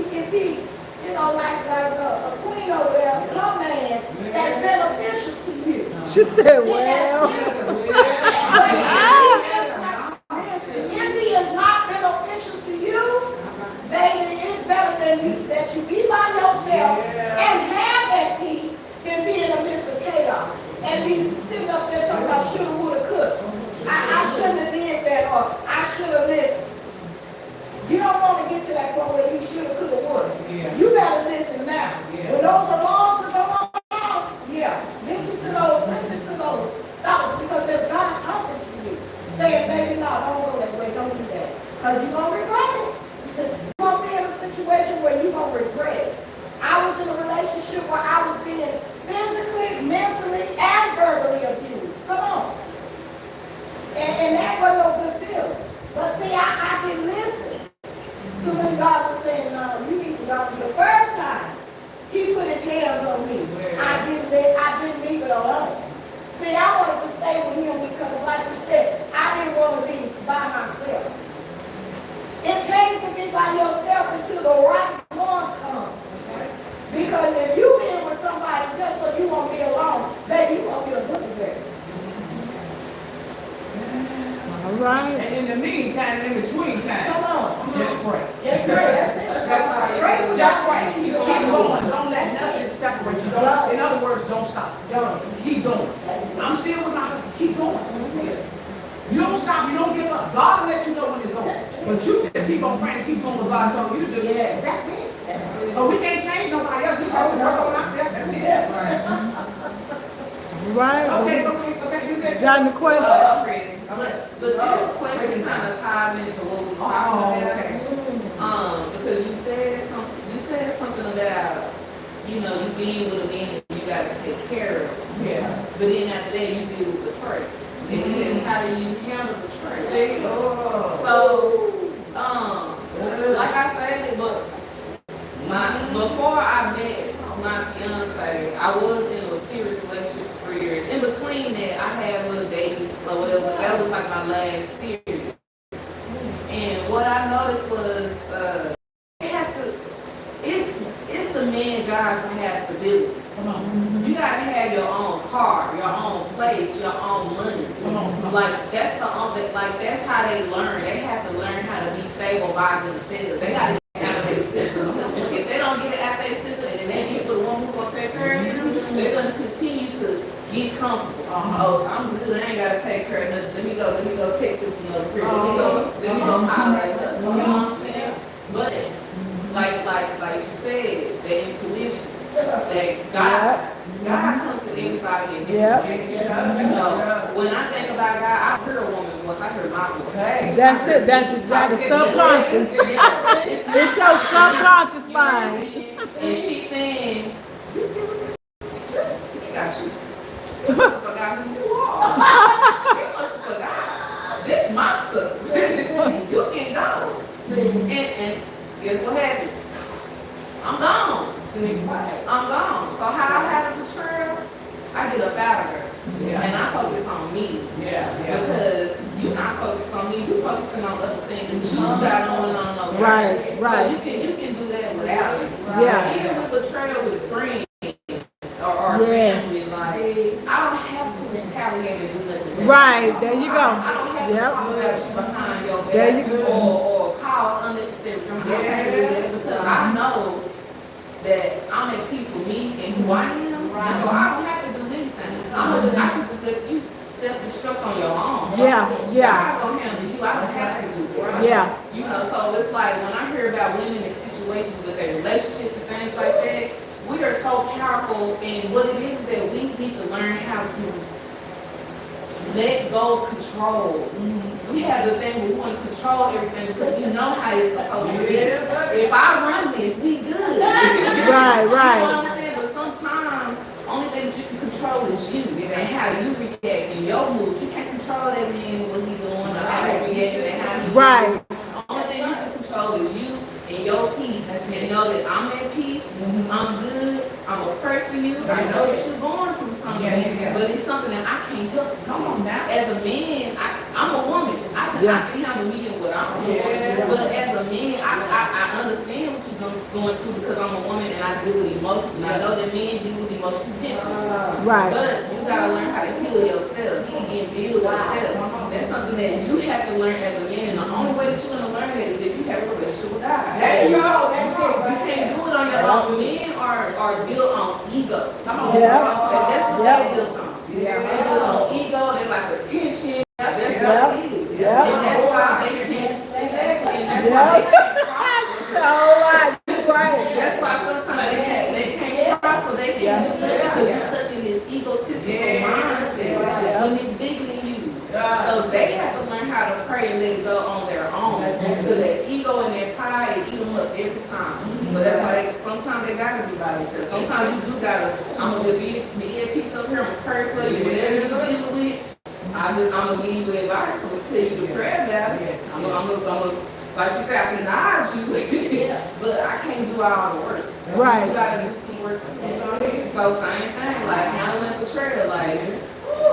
like a queen over there, her man, that's beneficial to you. She said, Then well. that's different. Listen, if he is not beneficial to you, baby, it's better that you be by yourself and have that peace than be in the midst of chaos and be sitting up there talking about shoulda, woulda, coulda. I shouldn't have did that, or I should have listened. You don't want to get to that point where you shoulda, coulda, woulda. You better listen now. When those alarms are going on, listen to those thoughts, because there's God talking to you, saying, baby, no, don't go that way, don't do that, because you're going to regret it. You're going to be in a situation where you're going to regret it. I was in a relationship where I was being physically, mentally, and verbally abused. Come on. And that wasn't no good feeling. But see, I didn't listen to when God was saying, no, you need to go. The first time he put his hands on me, I didn't leave it alone. See, I wanted to stay with him because, like you said, I didn't want to be by myself. It pays to be by yourself until the right one comes. Because if you been with somebody just so you won't be alone, baby, you won't be a good girl. All right. And in the meantime, in between time, Come on. just pray. Just pray. That's it. That's right. Pray for Just God. pray. Keep going. Don't let nothing separate you. Don't, in other words, don't stop. Keep going. I'm still with my husband. Keep going. You don't stop. You don't give up. God will let you know when it's over. But you just keep on praying and keep doing what God told you to do. Yes. That's it. That's it. But we can't change nobody else. We have to work on ourselves. That's it. Right. Okay. You bet. Got any questions? I'm ready. But this question kind of ties into what we talked about. Okay. Because you said something about, you being with a man that you gotta take care of. Yeah. But then after that, you deal with betrayal. And it says, how do you handle betrayal? See? Oh. So, like I said, but before I met my fiance, I was in a serious relationship for years. In between that, I had a little dating or whatever. That was like my last serious. And what I noticed was, it's the man's job to have stability. Come on. You gotta have your own car, your own place, your own money. Come on. Like that's how they learn. They have to learn how to be stable by themselves. They gotta get out of their system. If they don't get it out of their system and then they get with the one who's gonna take care of them, they're gonna continue to get comfortable. Oh, I'm good. I ain't gotta take care of nothing. Let me go text this another person. Let me go holler at her. You know what I'm saying? But like she said, the intuition. That God comes to everybody in different ways. when I think about God, I heard a woman voice, I heard my voice. Hey. That's it. That's exactly subconscious. It's your subconscious mind. And she's saying, you see what he got you. You must have forgot who you are. You must have forgot. This my stuff. You can go. And guess what happened? I'm gone. I'm gone. So how I had a betrayal, I get up out of her. Yeah. And I focus on me. Yeah. Because you're not focused on me, you're focusing on other things that you got going on over Right, there. right. So you can do that without it. Yeah. Even with betrayal with friends or Yes. family, like I don't have to retaliate and do nothing. Right, there you go. I don't have to Yep. talk about you behind your back There you go. or cause unnecessary drama. I don't have to do that because I know that I'm at peace with me and who I am. And so I don't have to do anything. I can just let you self-destruct on your own. Yeah, yeah. God's gonna handle you. I don't have to do that. Yeah. You know, so it's like when I hear about women in situations with their relationships and things like that, we are so powerful, and what it is that we need to learn how to let go of control. We have the thing where we want to control everything because we know how it's supposed to be. If I run this, we good. Right, You know right. what I'm saying? But sometimes, only thing that you can control is you and how you react and your moves. You can't control that man and what he's doing or how he reacts and how he Right. only thing you can control is you and your peace. And know that I'm at peace, I'm good, I'm gonna pray for you. I know that you're going through something, but it's something that I can't help. Come on now. As a man, I'm a woman. I can handle me and what I'm doing. But as a man, I understand what you're going through because I'm a woman and I deal with emotions. And I know that men deal with emotions differently. Right. But you gotta learn how to heal yourself and build yourself. That's something that you have to learn as a man. And the only way that you're gonna learn that is if you have a relationship with God. There you go. That's it. You can't do it on your own. Men are built on ego. Come on. Yeah. That's what they built on. Yeah. They built on ego. They like attention. That's Yeah. what it is. Yeah. And that's why they can't. Exactly. And that's Yeah. why they can't prosper. So right. That's why sometimes they can't prosper. They can't do nothing because you're stuck in this egotistical mindset when it's bigger than you. So they have to learn how to pray and let it go on their own. So that ego and their pride eat them up every time. So that's why sometimes they gotta be by themselves. Sometimes you do gotta, I'm gonna be at peace up here, I'm gonna pray for you, whatever you're dealing with. I'm gonna give you advice, I'm gonna tell you to pray about it. I'm gonna, like she said, I can nod you, but I can't do all the work. Right. You gotta do some work too. So same thing, like handling betrayal, like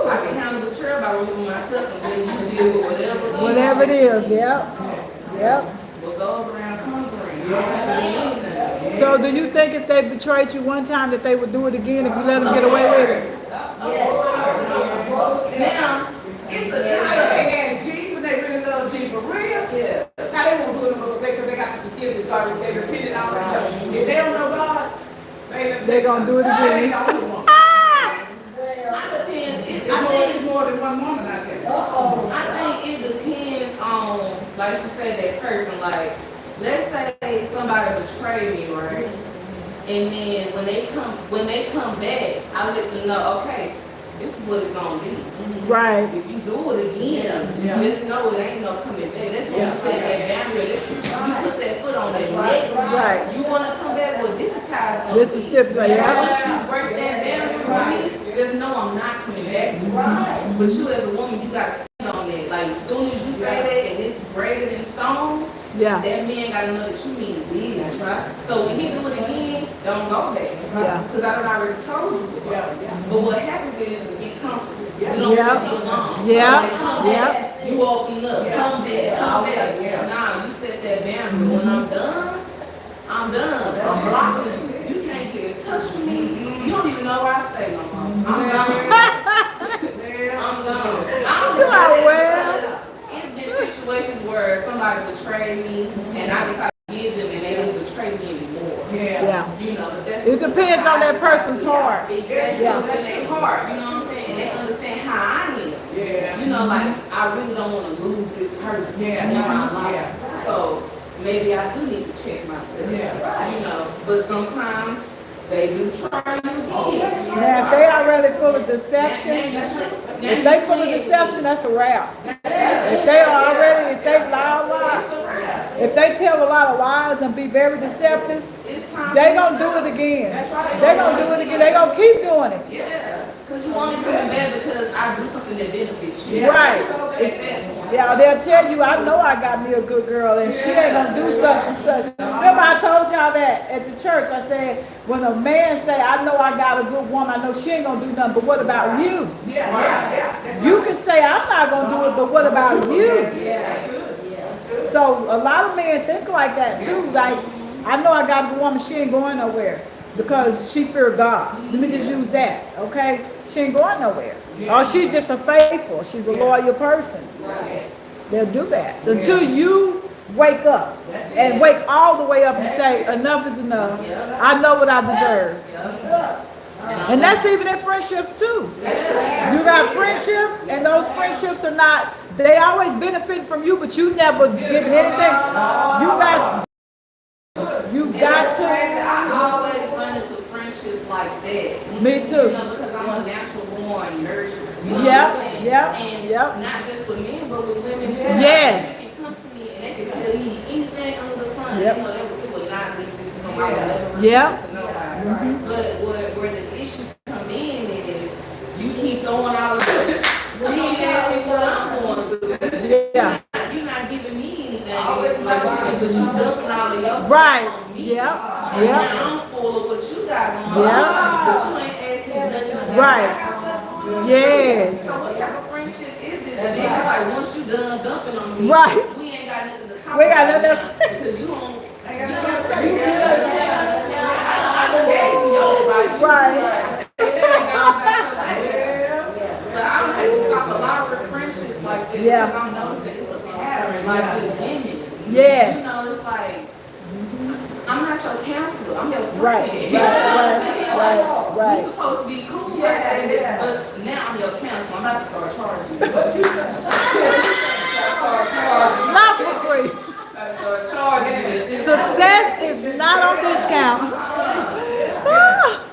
I can handle betrayal by removing myself and then you deal with Whatever it is. Yep. Yep. What goes around comes around. You don't have to do anything. So do you think if they betrayed you one time that they would do it again if you let them get away with it? Now, it's And Jesus, they really love Jesus for real. yeah. How they won't do it because they got to forgive this God if they repented all that. If they don't know God, They gonna do it again. I think it's more than one woman out there. I think it depends on, like she said, that person. Like, let's say somebody betrayed me, right? And then when they come back, I let them know, okay, this is what it's gonna be. Right. If you do it again, just know it ain't no coming back. That's when you set that boundary. You put that foot on that neck. Right. You wanna come back, well, this is how it's gonna This be. is stipulated. Once you break that boundary for me, just know I'm not coming back. But you as a woman, you gotta stand on that. Like, as soon as you say that and it's graded in stone, Yeah. that man gotta know that you mean business. That's right. So when he do it again, don't go back. Yeah. Because I done already told you before. But what happens is you get comfortable. You don't Yeah. want to be alone. Yeah. When they come Yeah. back, you open up. Come back. Nah, you set that boundary. When I'm done, I'm done. I'm blocking you. You can't get in touch with me. You don't even know where I stay no more. I'm gone. I'm gone. She said, well. It's been situations where somebody betrayed me and I decided to give them and they didn't betray me anymore. Yeah. You know, but that's It depends on that person's heart. Exactly. Yeah. That's their heart. You know what I'm saying? And they understand how I am. Yeah. You know, like I really don't want to lose this person in my life. So maybe I do need to check myself. Yeah. You know, but sometimes they do try you again. Now, if they already full of deception, if they full of deception, that's a wrap. If they are already, if they lie a lot, if they tell a lot of lies and be very deceptive, they gonna do it again. They gonna do it again. They gonna keep doing it. Yeah, because you only coming back because I do something that benefits you. Right. It's that point. Yeah, they'll tell you, I know I got me a good girl and she ain't gonna do such and such. Remember I told y'all that at the church. I said, when a man say, I know I got a good woman, I know she ain't gonna do nothing, but what about you? You can say, I'm not gonna do it, but what about you? So a lot of men think like that too. Like, I know I got a good woman, she ain't going nowhere because she fear God. Let me just use that, okay? She ain't going nowhere. Or she's just a faithful, she's a loyal person. They'll do that until you wake up and wake all the way up and say, enough is enough. I know what I deserve. And that's even in friendships too. You got friendships and those friendships are not, they always benefit from you, but you never getting anything. You got to. I always run into friendships like that. Me too. You know, because I'm a natural born nurturer. You know Yep, what I'm saying? yep, And yep. not just with men, but with women too. Yes. They can come to me and they can tell me anything under the sun. Yep. You know, it would not leave this no matter whatever. Yep. To nobody. But where the issue come in is you keep throwing all of this. You ain't asking what I'm going through. Yeah. You're not giving me anything in this relationship, but you dumping all of your stuff Right. on me. Yep. And Yep. now I'm full of what you got going Yep. on, but you ain't asking nothing about Right. my stuff. Yes. So what type of friendship is this? And then it's like once you done dumping on me, Right. we ain't got nothing to talk We got about nothing else. now, because you don't. I done gave you your advice. Right. But I don't have to stop a lot of friendships like this Yeah. because I'm noticing it's a pattern, like with women. Yes. You know, it's like, I'm not your counselor, I'm your friend. Right, You know what I'm saying? right, right. You're supposed to be cool like that, but now I'm your counselor, I'm about to start charging you. What you start charging. Not for free. Start charging you. Success is not on discount.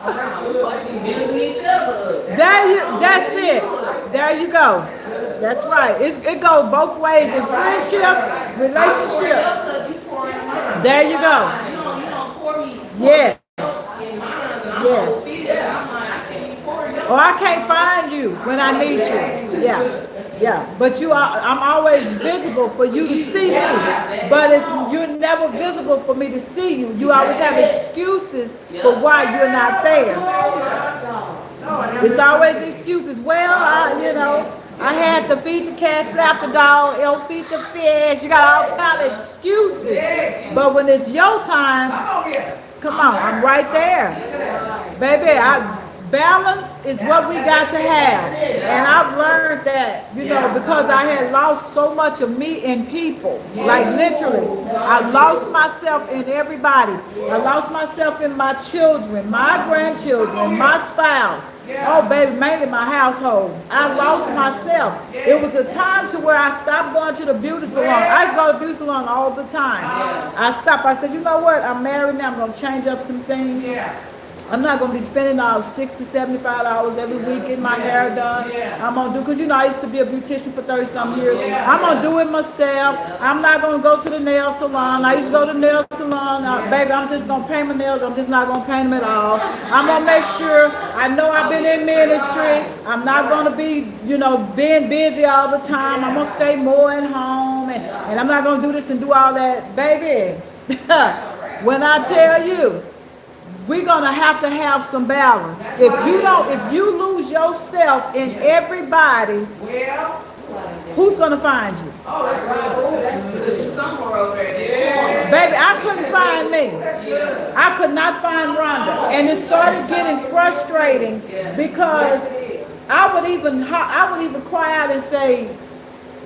We supposed to be building each other up. That's it. There you go. That's right. It goes both ways in friendships, relationships. There you go. You don't pour me. Yes. In mine, I'm Yes. gonna feel it. I'm like, I can't even pour you. Or I can't find you when I need you. Yeah. Yeah. But I'm always visible for you to see me. But you're never visible for me to see you. You always have excuses for why you're not there. It's always excuses. Well, I had to feed the cat, slap the dog, feed the fish. You got all kind of excuses. But when it's your time, come on, I'm right there. Baby, balance is what we got to have. And I've learned that, because I had lost so much of me in people. Like literally, I lost myself in everybody. I lost myself in my children, my grandchildren, my spouse. Oh, baby, mainly my household. I lost myself. It was a time to where I stopped going to the beauty salon. I used to go to the beauty salon all the time. I stopped. I said, you know what? I'm married now. I'm going to change up some things. I'm not going to be spending $60 to $75 every week getting my hair done. I'm going to do, because I used to be a beautician for 30-some years. I'm going to do it myself. I'm not going to go to the nail salon. I used to go to the nail salon. Baby, I'm just going to paint my nails. I'm just not going to paint them at all. I'm going to make sure, I know I've been in ministry. I'm not going to be, being busy all the time. I'm going to stay more at home. And I'm not going to do this and do all that. Baby, when I tell you, we're gonna have to have some balance. If you lose yourself in everybody, who's gonna find you? Because you're somewhere over there. Baby, I couldn't find me. I could not find Rhonda, and it started getting frustrating because I would even cry out and say,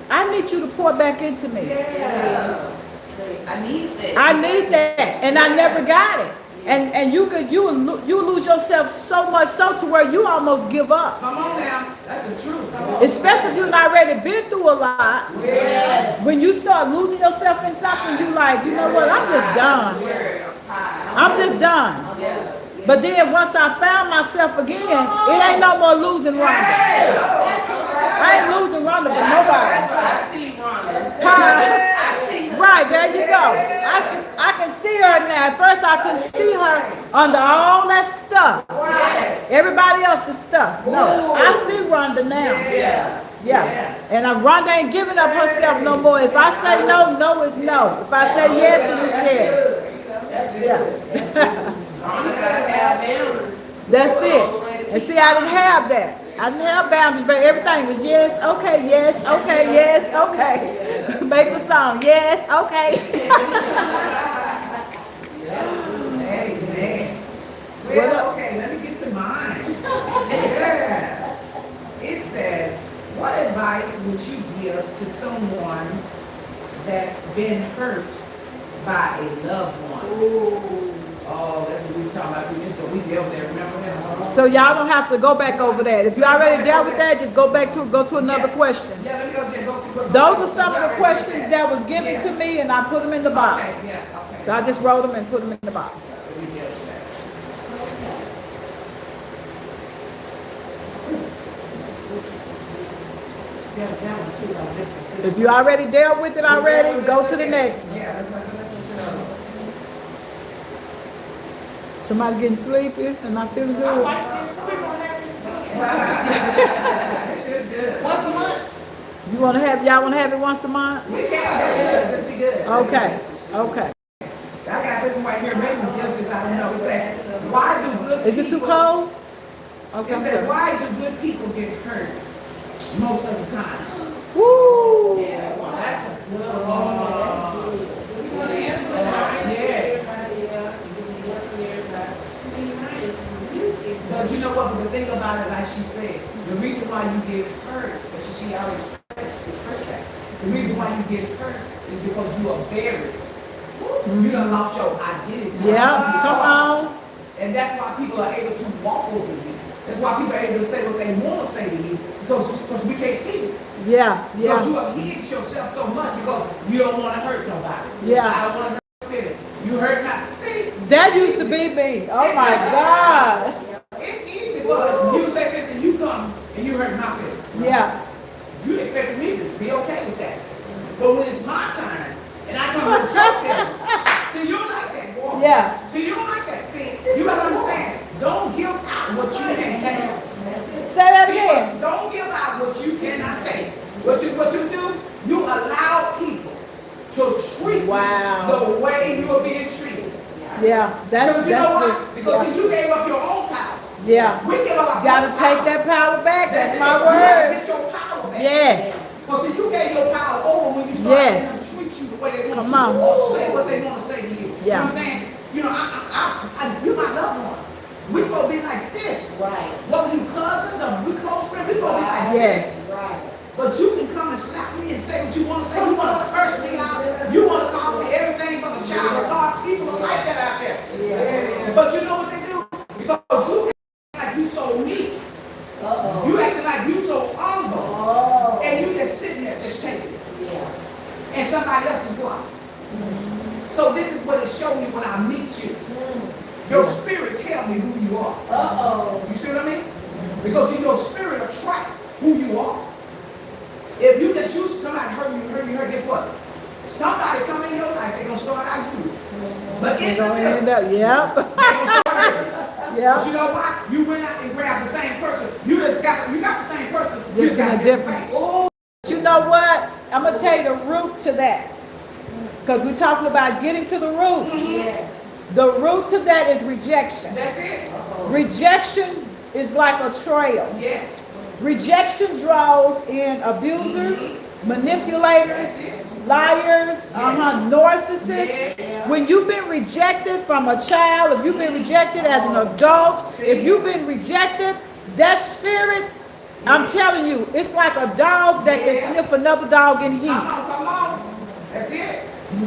"I need you to pour back into me. I need that. I need that," and I never got it. And you lose yourself so much so to where you almost give up. Come on now. That's the truth. Especially if you've not already been through a lot. Yes. When you start losing yourself in something, you like, you know what, I'm just done. I'm tired. I'm just done. But then once I found myself again, it ain't no more losing Rhonda. I ain't losing Rhonda for nobody. I see Rhonda. Huh? Right, there you go. I can see her now. At first I couldn't see her under all that stuff. Everybody else's stuff. No, I see Rhonda now. Yeah. And Rhonda ain't giving up herself no more. If I say no, no is no. If I say yes, then it's yes. Yeah. That's it. And see, I didn't have that. I didn't have boundaries, but everything was yes, okay, yes, okay, yes, okay. Making a song, yes, okay. Amen. Well, okay, let me get to mine. Yeah. It says, what advice would you give to someone that's been hurt by a loved one? Oh, that's what we were talking about. We dealt with that, remember that? So y'all don't have to go back over that. If you already dealt with that, just go to another question. Yeah, let me go there. Go Those are some of the questions that was given to me, and I put them in the box. Okay. So I just wrote them and put them in the box. So we dealt with that. Yeah, that one too, different. If you already dealt with it already, go to the next one. Yeah, let's Somebody getting sleepy and not feeling I good. like this. We're gonna have this again. This is good. Once a month? Y'all want to have it once a month? We can. This be good. Okay. I got this one right here. Maybe we give this. I don't know. It said, why do good people? Is it too cold? Okay, It I'm said, sorry. why do good people get hurt most of the time? Woo! Yeah, well, that's a good one. You want to answer that? Yes. But you know what? But the thing about it, like she said, the reason why you get hurt, because she always expressed that. The reason why you get hurt is because you are buried. You done lost your identity. Yeah, come on. And that's why people are able to walk over you. That's why people are able to say what they want to say to you, because we can't see it. Yeah. Because you have hid yourself so much because you don't want to hurt nobody. Yeah. I don't want to hurt feeling. You hurt not. See? That used to be me. Oh my God. It's easy, but you say this and you come and you hurt my feelings. Yeah. You expect me to be okay with that. But when it's my turn and I come hurt your feelings, see, you don't like that, boy. Yeah. See, you don't like that. See, you gotta understand. Don't give out what you can't take. Say that again. Don't give out what you cannot take. What you do, you allow people to treat you the way you are being treated. Yeah, that's Because you know why? good. Because you gave up your own power. Yeah. We give up our Gotta own take power. that power back. That's it. my You gotta word. get your power back. Yes. Because see, you gave your power over when you started Yes. letting them treat you the way they want Come to, on. or say what they want to say to you. Yeah. You know what I'm saying? You know, you're my loved one. We're supposed to be like this. Right. Whether you cousins or we close friends, we're supposed to be like Yes. this. But you can come and slap me and say what you want to say. You want to curse me out. You want to call me everything but a child of God. People are like that out there. Yeah. But you know what they do? Because you act like you so meek. You acting like you so humble. And you just sitting there just taking it. Yeah. And somebody else is watching. So this is what it showed me when I meet you. Your spirit tell me who you are. You see what I mean? Because in your spirit attract who you are. If you just use somebody hurt you, guess what? Somebody come in your life, they're going to start out you. But They're in the gonna middle, end up, yep. they're going to start hurting. But Yep. you know why? You went out and grabbed the same person. You got the same person. You Just got in a different. face. Oh, you know what? I'm gonna tell you the root to that. Because we're talking about getting to the root. Yes. The root to that is rejection. That's it. Rejection is like a trail. Yes. Rejection draws in abusers, manipulators, liars, narcissists. When you've been rejected from a child, if you've been rejected as an adult, if you've been rejected, that spirit, I'm telling you, it's like a dog that can sniff another dog in heat. Come on. That's it.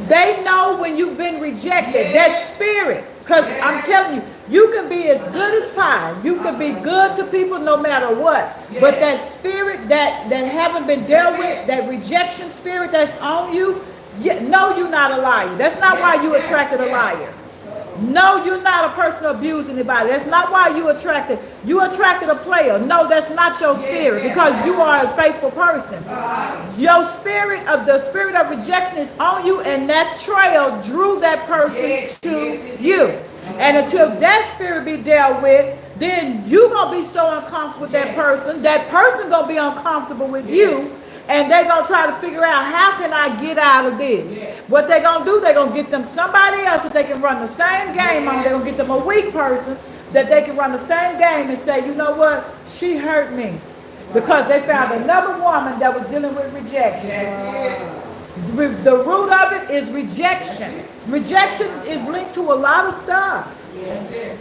They know when you've been rejected, that spirit. Because I'm telling you, you can be as good as pie. You can be good to people no matter what. But that spirit that haven't been dealt with, that rejection spirit that's on you, no, you're not a liar. That's not why you attracted a liar. No, you're not a person who abuses anybody. That's not why you attracted. You attracted a player. No, that's not your spirit because you are a faithful person. Your spirit of the spirit of rejection is on you, and that trail drew that person to you. And until that spirit be dealt with, then you're gonna be so uncomfortable with that person. That person gonna be uncomfortable with you. And they're going to try to figure out, how can I get out of this? Yes. What they're going to do, they're going to get them somebody else that they can run the same game on. They're going to get them a weak person that they can run the same game and say, you know what? She hurt me. Because they found another woman that was dealing with rejection. The root of it is rejection. Rejection is linked to a lot of stuff. Yes. Hey,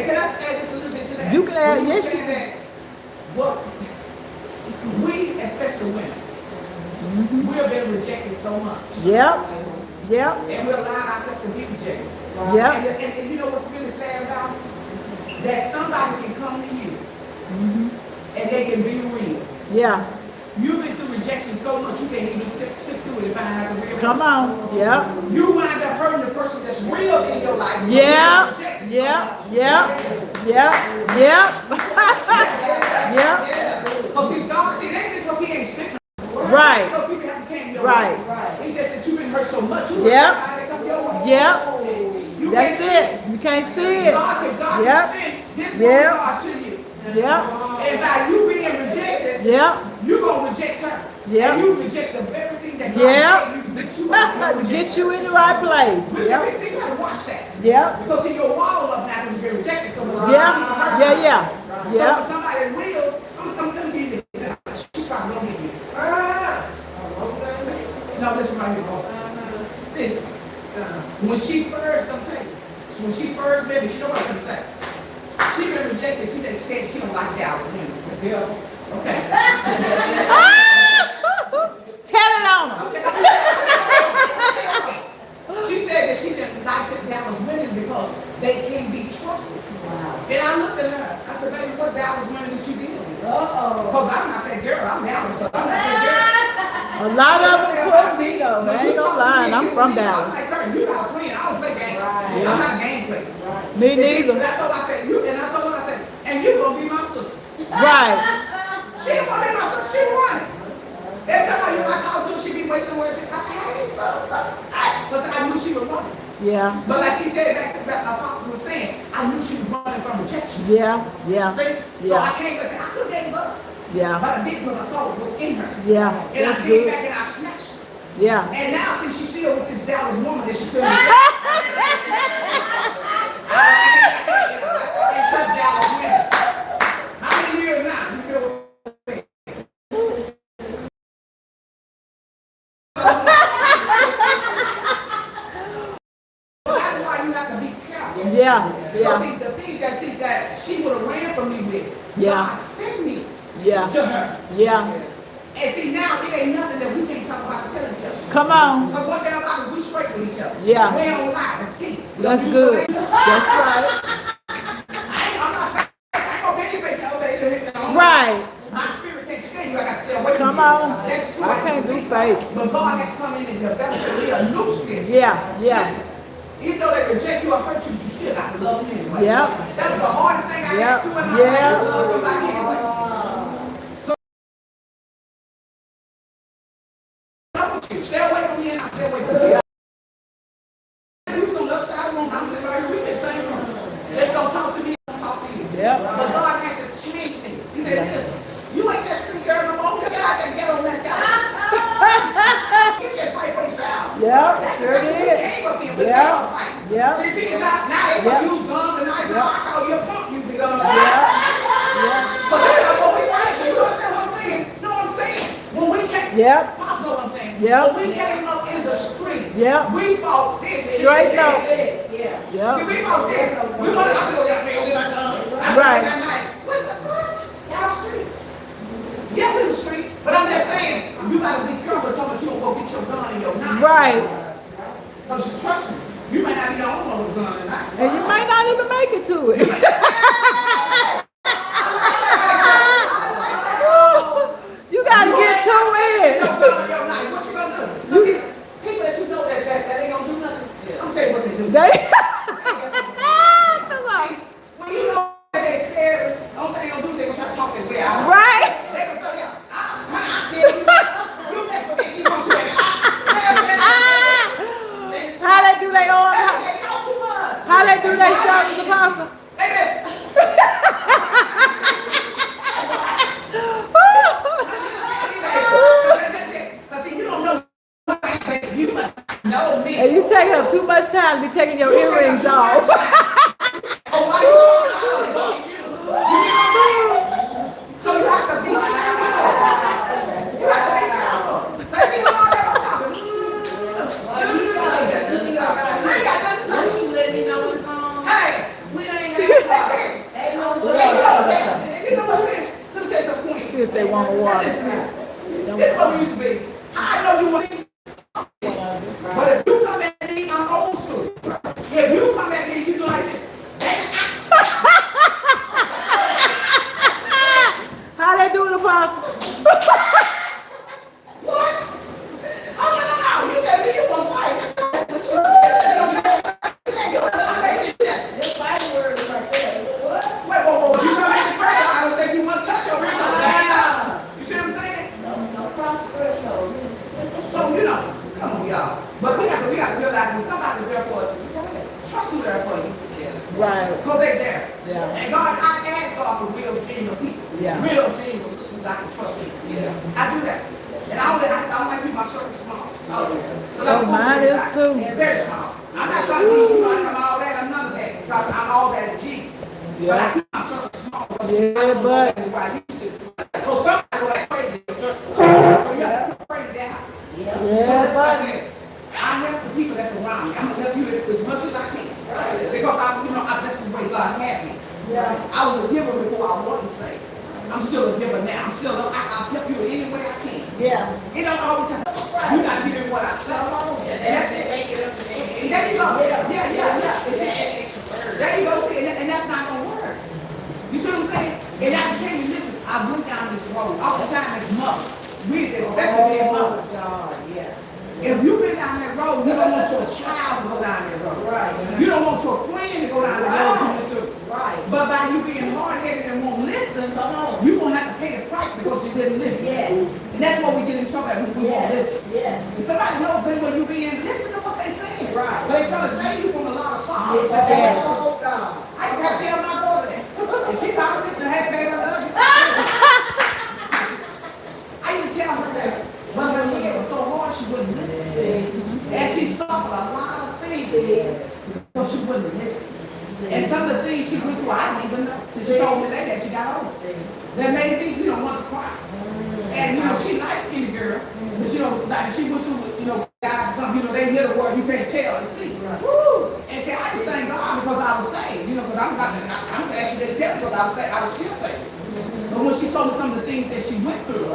can I add just a little bit to that? You can add, yes, you can. What we, especially women, we have been rejected so much. Yep. And we allow ourselves to be rejected. Yep. And you know what's really sad about it? That somebody can come to you and they can be real. Yeah. You've been through rejection so much you can't even sit through it and find out the real Come person. on. Yep. You wind up hurting the person that's real in your life. Yeah. Because it ain't because he ain't sick. Right. Because people haven't came your Right. way. It's just that you've been hurt so much. That's it. You can't see it. God can send this God to you. And by you being rejected, you're going to reject her. And you reject the very thing that God gave you to get you in the right place. See, you got to watch that. Because in your wall up now, you've been rejected so much. So somebody will, I'm going to give you this. She probably going to give you. No, this one right here. Listen. When she first, I'm telling you, when she first met me, she don't know what to say. She been rejected. She said she don't like Dallas women. Okay. Tell it on her. Okay. She said that she didn't like Dallas women because they can't be trusted. Wow. And I looked at her. I said, baby, what Dallas women did you deal with? Because I'm not that girl. I'm Dallas, but I'm not that girl. A lot of them could be though. I ain't gonna lie. I'm from Dallas. I'm like her. You got a friend. I don't play games. I'm not a game player. Me neither. That's all I said. And I told her, I said, and you're gonna be my sister. Right. She ain't gonna be my sister. She running. Every time I talk to her, she be wasting words. I said, hey, sister. But I knew she was running. Yeah. But like she said, that Apostle was saying, I knew she was running from rejection. Yeah. See? So I came and said, I could have gave up. Yeah. But I did because I saw what was in her. Yeah. And That's I came good. back and I snatched her. Yeah. And now since she's still with this Dallas woman that she couldn't I can't trust Dallas women. How many years now? You feel what that's why you have to be careful. Yeah. Because see, the thing that she would have ran from me with, God sent me to her. Yeah. And see, now it ain't nothing that we can't talk about and tell each other. Come on. Because one thing about it, we straight with each other. Yeah. We don't lie. That's key. That's good. That's right. I ain't gonna pay anything, no, baby. Right. My spirit can't stand you. I got to stay away from Come you. on. That's true. I can't do fake. But God had to come in and develop a new spirit. Yeah. Listen, even though they reject you or hurt you, you still got to love them anyway. Yeah. That was the hardest thing I had to do in my life, is love somebody anyway. Stay away from me and I stay away from you. You from the left side of the room, I'm sitting right here, we in the same room. Just don't talk to me, don't talk to you. Yeah. But God had to change me. He said, listen, you ain't that street girl no more. You got to get on that time. You get fight for yourself. Yeah, sure did. Came up here, but fight. Yeah. See, people now they gonna use guns and I call you a punk using guns. But that's not what we fight. You understand what I'm saying? You know what I'm saying? When we came, Pops know what I'm saying. When we came up in the street, we fought this. Straight notes. See, we fought this. We want to feel that way. Right. What? Y'all street? Yeah, we the street. But I'm just saying, you gotta be careful talking you don't go get your gun and your knife. Right. Because you trust me, you might not be the only one with a gun and knife. And you might not even make it to it. You gotta get to it. What you gonna do? People that you know that ain't gonna do nothing. I'm telling you what they do. know me. And you taking up too much time to be taking your earrings off. Oh, why you talking about you? You see what I'm saying? So you have to be careful. You have to be careful. Like, you know, I'm talking. I ain't got nothing to say. Once you let me know it's on, Hey, we ain't that's got it. Ain't no You know what I'm saying? Let me tell you something. See if they want to water. Listen, this is what we used to be. I know you want to, but if you come at me, I'm old school. If you come at me, you do like this. How they do it, Apostle? What? Oh, no. You tell me you want to fight. That's not what you This Bible word is right there. What? Wait, whoa. You come at me first, I don't think you want to touch your wrist. You see what I'm saying? No cross threshold. So, you know, come on, y'all. But we got to realize when somebody's there for you, trust who they're for you. Right. Because they're there. Yeah. And God, I ask God for real, genuine people. Yeah. Real, genuine sisters I can trust people. Yeah. I do that. And I don't like people, my circle small. Oh, mine is too. Very small. I'm not trying to be, you know, I'm all that, I'm none of that. Because I'm all that in Jesus. But I keep my circle small. Yeah, but. Where I used to. So somebody go like crazy in your circle. So you have to put crazy out. So that's what I said. I help the people that's around me. I'm going to help you as much as I can. Because that's the way God had me. Yeah. I was a giver before I wasn't saved. I'm still a giver now. I'll help you in any way I can. Yeah. You don't always have you're not giving what I say. And that's it. Make it up. And there you go. Yeah. There you go. See, and that's not going to work. You see what I'm saying? And I can tell you, listen, I went down this road all the time as mothers. We, especially being mothers. If you've been down that road, you don't want your child to go down that road. Right. You don't want your friend to go down the road you went through. Right. But by you being hard-headed and won't listen, you're going to have to pay the price because you didn't listen. Yes. And that's what we get in trouble at when we won't listen. Yes. And somebody knows better where you being, listen to what they're saying. Right. But they're trying to save you from a lot of sorrows. Yes. Oh, God. I just have to tell my daughter that. And she probably listen, hey, baby, I love you. I used to tell her that. But her head was so hard she wouldn't listen. And she suffered a lot of things because she wouldn't listen. And some of the things she went through, I didn't even know. She told me later that she got over. That made me, want to cry. And, she nice skinny girl. But, like she went through, guys, some, they hear the word you can't tell and see. Woo! And say, I just thank God because I was saved. Because I'm glad she didn't tell me because I was saved. I was still saved. But when she told me some of the things that she went through,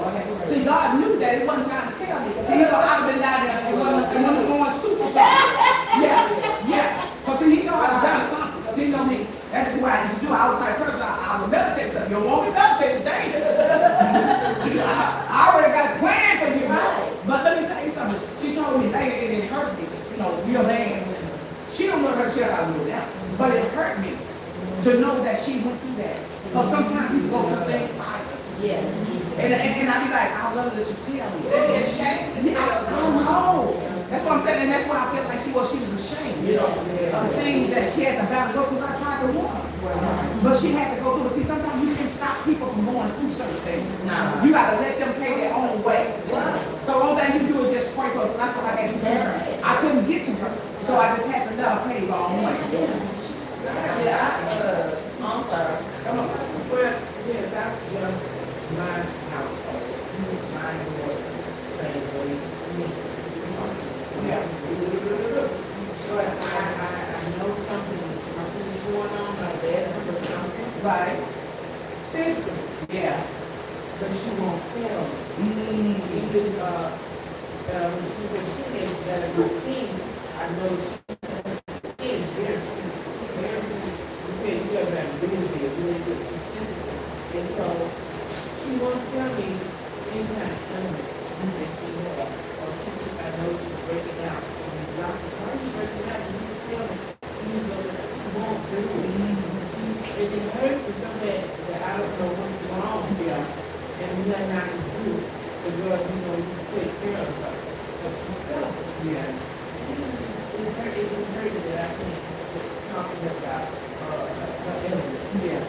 see, God knew that it wasn't time to tell me. See, I'd have been down there and wasn't going super something. Yeah. Because he know I'd have done something. Because he know me. That's what I used to do. I was the type of person, I would meditate stuff. You don't want me to meditate, it's dangerous. I already got a plan for you. But let me tell you something. She told me later it hurt me. Real bad. She don't know her shit about me now. But it hurt me to know that she went through that. Because sometimes people go through things silent. Yes. And I be like, I'd rather that you tell me. I don't know. That's what I'm saying. And that's what I felt like she was ashamed, of the things that she had to battle because I tried to warn her. But she had to go through it. See, sometimes you can stop people from going through certain things. No. You got to let them pay their own way. So all that you do is just pray for her. That's what I had to do. I couldn't get to her. So I just had to let her pay her own way. I'm sorry. Come on. Well, my household, my daughter, same way me. Yeah. So I know something's going on, my dad's or something. Right. Physically. Yeah. But she won't tell me. Even when she was a teenager, that it was teen, I know she is very sensitive. You have that really good sensitive. And so she won't tell me any kind of illness that she has. Or I know she's breaking out. And the doctor, why are you breaking out? You need to tell me. She won't do it. It hurts me so bad that I don't know what's wrong here. And nothing I can do. The Lord, you take care of her. But she's still. Yeah. It was hurting that I can't talk to her about her illness. Yeah.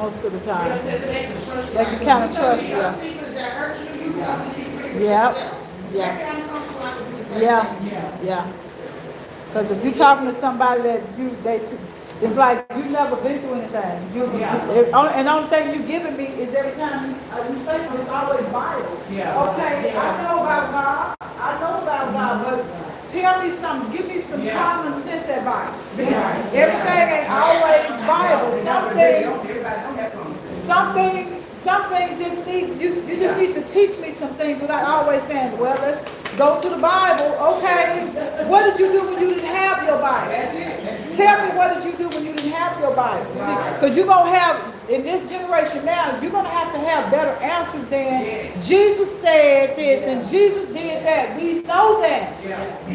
most of the You know, time. just so they can trust you. They can kinda trust you. You know, secrets that hurt you, you want to be pretty Yep. yourself. Yeah. Maybe I'm comfortable, I can do the same Yeah, thing. yeah. Because if you're talking to somebody that it's like you've never been through anything. And the only thing you giving me is every time you say something, it's always Bible. Yeah. Okay, I know about God. I know about God, but tell me something. Give me some common sense advice. Everything ain't always Bible. Some things just need you just need to teach me some things without always saying, well, let's go to the Bible. Okay, what did you do when you didn't have your Bible? Tell me, what did you do when you didn't have your Bible? See, because you're gonna have in this generation now, you're gonna have to have better answers than Jesus said this and Jesus did that. We know that.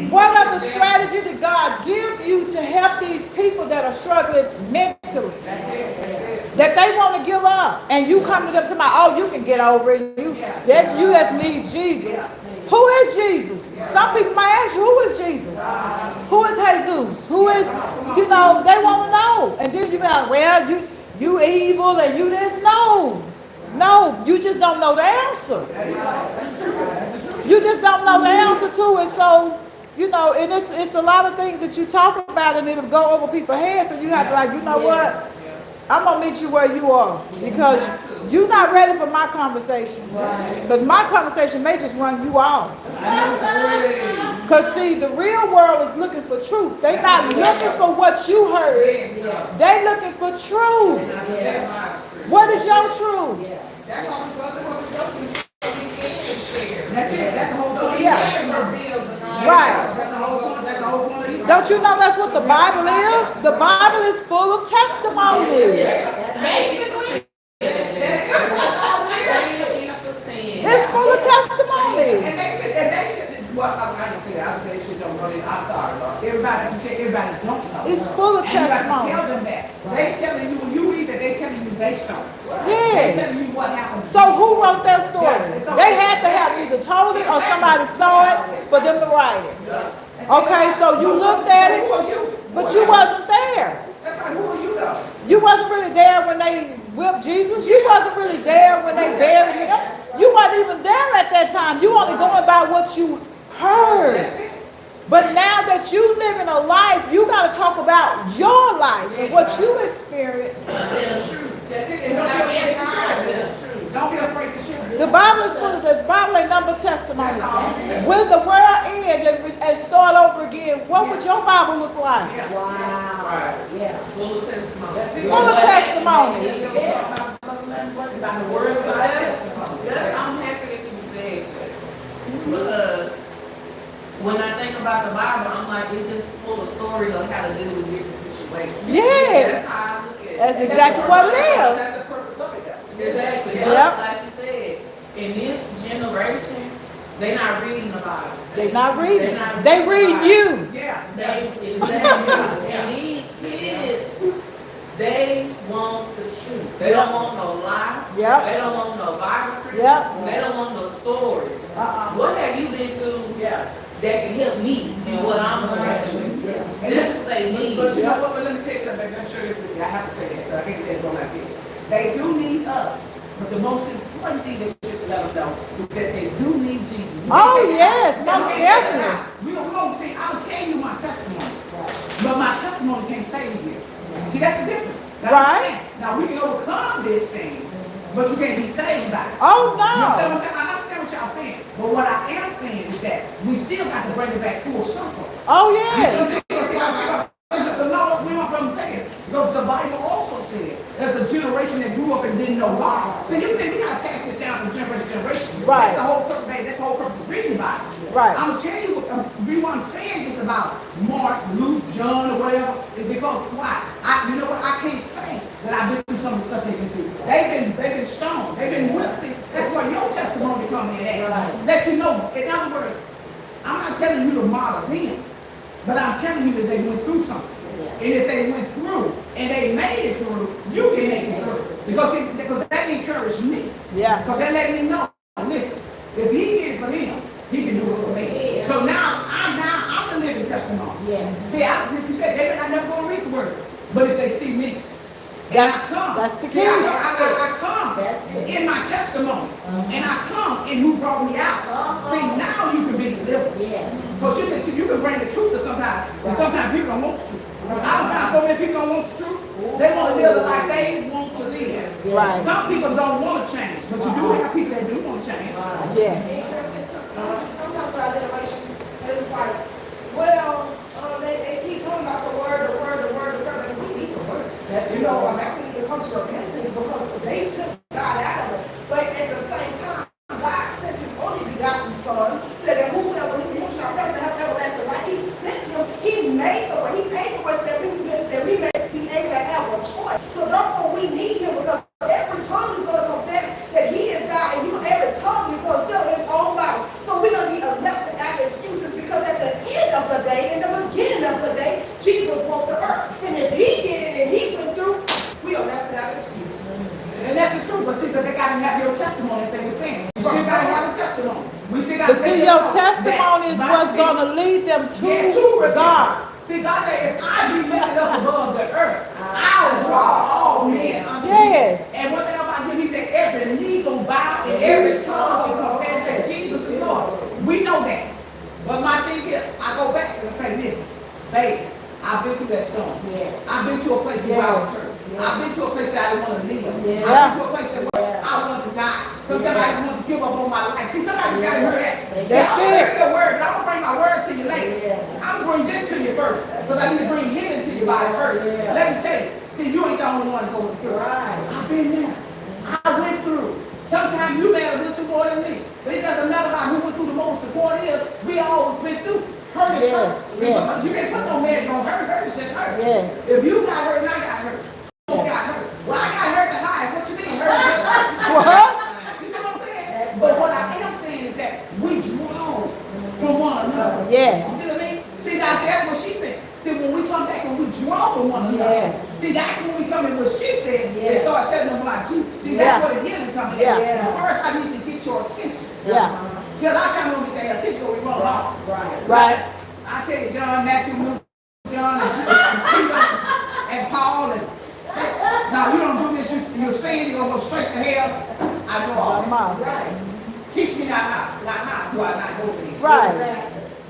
What other strategy did God give you to help these people that are struggling mentally? That they want to give up, and you come to them to oh, you can get over it. You just need Jesus. Who is Jesus? Some people might ask you, who is Jesus? Who is Jesus? Who is, they want to know. And then you be like, well, you evil and you this. No, you just don't know the answer. You just don't know the answer to it. So, and it's a lot of things that you talk about and it'll go over people's heads. So you have to you know what? I'm going to meet you where you are because you're not ready for my conversation. Because my conversation may just run you off. Because see, the real world is looking for truth. They're not looking for what you heard. They're looking for truth. What is your truth? That's all we're going to do. That's it. That's the whole So thing. he can reveal the God. Right. That's the whole point. That's the whole point. Don't you know that's what the Bible is? The Bible is full of testimonies. Basically. It's full of testimonies. And they should, well, I'm not gonna say that. I would say they should don't know this. I'm sorry, Lord. Everybody don't know. It's full of And you got to testimonies. tell them that. They telling you, when you read that, they telling you they story. They Yes. telling you what happened. So who wrote their story? They had to have either told it or somebody saw it for them to write it. Okay, so you looked at it, Who are you? but you wasn't there. That's right. Who are you though? You wasn't really there when they whipped Jesus. You wasn't really there when they buried him. You weren't even there at that time. You only going by what you heard. That's it. But now that you living a life, you got to talk about your life and what you experienced. That's it. And don't be afraid to share. Don't be afraid to share. The Bible is full of the Bible ain't number testimonies. When the world ends and start over again, what would your Bible look like? Wow. Yeah. Full of testimony. Full of testimonies. By the word of God testimony. I'm happy that you said that. Because when I think about the Bible, I'm like, it's just full of stories on how to deal with different situations. Yes. That's how I look at it. That's exactly what it is. That's the purpose of it. Exactly. Yep. Like she said, in this generation, they're not reading the Bible. They not reading. They're not They reading read the you. Yeah. They exactly. And these kids, they want the truth. They don't want no lie. Yep. They don't want no Bible scripture. Yep. They don't want no story. What have you been through that can help me in what I'm going through? That's what they need. But you know what? But let me tell you something. I'm sure this with you. I have to say that because I can't let it go like this. They do need us. But the most important thing that you should let them know is that they do need Jesus. Oh, yes, most definitely. We're going to see, I'm going to tell you my testimony. But my testimony can't save you. See, that's the difference. Now, Right. understand. Now, we can overcome this thing, but you can't be saved by it. Oh, You understand no. what I'm saying? I understand what y'all saying. But what I am saying is that we still got to bring it back full circle. Oh, yes. The Lord, we want to say this, because the Bible also said there's a generation that grew up and didn't know God. So you say we got to pass this down from generation to generation. Right. That's the whole purpose. That's the whole purpose of reading the Bible. Right. I'm gonna tell you what I'm saying this about Mark, Luke, John, or whatever is because why? You know what? I can't say that I've been through some of the stuff they've been through. They've been stoned. They've been whipped. See, that's where your testimony comes in at. Let you know. In other words, I'm not telling you to model them, but I'm telling you that they went through something. And if they went through and they made it through, you can make it through. Because that encouraged me. Yeah. Because that let me know, listen, if he did it for them, he can do it for me. Yeah. So now I'm the living testimony. Yes. See, you said they may not never going to read the word. But if they see me, And I come. That's the See, key. I come That's it. in my testimony. And I come in who brought me out. See, now you can be delivered. Yes. Because you can bring the truth to somebody. And sometimes people don't want the truth. I don't find so many people don't want the truth. They want to live the life they want to live. Right. Some people don't want to change. But you do have people that do want to change. Yes. Sometimes our generation, it's like, well, they keep talking about the word, and we need the word. You know, America need to come to repentance because they took God out of it. But at the same time, God sent his only begotten son, said that whosoever believes in him shall not perish but have everlasting life. He sent him, he made the way, he paid the way that we may be able to have a choice. So therefore we need him because every tongue is going to confess that he is God, and every tongue is going to sell his own Bible. So we're going to be left without excuses because at the end of the day, in the beginning of the day, Jesus walked the earth. And if he did it and he went through, we are left without excuse. And that's the truth. But see, but they got to have your testimony, as they were saying. You still got to have a testimony. We still got to But see, your testimony is what's going to lead them to God. See, God said, if I be lifted up above the earth, I'll draw all men unto me. Yes. And what thing about him, he said, every knee gonna bow and every tongue will confess that Jesus is Lord. We know that. But my thing is, I go back and say, listen, baby, I've been through that storm. Yes. I've been to a place where I was hurt. I've been to a place that I didn't want to live. Yeah. I've been to a place that I wanted to die. Sometimes I just want to give up on my life. See, somebody's got to hear that. That's See, it. I'm the word. I'm going to bring my word to you later. I'm going to bring this to you first. Because I need to bring healing to your body first. Let me tell you. See, you ain't the only one going through. I've been there. I went through. Sometimes you may have been through more than me. But it doesn't matter about who went through the most. The point is, we always been through. Hurt is Yes, hurt. yes. You can't put no measure on hurt. Hurt is just hurt. Yes. If you got hurt and I got hurt, both got hurt. Well, I got hurt the highest. What you mean? Hurt is just hurt. What? You see what I'm saying? But what I am saying is that we draw from one another. Yes. You see what I mean? See, now, that's what she said. See, when we come back and we draw from one another. Yes. See, that's when we come in what she said and start telling them about you. See, Yeah. that's where the healing comes in. Yeah. First, I need to get your attention. Yeah. See, a lot of times we don't get their attention when we run off. Right. I tell you, John, Matthew, Luke, John, and Peter, and Paul, and now you don't do this, you're saying you're gonna go straight to hell. I know all that. Teach me not how do I not go to hell. Right.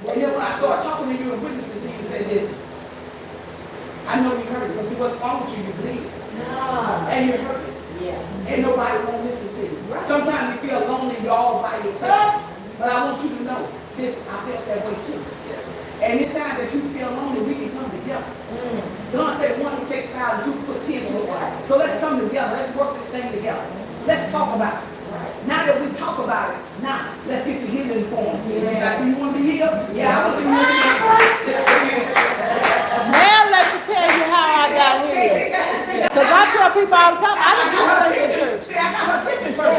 And then when I start talking to you and witnessing to you, say this. I know you heard it, because what's wrong with you, you bleed. And you hurt it. And nobody won't listen to you. Sometimes you feel lonely, you're all by yourself. But I want you to know, this, I felt that way too. And in time that you feel lonely, we can come together. God said one to take 1,000, two to put 10 to a fire. So let's come together. Let's work this thing together. Let's talk about it. Now that we talk about it, now let's get the healing form. I say, you want to be healed? Yeah, I want to be healed. Now let me tell you how I got healed. Because I tell people all the time, I didn't do Sunday church. See, I got her attention first.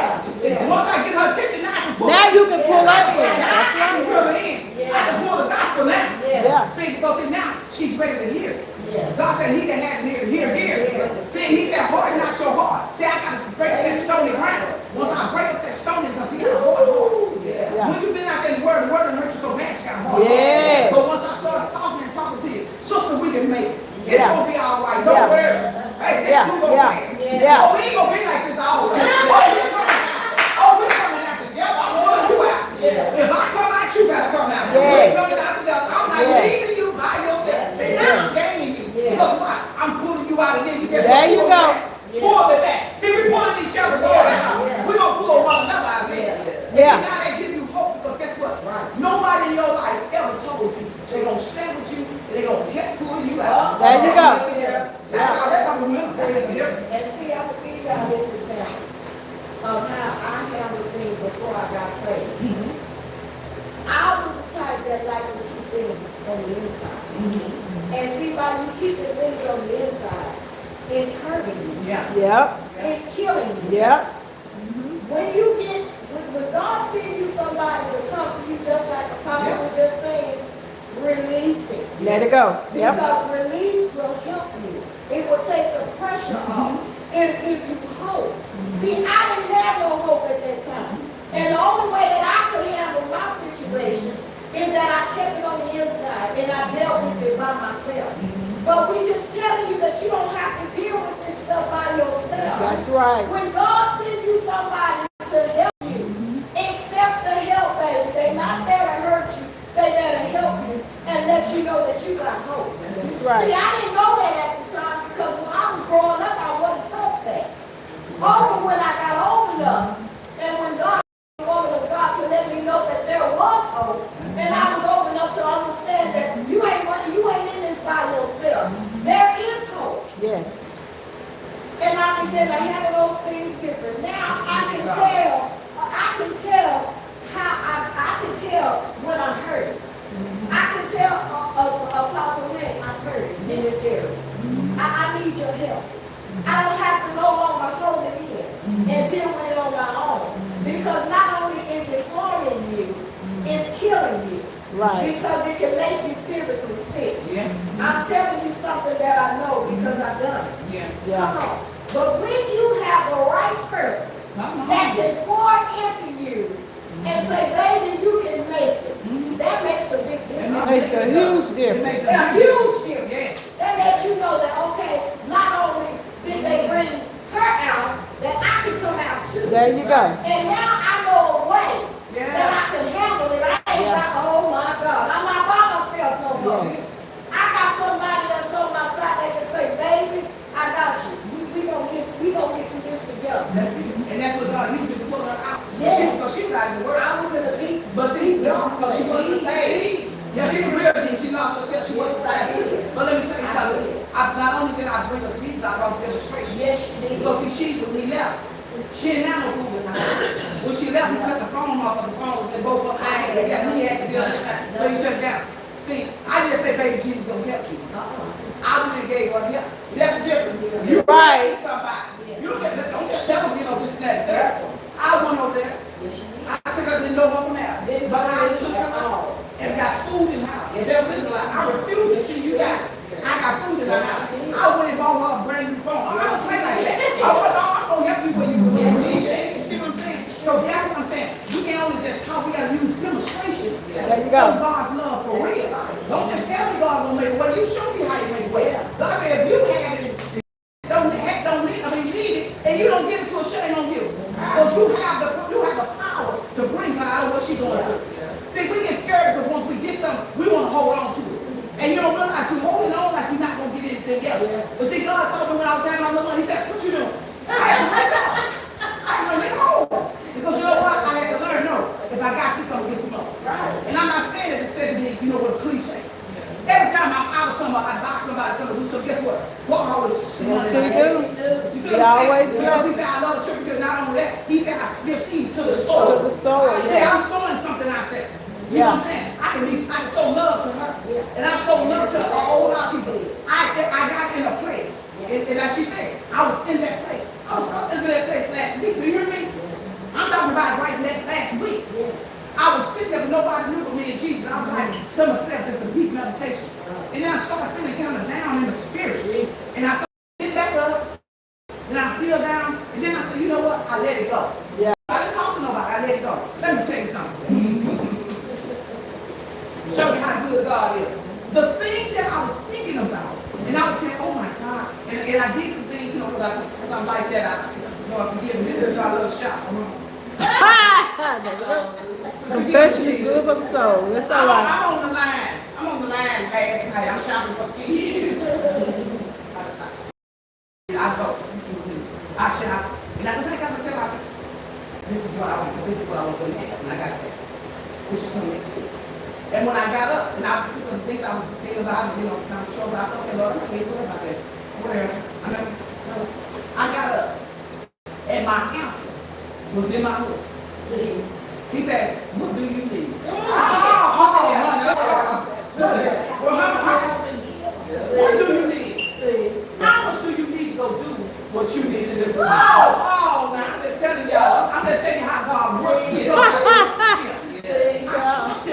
Once I get her attention, now I can pull Now her. you can pull her in. Now That's I can right. pull her in. I can pull the gospel now. Yeah. See, because see, now she's ready to hear. God said, he that has an ear to hear. See, he said, harden not your heart. See, I got to break up that stony ground. Once I break up that stony, because he got a hard heart. Yeah. When you've been out there, the word don't hurt you so bad, you got a hard Yes. heart. But once I start softening and talking to you, sister, we can make it. It's Yeah. going to be all right. Don't Yeah. worry. Hey, this Yeah. too going Yeah. to Yeah. Oh, we ain't going to be like this always. Oh, we're coming out together. I'm pulling you out. If I come out, you got to come out. Yes. We're coming out together. I'm not Yes. leaving you by yourself. See, now I'm Yes. gaining you. Because what? I'm pulling you out of there. There you go. Pull me back. See, we're pulling each other out. We're going to pull one another out of this. Yeah. See, now they give you hope because guess what? Nobody in your life ever told you they're going to stand with you. They're going to help pull you out. There you go. That's how we understand the difference. And see, I will give y'all this example of how I handled things before I got saved. I was the type that liked to keep things on the inside. And see, by you keeping things on the inside, it's hurting you. Yep. It's killing you. Yep. When you get, when God sends you somebody to talk to you, just like Apostle was just saying, release it. Let it go. Yep. Because release will help you. It will take the pressure off and give you hope. See, I didn't have no hope at that time. And the only way that I could handle my situation is that I kept it on the inside and I dealt with it by myself. But we just telling you that you don't have to deal with this stuff by right. When God sends you somebody to help you, accept the help, baby. They're not there to hurt you. They're there to help you and let you know that you got hope. That's right. See, I didn't know that at the time because when I was growing up, I wasn't taught that. Only when I got old enough and when God woman of God to let me know that there was hope, and I was old enough to understand that you ain't in this by yourself. There is hope. Yes. And I begin to handle those things different. Now I can tell how I can tell when I'm hurt. I can tell Apostle Lynn I'm hurt in this area. I need your help. I don't have to no longer hold it in and deal with it on my own. Because not only is it harming you, it's killing you. Right. Because it can make you physically sick. Yeah. I'm telling you something that I know because I've done it. Yeah. Come on. But when you have the right person that can pour into you and say, baby, you can make it, that makes a big difference. It makes a huge difference. It's a huge difference. Yes. That lets you know that, okay, not only did they bring her out, that I can come out too. There you go. And now I know a way that I can handle it. I ain't got, oh my God, I'm not by myself no more. Yes. I got somebody that's on my side that can say, baby, I got you. We gonna get through this together. That's it. And that's what God used to pull her out. Yes. Because she was out in the world. I was in a deep, But see, because she wasn't saved. Yeah, she was real deep. She lost herself. She wasn't saved. But let me tell you something. Not only did I bring her Jesus, I brought demonstration. yes, she did. Because see, when he left, she didn't have no food with her. When she left, he cut the phone off of the phone and both of them angry. He had to deal with that. So he shut down. See, I just said, baby, Jesus gonna help you. I really gave her help. That's the difference. You Right. somebody. You don't just tell them, this, that, that. I went over there. I took her, didn't know her from Adam. But I took her out and got food in the house. The devil is like, I refuse to see you die. I got food in the house. I went and bought her a brand new phone. I don't play like that. I'm gonna help you when you will. See what I'm saying? So that's what I'm saying. We can only just talk. We gotta use demonstration. There you Show go. God's love for real. Don't just tell me God gonna make a way. You show me how you make a way. God said if you had it, need it, and you don't give it to a shame on you. Because you have the power to bring her out of what she's going through. See, we get scared because once we get something, we want to hold on to it. And you don't realize you're holding on like you're not going to get anything else. But see, God told me when I was having my little money, he said, what you doing? I had to let go. I had to let go. Because you know what? I had to learn, no, if I got this, I'm going to get some more. And I'm not saying it to say to me, what a cliche. Every time I'm out of somebody, I buy somebody something to do, so guess what? God always Yes, he do. You see He what I'm always saying? Because he blesses. said, I love the church, because not only that, he said, I give seed to the soul. To the soul, I say, I'm yes. sowing something out there. You know what I'm saying? I can sow love to her. And I sow love to a whole lot of people. I got in a place. And as she said, I was in that place. I was in that place last week. Do you hear me? I'm talking about right last week. I was sitting there, but nobody knew but me and Jesus. I was like, to myself, just a deep meditation. And then I started feeling kind of down in the spirit. And I started getting back up. And I feel down. And then I said, you know what? I let it go. Yeah. I didn't talk to nobody. I let it go. Let me tell you something. Show me how good God is. The thing that I was thinking about, and I was saying, oh my God. And I did some things, because I'm like that. God forgive me. This is my little shop. Confession is good for the soul. That's all right. I'm on the line. I'm on the line last night. I'm shopping for kids. I go. I shop. And I got myself, I said, this is what I want. This is what I want to have. And I got that. We should come next week. And when I got up, and I was thinking of things I was thinking about, kind of trouble, I said, okay, Lord, I'm not going to worry about that. Whatever. I got up. And my answer was in my husband. He said, what do you need? What do you need? How much do you need to go do what you need to do? Now I'm just telling y'all, I'm just telling you how God works.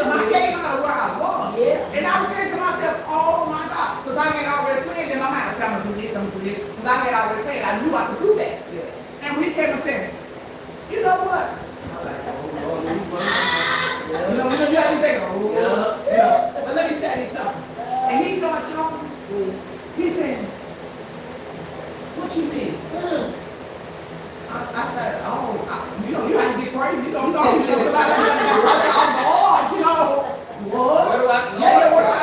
I came out of where I was. And I was saying to myself, oh my God, because I had already planned in my mind, I'm going to do this, I'm going to do this, because I had already planned. I knew I could do that. And when he came and said, you know what? You have to think, but let me tell you something. And he started talking. He said, what you need? praise, you don't know, somebody touch all the odds, what? Where do I go? Yeah, where do I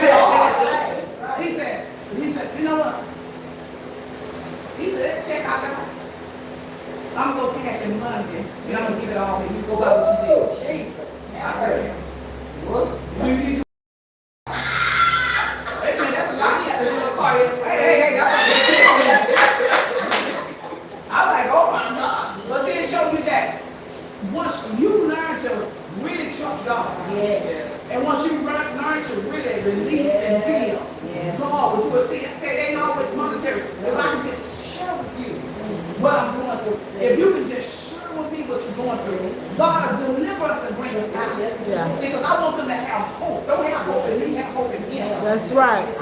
go? He said, you know what? He said, check out that. I'm gonna go cash in Monday, and I'm gonna give it all to you. Go buy what you did. Jesus. I said, what? Hey, man, that's a lot. Hey, that's I'm like, oh my God. But then show you that once you learn to really trust God, Yes. and once you learn to really release and give, God will do it. See, it ain't always monetary. If I can just share with you what I'm going through, if you can just share with me what you're going through, God will deliver us and bring us out. Yeah. See, because I want them to have hope. Don't have hope in me, have hope in Him. That's right. I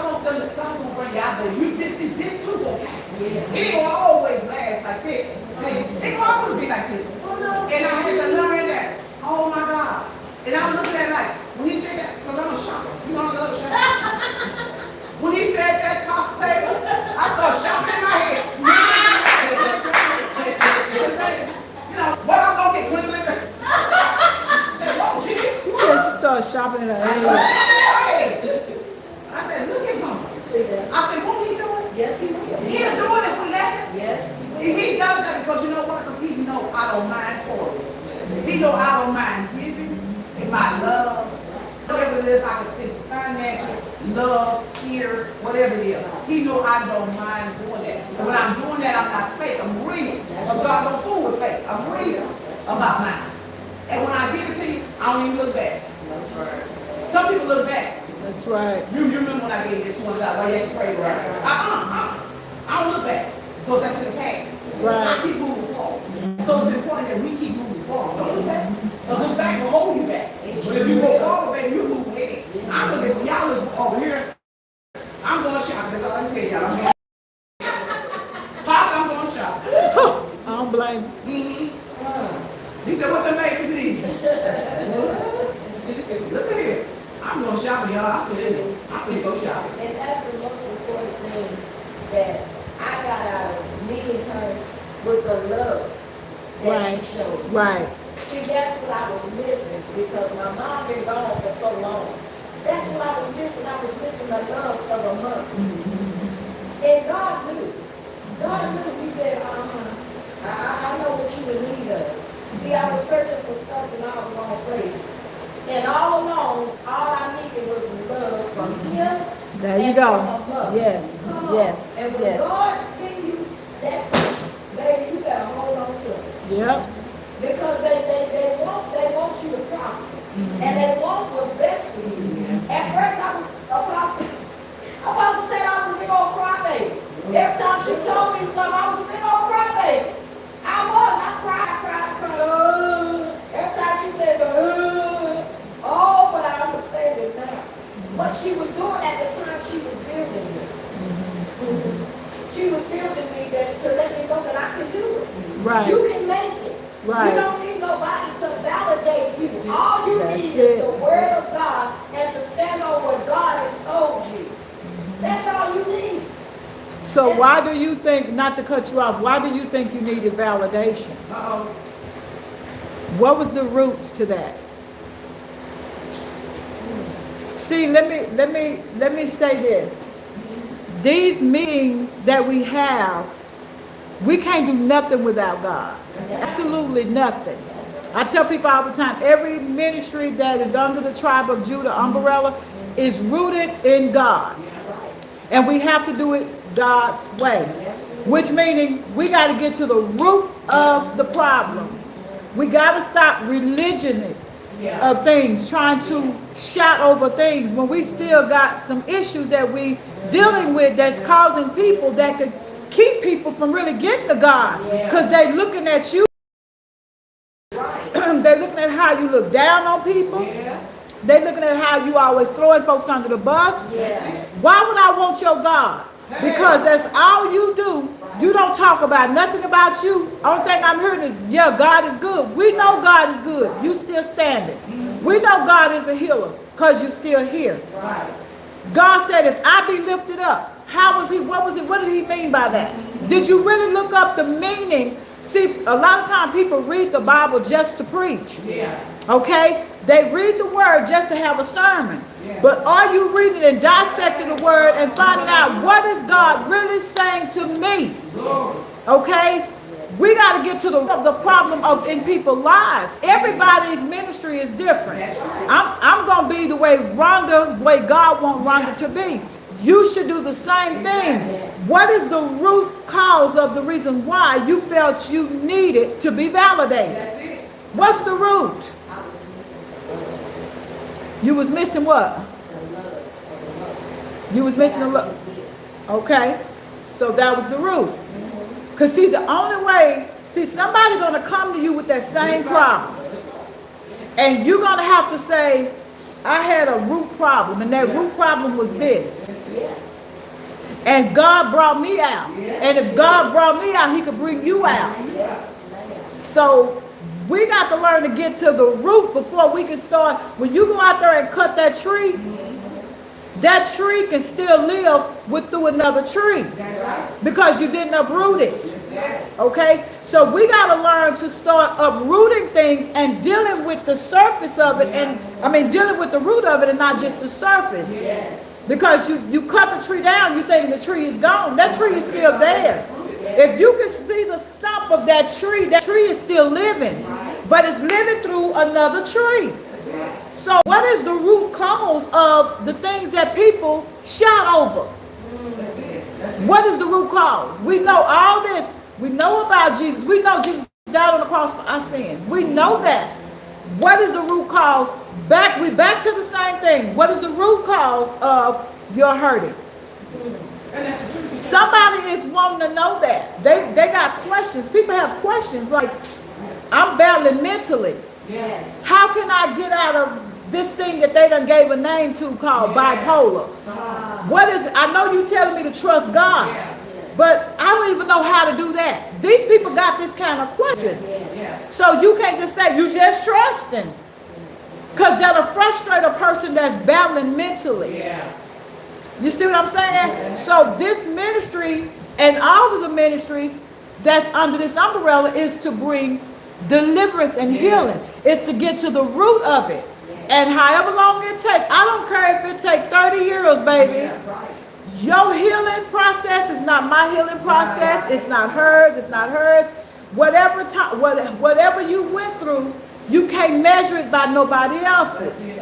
want them to, God will bring you out there. This too will pass. It ain't gonna always last like this. See, it ain't gonna always be like this. Oh no. And I had to learn that. Oh my God. And I was looking at it like, when he said that, because I'm a shopper. You know I'm a shopper. When he said that, Pastor Taylor, I started shopping in my head. What I'm gonna get clean with it? Oh, Jesus. She said she started shopping in her I started head. shopping in my head. I said, look at God. I said, won't he do it? Yes, he will. He'll do it if we let him. Yes, he will. He does that because you know what? Because he know I don't mind pouring. He know I don't mind giving in my love. Whatever it is, it's financial, love, fear, whatever it is. He know I don't mind doing that. And when I'm doing that, I'm not fake. I'm real. Because God don't fool with fake. I'm real about mine. And when I give it to you, I don't even look back. That's right. Some people look back. That's right. You remember when I gave you $200? Why you had to pray, right? I don't look back. Because that's in the past. Right. I keep moving forward. So it's important that we keep moving forward. Don't look back. Don't look back will hold you back. But if you go forward, baby, you move ahead. I'm looking for y'all look over here. I'm going shopping. That's all I can tell y'all. Pastor, I'm going shopping. I don't blame you. He said, what the make you need? Look at here. I'm going shopping, y'all. I'm going to go shopping. And that's the most important thing that I got out of meeting her was the love that Right. she showed. Right. See, that's what I was missing because my mom been gone for so long. That's what I was missing. I was missing the love of a mother. And God knew. God knew. He said, I know what you in need of. See, I was searching for stuff in all the wrong places. And all along, all I needed was love from him. There you and go. from my mother. Yes. Come on. Yes. And when Yes. God sent you that person, baby, you gotta hold on to it. Yep. Because they want you to prosper. And they want what's best for you. At first I was Apostle said I was a big old crybaby. Every time she told me something, I was a big old crybaby. I cried. Every time she says, oh, but I understand it now. What she was doing at the time, she was building me. She was building me to let me know that I can do it. Right. You can make it. Right. You don't need nobody to validate you. All you That's need is it. the word of God and to stand on what God has told you. That's all you need. So why do you think, not to cut you off, why do you think you needed validation? What was the root to that? See, let me say this. These meetings that we have, we can't do nothing without God. Absolutely nothing. I tell people all the time, every ministry that is under the tribe of Judah umbrella is rooted in God. And we have to do it God's way. Which meaning we got to get to the root of the problem. We got to stop religion of things, trying to shout over things when we still got some issues that we dealing with that's causing people that could keep people from really getting to God. Because they looking at you. They're looking at how you look down on people. They're looking at how you always throwing folks under the bus. Why would I want your God? Because that's all you do. You don't talk about nothing about you. Only thing I'm hearing is, yeah, God is good. We know God is good. You still standing. We know God is a healer because you're still here. God said, if I be lifted up, how was he? What was it? What did he mean by that? Did you really look up the meaning See, a lot of times people read the Bible just to preach. Yeah. Okay? They read the word just to have a sermon. Yeah. But are you reading and dissecting the word and finding out what is God really saying to me? Glory. Okay? We got to get to the problem of in people's lives. Everybody's ministry is different. That's right. I'm going to be the way Rhonda, the way God wants Rhonda to be. You should do the same thing. What is the root cause of the reason why you felt you needed to be validated? That's it. What's the root? I was missing You was missing what? the love of the love. You was missing the love. Okay. So that was the root. Because see, the only way, somebody's going to come to you with that same problem. And you're going to have to say, I had a root problem, and that root problem was this. Yes. And God brought me out. And if God brought me out, he could bring you out. Yes, ma'am. So we got to learn to get to the root before we can start. When you go out there and cut that tree can still live through another tree. That's right. Because you didn't uproot it. That's it. Okay? So we got to learn to start uprooting things and dealing with the surface of it. And dealing with the root of it and not just the surface. Yes. Because you cut the tree down, you think the tree is gone. That tree is still there. If you can see the stump of that tree is still living. But it's living through another tree. So what is the root cause of the things that people shout over? That's it. That's it. What is the root cause? We know all this. We know about Jesus. We know Jesus died on the cross for our sins. We know that. What is the root cause? We back to the same thing. What is the root cause of your hurting? Somebody is wanting to know that. They got questions. People have questions like, I'm battling mentally. Yes. How can I get out of this thing that they done gave a name to called bipolar? What is it? I know you telling me to trust God, but I don't even know how to do that. These people got this kind of questions. So you can't just say, you just trusting. Because that'll frustrate a person that's battling mentally. You see what I'm saying? So this ministry and all of the ministries that's under this umbrella is to bring deliverance and healing. It's to get to the root of it. And however long it takes, I don't care if it takes 30 years, baby. Your healing process is not my healing process. It's not hers. It's not hers. Whatever you went through, you can't measure it by nobody else's.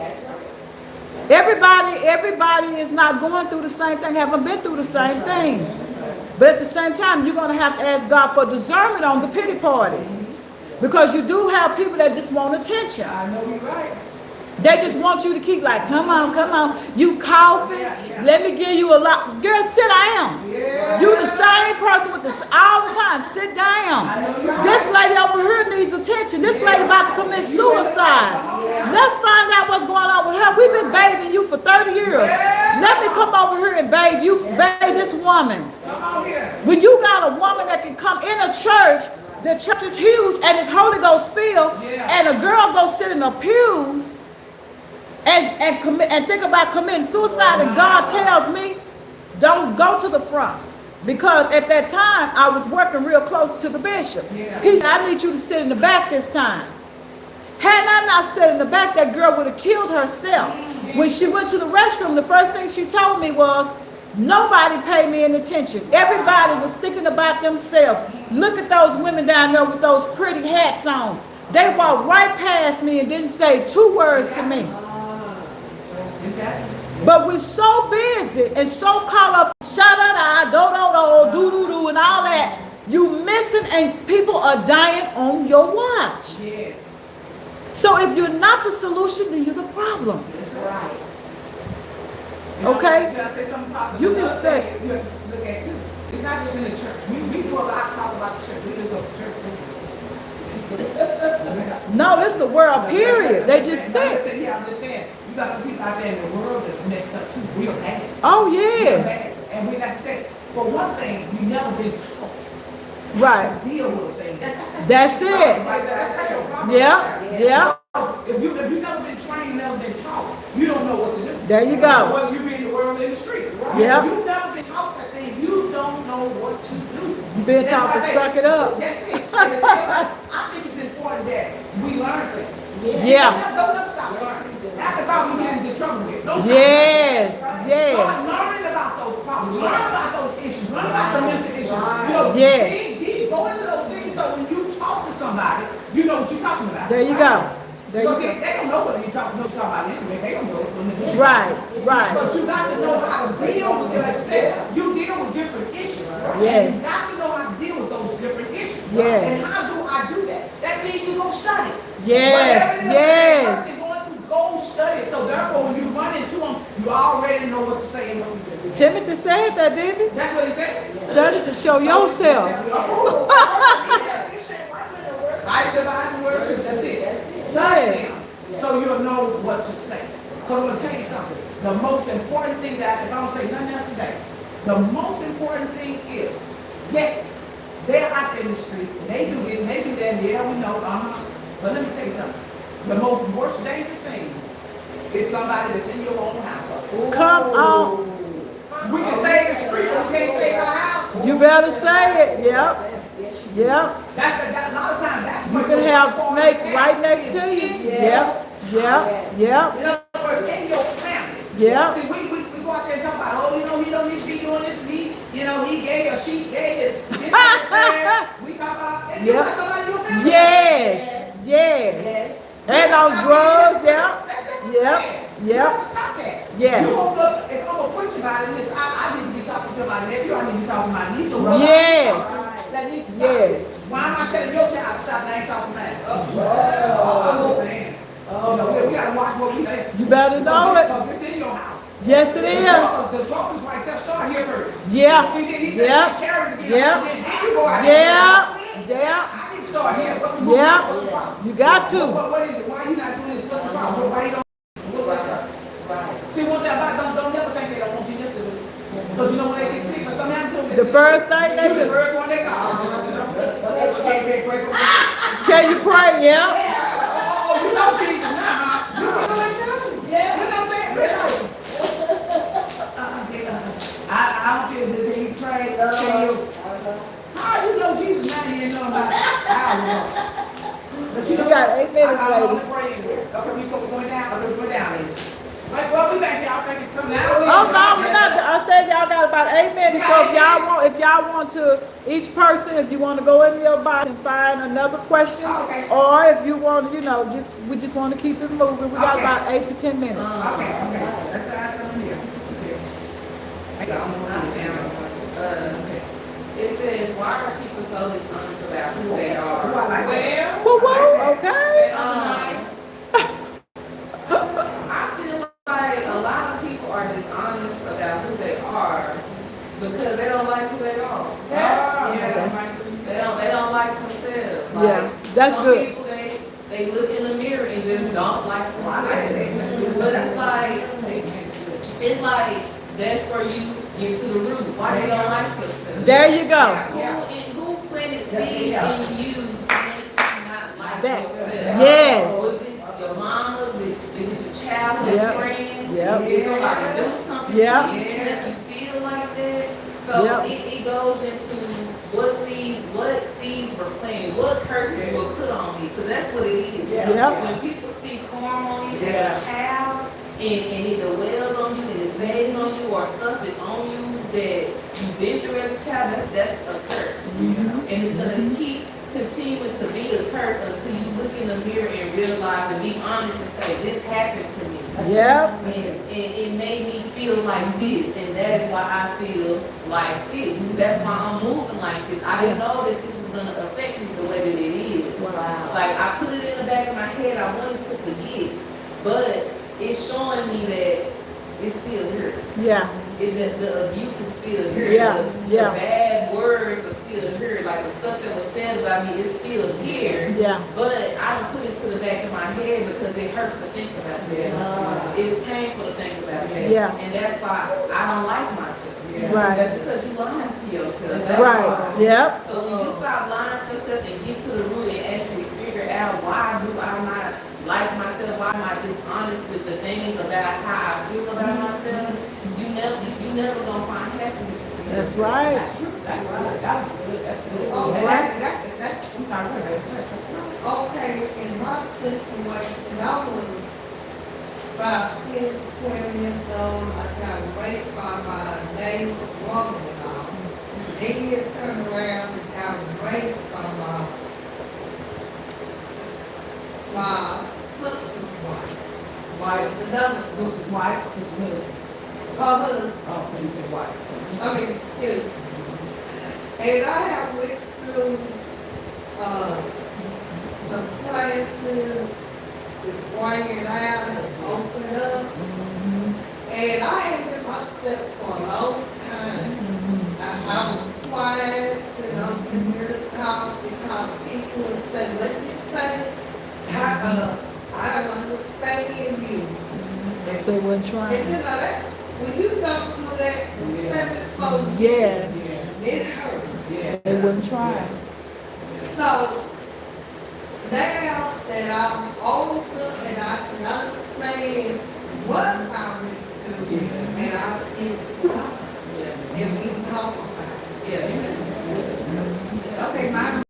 Everybody is not going through the same thing, haven't been through the same thing. But at the same time, you're going to have to ask God for discernment on the pity parties. Because you do have people that just want attention. I know you're right. They just want you to keep like, come on. You coughing. Let me give you a lot. Girl, sit down. You the same person with this all the time. Sit down. This lady over here needs attention. This lady about to commit suicide. Let's find out what's going on with her. We've been bathing you for 30 years. Let me come over here and bathe this woman. When you got a woman that can come in a church, the church is huge and it's Holy Ghost filled, and a girl goes sit in the pews and think about committing suicide, and God tells me, don't go to the front. Because at that time, I was working real close to the bishop. He said, I need you to sit in the back this time. Had I not sat in the back, that girl would have killed herself. When she went to the restroom, the first thing she told me was, nobody paid me any attention. Everybody was thinking about themselves. Look at those women down there with those pretty hats on. They walked right past me and didn't say 2 words to me. But we're so busy and so caught up, sha-da-da, do-do-do, do-do-do, and all that. You missing, and people are dying on your watch. So if you're not the solution, then you're the problem. That's right. Okay? You gotta say something positive. You can say. You have to look at too. It's not just in the church. We do a lot of talk about the church. We do go to church too. No, it's the world, period. They just sick. I'm just saying. You got some people out there in the world that's messed up too, real bad. Oh, yes. And we like to say, for one thing, we never been taught Right. to deal with things. That's it. That's your problem. Yeah. If you never been trained, never been taught, you don't know what to do. There you go. Whether you be in the world or in the street. Yeah. If you've never been taught that thing, you don't know what to do. You've been taught to suck it up. That's it. I think it's important that we learn things. Yeah. Don't stop learning. That's the problem we get into trouble with. Don't stop Yes, learning. yes. Start learning about those problems. Learn about those issues. Learn about the mental issues. You know, Yes. go into those things so when you talk to somebody, you know what you're talking about. There you go. There you Because go. they don't know what you're talking about anyway. They don't know it. Right, right. But you got to know how to deal with it. Like I said, you deal with different issues. Yes. And you got to know how to deal with those different issues. Yes. And how do I do that? That means you go study. Yes, Whatever it is yes. that they're going to go study. So therefore, when you run into them, you already know what to say and what to do. Timothy said that, didn't he? That's what he said. Study to show yourself. I divide the word truth. That's it. Study Yes. them so you'll know what to say. So I'm going to tell you something. The most important thing that, if I don't say nothing else today, the most important thing is, yes, they're out there in the street, and they do this, and they do that, and yeah, we know, But let me tell you something. The most worst dangerous thing is somebody that's in your own household. Come on. We can save the street, but we can't save our house. You better say it. Yep. Yep. That's a lot of times, that's You what can the have worst part snakes is right next to you. Yep. Yep. Yep. In other words, in your family. Yep. See, we go out there and talk about, oh, you know, he don't need to be doing this. He gay or she's gay. And this and that. We talk about, and you Yep. got somebody in your family. Yes. Yes. And on drugs. Yep. Yep. You Yep. have to stop that. Yes. You won't look, if I'm going to preach about it, listen, I need to be talking to my nephew, I need to be talking to my niece or brother. Yes. That needs to stop. Yes. Why am I telling your child to stop and I ain't talking to mine? I'm just saying. You know, we got to watch what we say. You better know it. Because it's in your house. Yes, it The is. talk is right there. Start here first. Yeah. See, then he said, Yep. charity begins Yep. with me. Then you go out Yeah. there. Yeah. I can start here. What's the Yeah. What's the problem? You got to. What is it? Why you not doing this? What's the problem? Why you don't? What's up? See, one thing about it, don't never think they don't want you just to do it. Because you know when they get sick, or something happens to them, The first thing they you the do. first one they call. Okay, pray for me. Can you pray? Yeah. Oh, you know Jesus now, huh? You know that too. Yeah. You know what I'm saying? I don't feel good. Can you pray? Can you? How you know Jesus now? You ain't know about it. I don't know. But you We know, got 8 minutes, I don't ladies. pray anywhere. Okay, we going down. Okay, we going down, ladies. Like, well, we thank y'all. Thank you for coming out. Oh no, we're not. I said y'all got about 8 minutes. So if y'all want to, each person, if you want to go in your box and find another question, Okay. or if you want, we just want to keep it moving. We got Okay. about 8 to 10 minutes. Okay. Let's add something here. I got It says, why are people so dishonest about who they are? Woo woo. Okay. I feel like a lot of people are dishonest about who they are because they don't like who they are. They don't like themselves. Like, Yeah, that's some good. people they look in the mirror and just don't like themselves. But it's like that's where you get to the root. Why you don't like yourself? There you go. Who planted seeds in you to make you not like That. yourself? Yes. Was it your mama? Is it your childhood Yep. friends? Yep. Did somebody do something Yep. to you to make you feel like that? So Yep. it goes into what seeds were planted, what curses were put on me, because that's what it is. Yep. When people speak harm on you as a child, and it dwells on you and it stays on you, or stuff is on you that you've been through as a child, that's a curse. And it's gonna keep continuing to be a curse until you look in the mirror and realize and be honest and say, this happened to me. Yep. And it made me feel like this, and that is why I feel like this. That's why I'm moving like this. I didn't know that this was gonna affect me the way that it is. Wow. Like I put it in the back of my head, I wanted to forget, but it's showing me that it's still here. Yeah. The abuse is still here. Yeah, The yeah. bad words are still here. Like the stuff that was said about me is still here. Yeah. But I don't put it to the back of my head because it hurts to think about that. It's painful to think about that. Yeah. And that's why I don't like myself. Right. That's because you lying to yourself. That's Right. why. Yep. So when you stop lying to yourself and get to the root and actually figure out why do I not like myself, why am I dishonest with the things about how I feel about myself, you never gonna find happiness. That's right. That's true. That's right. That was good. That's good. All And right. that's I'm sorry, go ahead. Okay, in my situation, I was about 10, 12 years old. I got raped by my neighbor mother-in-law. Then he turned around and I was raped by my sister's wife. White, Another this is white, this is husband. husband. Oh, you said white. I mean, excuse me. And I have went through, some places to bring it out and open up. And I hated myself for a long time. I was quiet, didn't really talk because people would say, what you say? I don't understand you. So they weren't trying. And that, when you go through that, you stand before Yes. it hurts. Yeah. They wouldn't try. So now that I'm older and I can understand what I went through, and I can stop and we can talk about it. Okay, mine.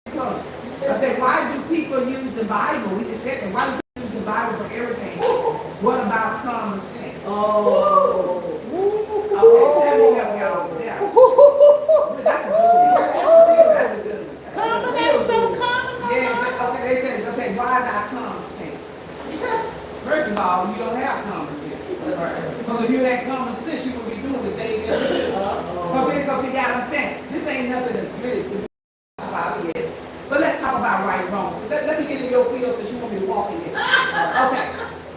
Because I said, why do people use the Bible? We just said that. Why do people use the Bible for everything? What about common sense? Oh. Okay, let me help y'all with that. That's a good one. That's a good one. Common, that's so common. Yes, okay, they said, okay, why not common sense? First of all, you don't have common sense. Because if you had common sense, you would be doing the things that you do. Because you gotta understand, this ain't nothing to really talk about, yes. But let's talk about right and wrong. So let me get in your field since you want me to walk in this. Okay,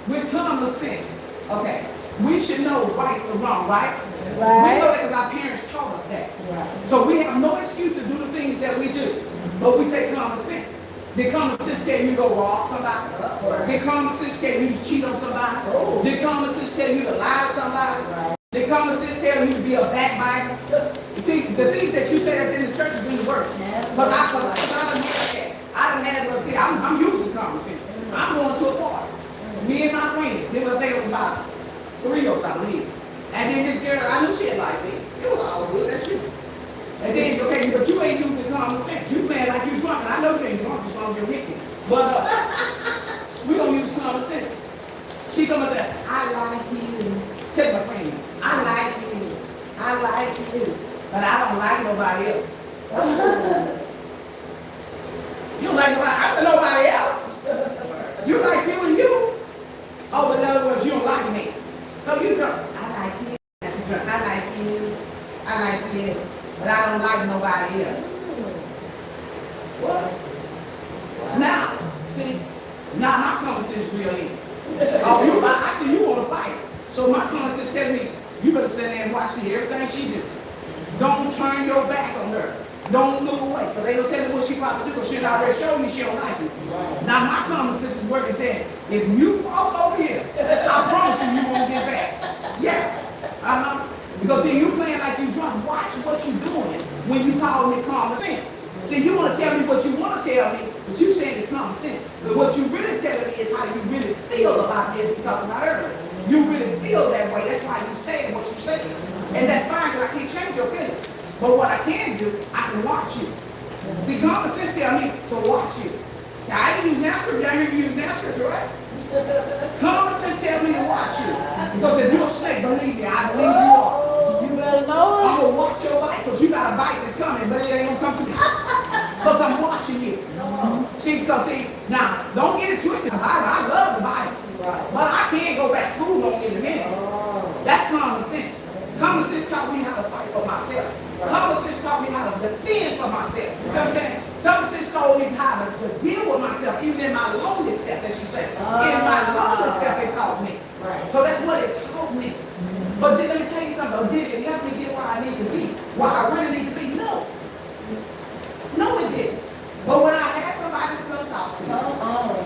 with common sense, okay, we should know right or wrong, right? We know that because our parents taught us that. So we have no excuse to do the things that we do. But we say common sense. Did common sense tell you to go rob somebody? Did common sense tell you to cheat on somebody? Did common sense tell you to lie to somebody? Did common sense tell you to be a backbiter? See, the things that you say that's in the church is in the word. But I feel like I done had, well, see, I'm using common sense. I'm going to a party. Me and my friends, I think it was about 3 of us, I believe. And then this girl, I knew she had like me. It was all good, that's you. And then, okay, but you ain't using common sense. You mad like you drunk, and I know you ain't drunk as long as you're wicked. But we don't use common sense. She come up there, I like you. Tell my friend, I like you. I like you. But I don't like nobody else. You don't like nobody else. You like you and you. Oh, but in other words, you don't like me. So you drunk, I like you. And she drunk, I like you. I like you. But I don't like nobody else. What? Now, see, now my common sense is real in. Oh, I see you want to fight. So my common sense tells me, you better stand there and watch see everything she do. Don't turn your back on her. Don't move away. Because they don't tell me what she probably do because she already showed you she don't like you. Now my common sense is working saying, if you cross over here, I promise you won't get back. Yeah. Because then you playing like you drunk. Watch what you doing when you call me common sense. See, you want to tell me what you want to tell me, but you saying it's common sense. But what you really telling me is how you really feel about this we talked about earlier. You really feel that way. That's why you say what you say. And that's fine because I can't change your opinion. But what I can do, I can watch you. See, common sense tell me to watch you. See, I didn't use that scripture. I hear you use that scripture, right? Common sense tell me to watch you. Because if you're a snake, believe me, I believe you are. You better know I'm it. going to watch your bite because you got a bite that's coming, but it ain't going to come to me. Because I'm watching you. See, because now, don't get it twisted. The Bible, I love the Bible. But I can't go back to school on it in a minute. That's common sense. Common sense taught me how to fight for myself. Common sense taught me how to defend for myself. You know what I'm saying? Common sense told me how to deal with myself, even in my lonely self, as you say. In my lonely self, it taught me. So that's what it taught me. But let me tell you something. Did it help me get where I need to be? Where I really need to be? No. No, it didn't. But when I had somebody to come talk to me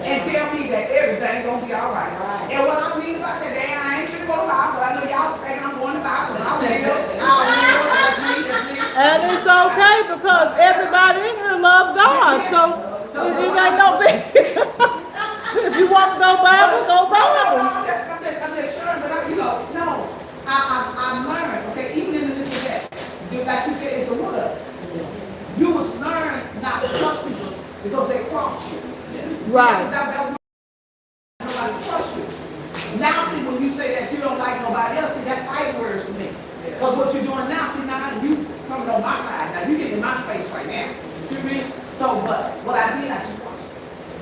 and tell me that everything's going to be all right. And what I mean about that, I ain't going to go to Bible. I know y'all think I'm going to Bible. I will. That's me. And it's okay because everybody in here love God. So it ain't no big. If you want to go Bible, go Bible. I'm just sure, but no. I learned, okay, even in the midst of that, like she said, it's a wood. You must learn not to Right. That was nobody trust you. Now see, when you say that you don't like nobody else, see, that's fighting words to me. Because what you're doing now, see, now you coming on my side. Now you getting in my space right now. See what I mean? So, but what I did, I just watched.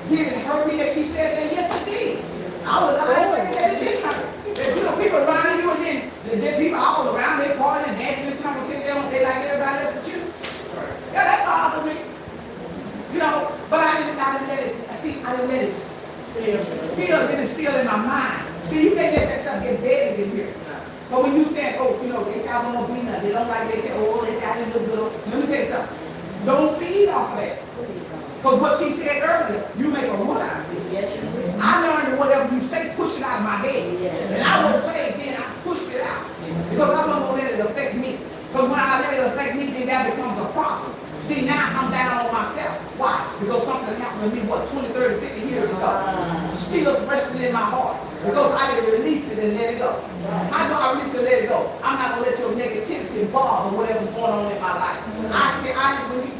Did it hurt me that she said that? Yes, it did. I said that it did hurt. You know, people around you, and then people all around, they partying and dancing, this kind of thing, they like everybody else but you. Yeah, that bothered me. You know, but I didn't let it, see, I didn't let it still in my mind. See, you can't let that stuff get buried in here. But when you say, oh, you know, they say I don't be nothing, they don't like, they say, oh, they say I didn't look good. Let me tell you something. Don't feed off of that. Because what she said earlier, you make a rule out of this. Yes, you will. I learned that whatever you say, push it out of my head. Yeah. And I wouldn't say it then, I pushed it out. Because I wasn't going to let it affect me. Because when I let it affect me, then that becomes a problem. See, now I'm down on myself. Why? Because something happened to me, 20, 30, 50 years ago. Still resting in my heart. Because I didn't release it and let it go. How do I release it and let it go? I'm not going to let your negativity bother whatever's going on in my life. I said,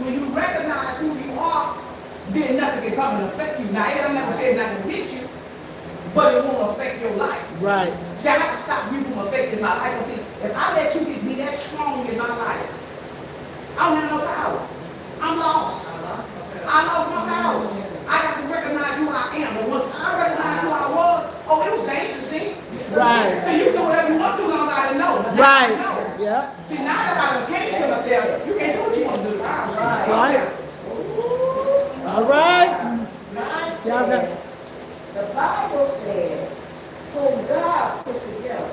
when you recognize who you are, then nothing can come and affect you. Now, I'm never saying nothing will hit you, but it won't affect your life. Right. See, I have to stop you from affecting my life. See, if I let you be that strong in my life, I don't have no power. I'm lost. I lost my power. I got to recognize who I am. And once I recognize who I was, oh, it was dangerous then. Right. So you can do whatever you want to do, as long as I didn't know. But now Right. I know. Yeah. See, now that I done came to myself, you can't do what you want to do. That's right. All right. Mine Y'all got- says, the Bible says, whom God put together,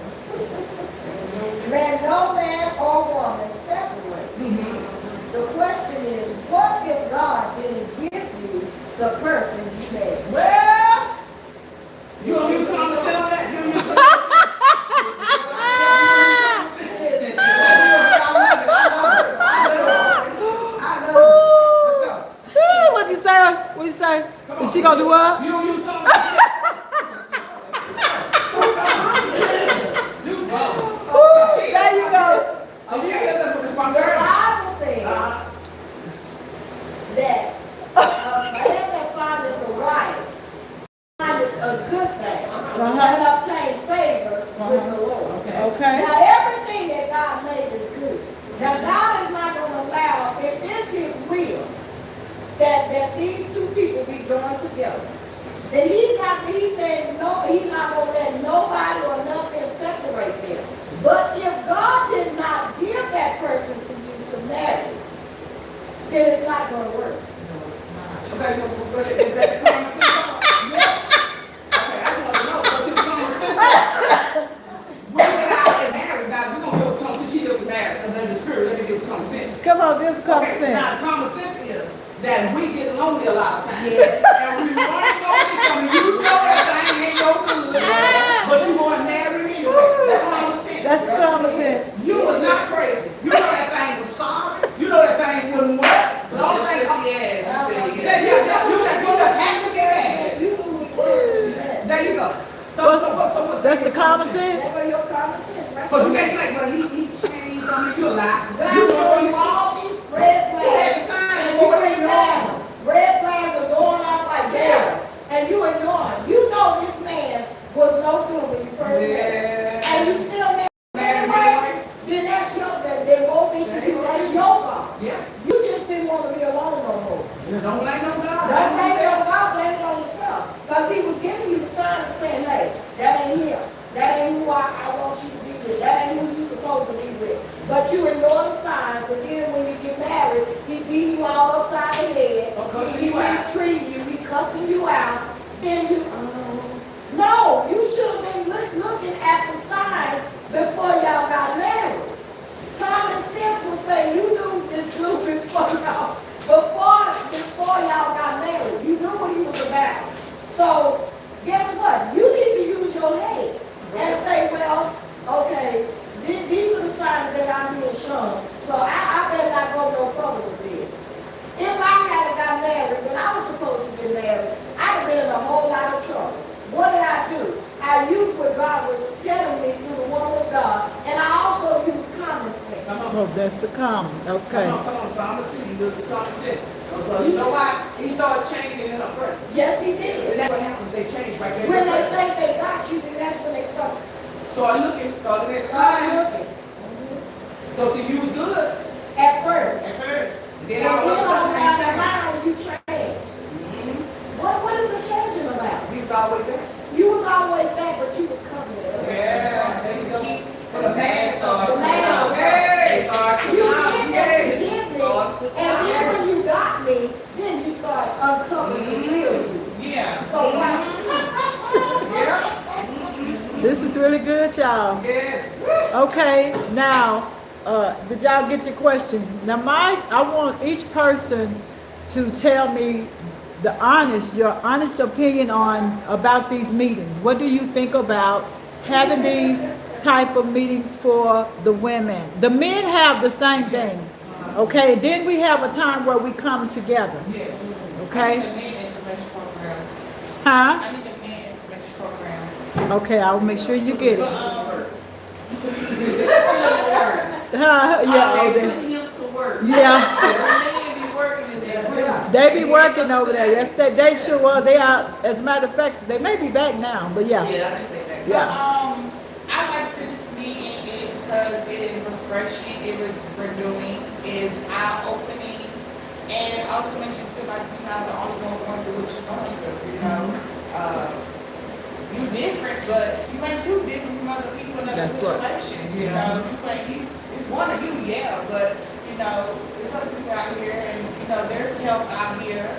let no man or woman separate. The question is, what if God didn't give you the person you made? Well, you don't use common sense on that. You don't use common sense. I love it. Let's go. What'd you say? What'd you say? Is she gonna do what? You don't use common sense. There you go. Okay, that's my The girl. Bible says that a man that findeth a wife findeth a good thing and obtain favor with the Lord. Okay. Now everything that God made is good. Now God is not going to allow, if it's His will, that these two people be joined together. Then He's saying no, He's not going to let nobody or nothing separate them. But if God did not give that person to you to marry, then it's not going to work. Okay, but is that the common sense? Okay, I just want to know. What's the common sense? When did I get married? Now, we're going to give a common sense. She didn't married. And then the spirit, let me give a common sense. Come on, give the common Okay, sense. now, common sense is that we get lonely a lot of times. Yes. And we want to go get something. You know that thing ain't no good. But you want to marry me anyway. That's common sense. That's the common sense. You was not crazy. You know that thing was sorry. You know that thing wouldn't work. But all thing, Yes, you yeah, said yeah, you just happy to get mad. You do what you want. There you go. That's the common sense. That's where your common sense, right? Because you can't like, well, he changed on me. You a lie. God You showing you all these red flags, and you ignore them. Red flags are going off like bells, and you ignore them. You know this man was no good when you first met him, and you still married him anyway. Then that's then won't be to you. That's your fault. Yeah. You just didn't want to be alone no more. Don't blame no God. Don't blame it on God, blame it on yourself. Because He was giving you the sign and saying, hey, that ain't him. That ain't who I want you to be with. That ain't who you supposed to be with. But you ignore the signs, and then when you get married, he beat you all upside the head. He mistreating you. He cussing you out. Then you, no, you should have been looking at the signs before y'all got married. Common sense will say you knew this dude before y'all got married. You knew what he was about. So guess what? You need to use your head and say, well, okay, these are the signs that I'm being shown. So I better not go no further with this. If I had got married when I was supposed to get married, I'd have been in a whole lot of trouble. What did I do? I used what God was telling me through the woman of God, and I also used common sense. Oh, that's the common. Okay. Come on, common sense. You do the common sense. Because you know why? He started changing in a person. Yes, he did. And that's what happens, they change right there. When they think they got you, then that's when they start. Start looking at signs. So see, you was good At first. at first. And Then then all of a sudden, on things the changed. line, you changed. What is the changing about? He was always there. You was always there, but you was covered up. Yeah, there you go. For the past, The mask. hey, You did that, hey. you did me. And then when you got me, then you started uncovering the real you. Yeah. So now, Yeah. This is really good, y'all. Yes. Okay, now, did y'all get your questions? Now, I want each person to tell me your honest opinion about these meetings. What do you think about having these type of meetings for the women? The men have the same thing, okay? Then we have a time where we come together, Yes. okay? The men information program. Huh? I need the men information program. Okay, I'll make sure you get it. I Yeah, put him to work. yeah. Man be working in there. They be working over there. Yes, they sure was. They out. As a matter of fact, they may be back now, but yeah. Yeah, I can say that. Yeah. I like this meeting because it is refreshing, it was renewing, it's eye-opening, and it also makes you feel like you're not the only one going through what you're going through, you know? You different, but you ain't too different from other people in other That's right. situations, you know? It's one of you, yeah, but, you know, there's other people out here, and, you know, there's help out here,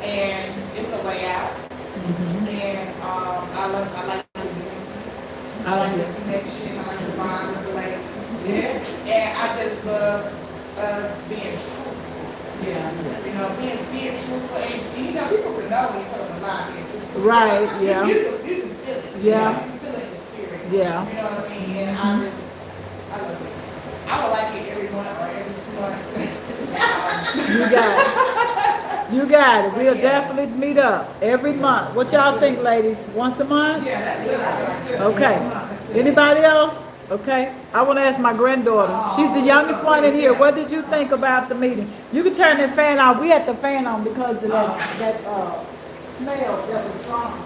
and it's a way out. And I like the unity. I like the connection, I like the bond with the ladies. Yes. And I just love us being truthful. Yeah. You know, being truthful, and you know, people can know when you tell them a lie, being truthful. Right, yeah. You can feel it. Yeah. You can feel it in the spirit. Yeah. You know what I mean? And I love it. I would like it every month or every 2 months. You got it. You got it. We'll definitely meet up every month. What y'all think, ladies? Once a month? Yeah, that's good. That's good. Okay. Anybody else? Okay. I want to ask my granddaughter. She's the youngest one in here. What did you think about the meeting? You can turn that fan off. We had the fan on because of that smell that was strong.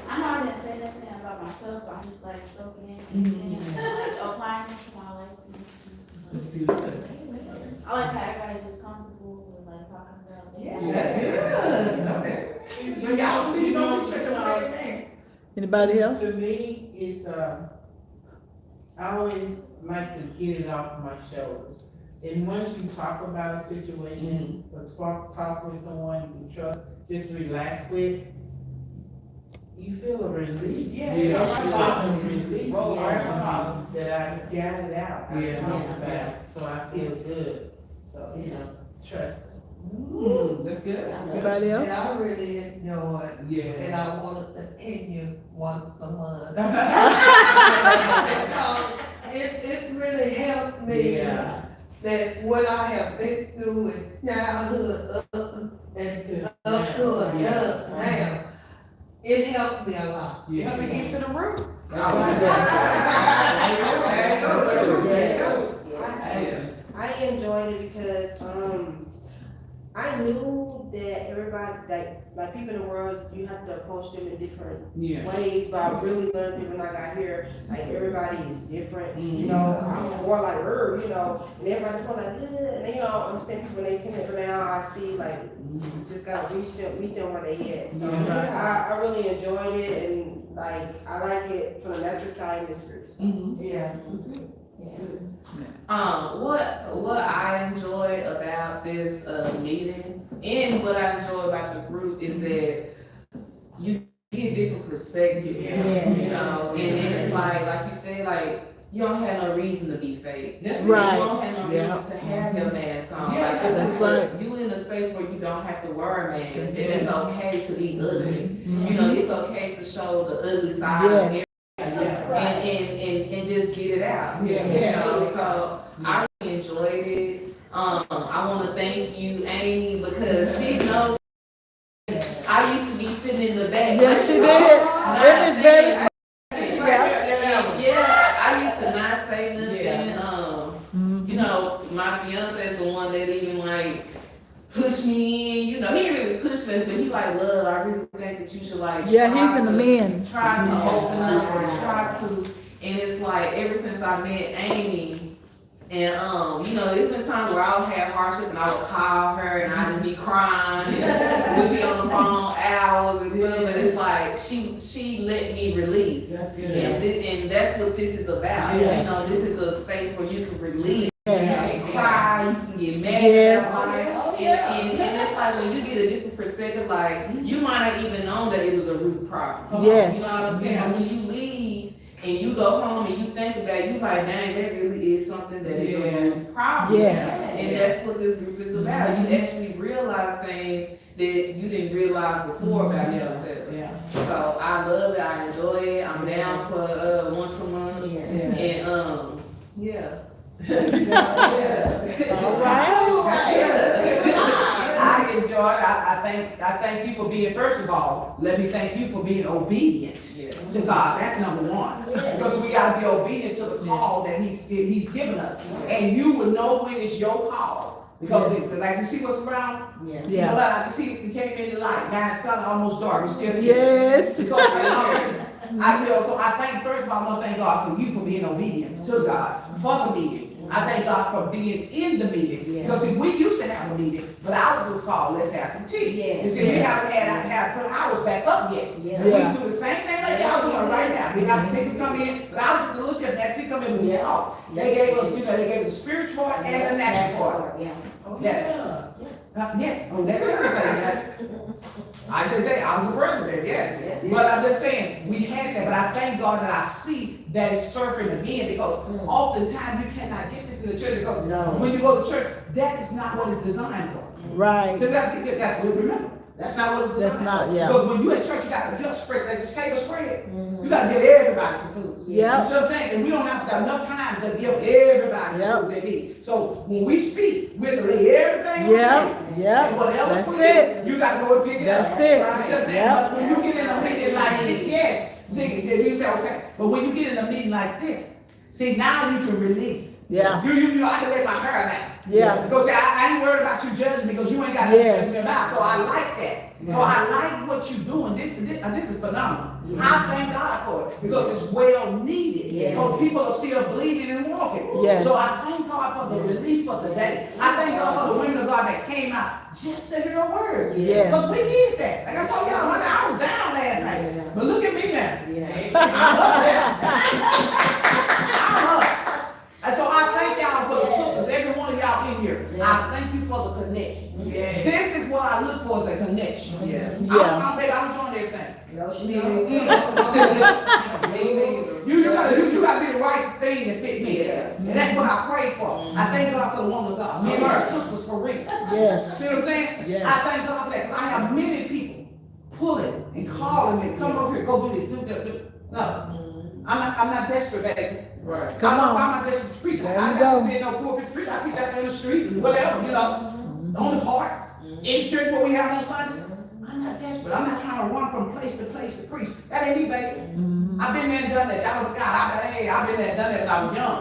I know I didn't say nothing about myself, but I'm just like soaking in, applying it to my life. I like how everybody just comfortable with like talking about it. Yeah, that's good. But y'all, you know, we church on the same thing. Anybody else? To me, it's, I always like to get it off my shoulders. And once you talk about a situation, or talk with someone you trust, just relax with, you feel a relief. Yeah. You Yeah. feel a relief. Roll Yeah, off. that I got it out. I Yeah. talked about it, so I feel good. So, you know, trust. That's good. Anybody else? And I really enjoy it. Yeah. And I want to continue once a month. It really helped me Yeah. that what I have been through in childhood and up to adult now, it helped me a lot. Yeah. Let me get to the root. I enjoyed it because I knew that everybody, like people in the world, you have to approach them in different ways, but I really learned that when I got here, like everybody is different, you know, I'm more like, you know, and everybody's more like, and then, you know, I understand people when they tend to, now I see like, just gotta meet them where they at, so I really enjoyed it, and like, I like it from the natural side and the spiritual side. Yeah. What I enjoy about this meeting and what I enjoy about the group is that you get different perspectives. You know, and then it's like you said, like you don't have no reason to be fake. That's right. You don't have no reason to have your mask on. Yeah, Like, this that's is what- right. You in a space where you don't have to wear a mask, That's and right. it's okay to be ugly. You know, it's okay to show the ugly side of Yes. and just get it out. Yeah. You know, so I really enjoyed it. I want to thank you, Amy, because she knows I used to be sitting in the back. Yes, she did. It is very smart. Yeah, I used to not say nothing. You know, my fiance is the one that even like love, I really think that you should like. Yeah, try he's in the to- men. Try to open up or try to, and it's like ever since I met Amy, and you know, it's been times where I would have hardship and I would call her and I just be crying and we'd be on the phone hours as well. But it's like she let me release, That's good. and that's what this is about. Yes. You know, this is a space where you can release. Yes. You can cry, you can get mad Yes. at somebody. And it's like when you get a different perspective, like you might not even know that it was a root problem. Yes. You know what I'm saying? And when you leave and you go home and you think about it, you like, dang, that really is something that is a root problem. Yes. And that's what this group is about. You actually realize things that you didn't realize before about yourself. Yeah. So I love it, I enjoy it. I'm down for once a month. Yeah. And yeah. All right. I enjoy it. I thank you for being, first of all, let me thank you for being obedient to God. That's number one. Because we gotta be obedient to the call that He's given us. And you will know when it's your call. Because it's like, you see what's around? Yeah. You know, like, you see, we came in the light, now it's kinda almost dark, we're still here. Yes. Because so I thank, first of all, I want to thank God for you for being obedient to God for the meeting. I thank God for being in the meeting. Yeah. Because we used to have a meeting, but ours was called Let's Have Some Tea. Yeah. You see, we haven't had put ours back up yet. Yeah. We used to do the same thing like y'all doing right now. We have speakers come in, but I was just a little different. As we come in, we talk. They gave us, you know, they gave us the spiritual part and the natural part. Yeah. Yeah. Yes, oh, that's everything. I just say, I was the president, yes. Yeah. But I'm just saying, we had that, but I thank God that I see that it's surfing again, because oftentimes you cannot get this in the church, because when you go to church, that is not what it's designed for. Right. So that's what we remember. That's not what it's designed That's not, for. yeah. Because when you at church, you got to just spread, there's a table spread. You got to give everybody some food. Yep. You see what I'm saying? And we don't have enough time to give everybody the food they need. So when we speak, we have to lay everything on the table. Yep. And whatever That's we it. get, you got to go and pick it up. That's it. You see what I'm saying? Yep. But when you get in a meeting like this, yes, see, you say, okay. But when you get in a meeting like this, see, now you can release. Yeah. You know, I can let my hair down. Yeah. Because see, I ain't worried about you judging me, because you ain't got to Yes. judge me about. So I like that. So I like what you're doing. This is phenomenal. I thank God for it, because it's well needed. Yes. Because people are still bleeding and walking. Yes. So I thank God for the release for today. I thank God for the women of God that came out just to hear a word. Yes. Because we needed that. Like I told y'all, honey, I was down last night. Yeah. But look at me now. Yeah. I'm up there. I'm up. And so I thank y'all for the sisters, every one of y'all in here. I thank you for the connection. Yeah. This is what I look for, as a connection. Yeah. Yeah. I'm enjoying everything. No, she You gotta be the right thing to fit me. Yes. And that's what I pray for. I thank God for the woman of God. Me and her sisters for real. Yes. See what I'm saying? Yes. I thank God for that, because I have many people pulling and calling me, come over here, go do this, do that, do. No. I'm not desperate, baby. Right. Come on. I'm not desperate to preach. There I you don't go. be no pulpit preach. I preach out there in the street, whatever, you know, on the park, in church what we have on Sundays. I'm not desperate. I'm not trying to run from place to preach. That ain't me, baby. I've been there and done that. Y'all forgot. I've been there and done that when I was young.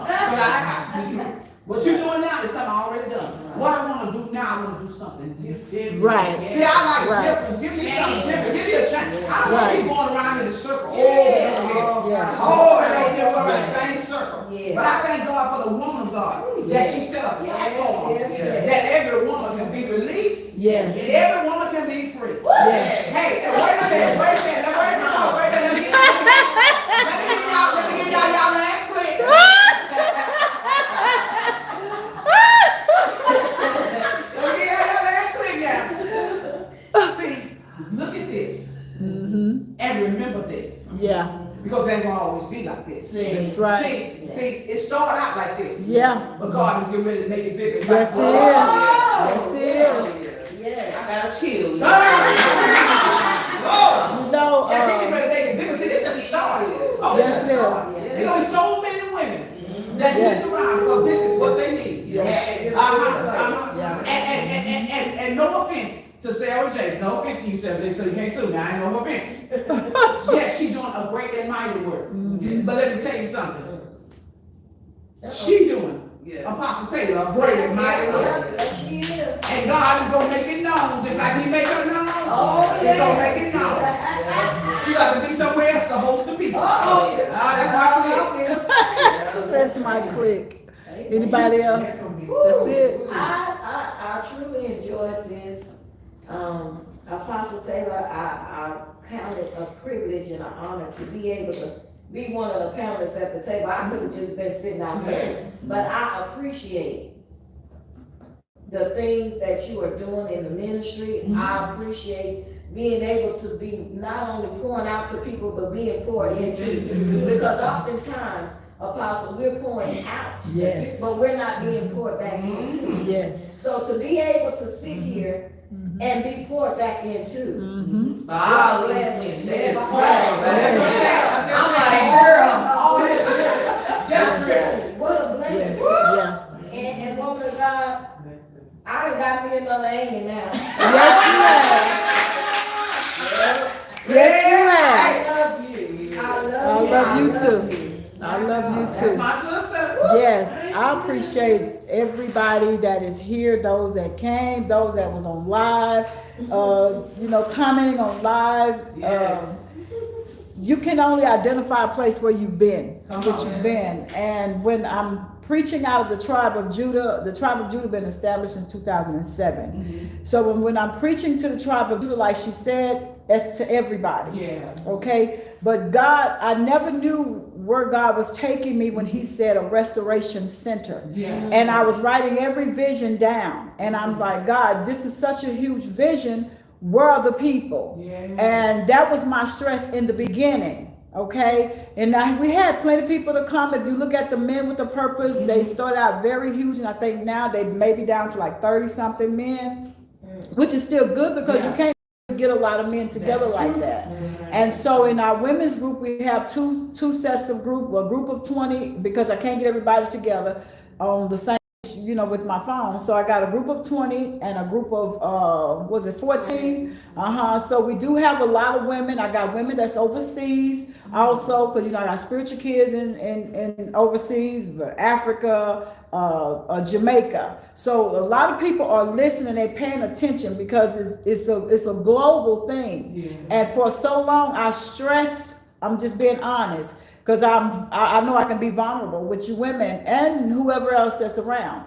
So what you're doing now is something I already done. What I want to do now, I want to do something different. Right. See, I like Right. difference. Give me something different. Give me a change. I don't want to Right. keep going around in the circle. Yes. The same circle. Yeah. But I thank God for the woman of God that she set a platform yes. that every woman can be released. Yes. And every woman can be free. Yes. Hey, wait a minute. Let me give y'all y'all last clip. Let me give y'all last clip now. See, look at this. And remember this. Yeah. Because they won't always be like this. That's right. See, it started out like this. Yeah. But God is getting ready to make it bigger. Yes, it is. Yes, it is. Yeah. I gotta chill. Lord. You know, Yes, he getting ready to make it bigger. See, this is the start. Oh, this Yes, is the it start. is. There's gonna be so many women that Yes. sit around because this is what they need. Yes. Yeah. And no offense to Sarah J. No offense to you, Sarah J. So you can't sue me. I ain't no offense. Yes, she's doing a great and mighty work. But let me tell you something. She doing Yeah. Apostle Taylor, a great, mighty woman. Yes, she is. And God is gonna make it known, just like he make her known. Oh, He's gonna make it yes. known. She got to be somewhere else to host the people. Oh, That's my clique. That's my clique. Anybody else? That's it. I truly enjoyed this. Apostle Taylor, I count it a privilege and an honor to be able to be one of the panelists at the table. I could have just been sitting out there, but I appreciate the things that you are doing in the ministry. I appreciate being able to be not only pouring out to people, but being poured into. Because oftentimes, Apostle, we're pouring out, Yes. but we're not being poured back into. Yes. So to be able to sit here and be poured back into. Wow, bless listen, you. yes. I'm like, girl, all this just What a blessing. Yeah. And woman of God, I done got me another angel now. Yes, you have. I love you. I love you too. I love you That's too. my sister. Yes, I appreciate everybody that is here, those that came, those that was on live, commenting on live. Yes. You can only identify a place where you've been, and when I'm preaching out of the tribe of Judah been established since 2007. So when I'm preaching to the tribe of Judah, like she said, that's to everybody. Yeah. Okay, but God, I never knew where God was taking me when he said a restoration center. Yeah. And I was writing every vision down, and I'm like, God, this is such a huge vision. Where are the people? Yeah. And that was my stress in the beginning. Okay, and now we had plenty of people to come. If you look at the Men with a Purpose, they started out very huge, and I think now they may be down to like 30 something men, which is still good because you can't get a lot of men together like that. And so in our women's group, we have two sets of group, a group of 20, because I can't get everybody together on the same, with my phone. So I got a group of 20 and a group of 14? So we do have a lot of women. I got women that's overseas also, because I got spiritual kids in overseas, Africa, Jamaica. So a lot of people are listening, they're paying attention, because it's a global thing. Yeah. And for so long I stressed, I'm just being honest, because I know I can be vulnerable with you women and whoever else that's around.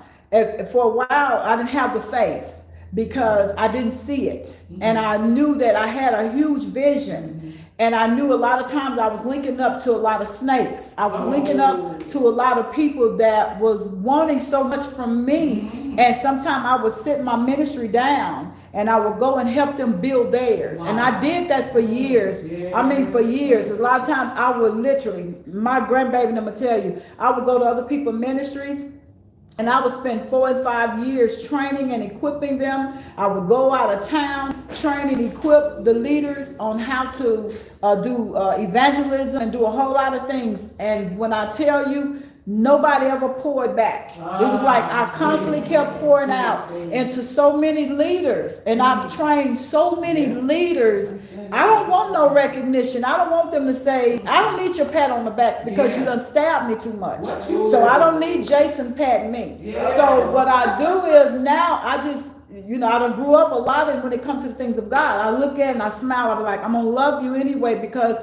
For a while, I didn't have the faith because I didn't see it. And I knew that I had a huge vision. And I knew a lot of times I was linking up to a lot of snakes. I was linking up to a lot of people that was wanting so much from me. And sometimes I would sit my ministry down and I would go and help them build theirs. And I did that for years. For years. A lot of times I would literally, my grandbaby, I'm gonna tell you, I would go to other people's ministries, and I would spend 4 and 5 years training and equipping them. I would go out of town, train and equip the leaders on how to do evangelism and do a whole lot of things. And when I tell you, nobody ever poured back. It was like I constantly kept pouring out into so many leaders, and I've trained so many leaders. I don't want no recognition. I don't want them to say, I don't need your pat on the back because you done stabbed me too much. So I don't need Jason patting me. So what I do is now I just, I done grew up a lot, and when it comes to the things of God, I look at it and I smile. I'm like, I'm gonna love you anyway, because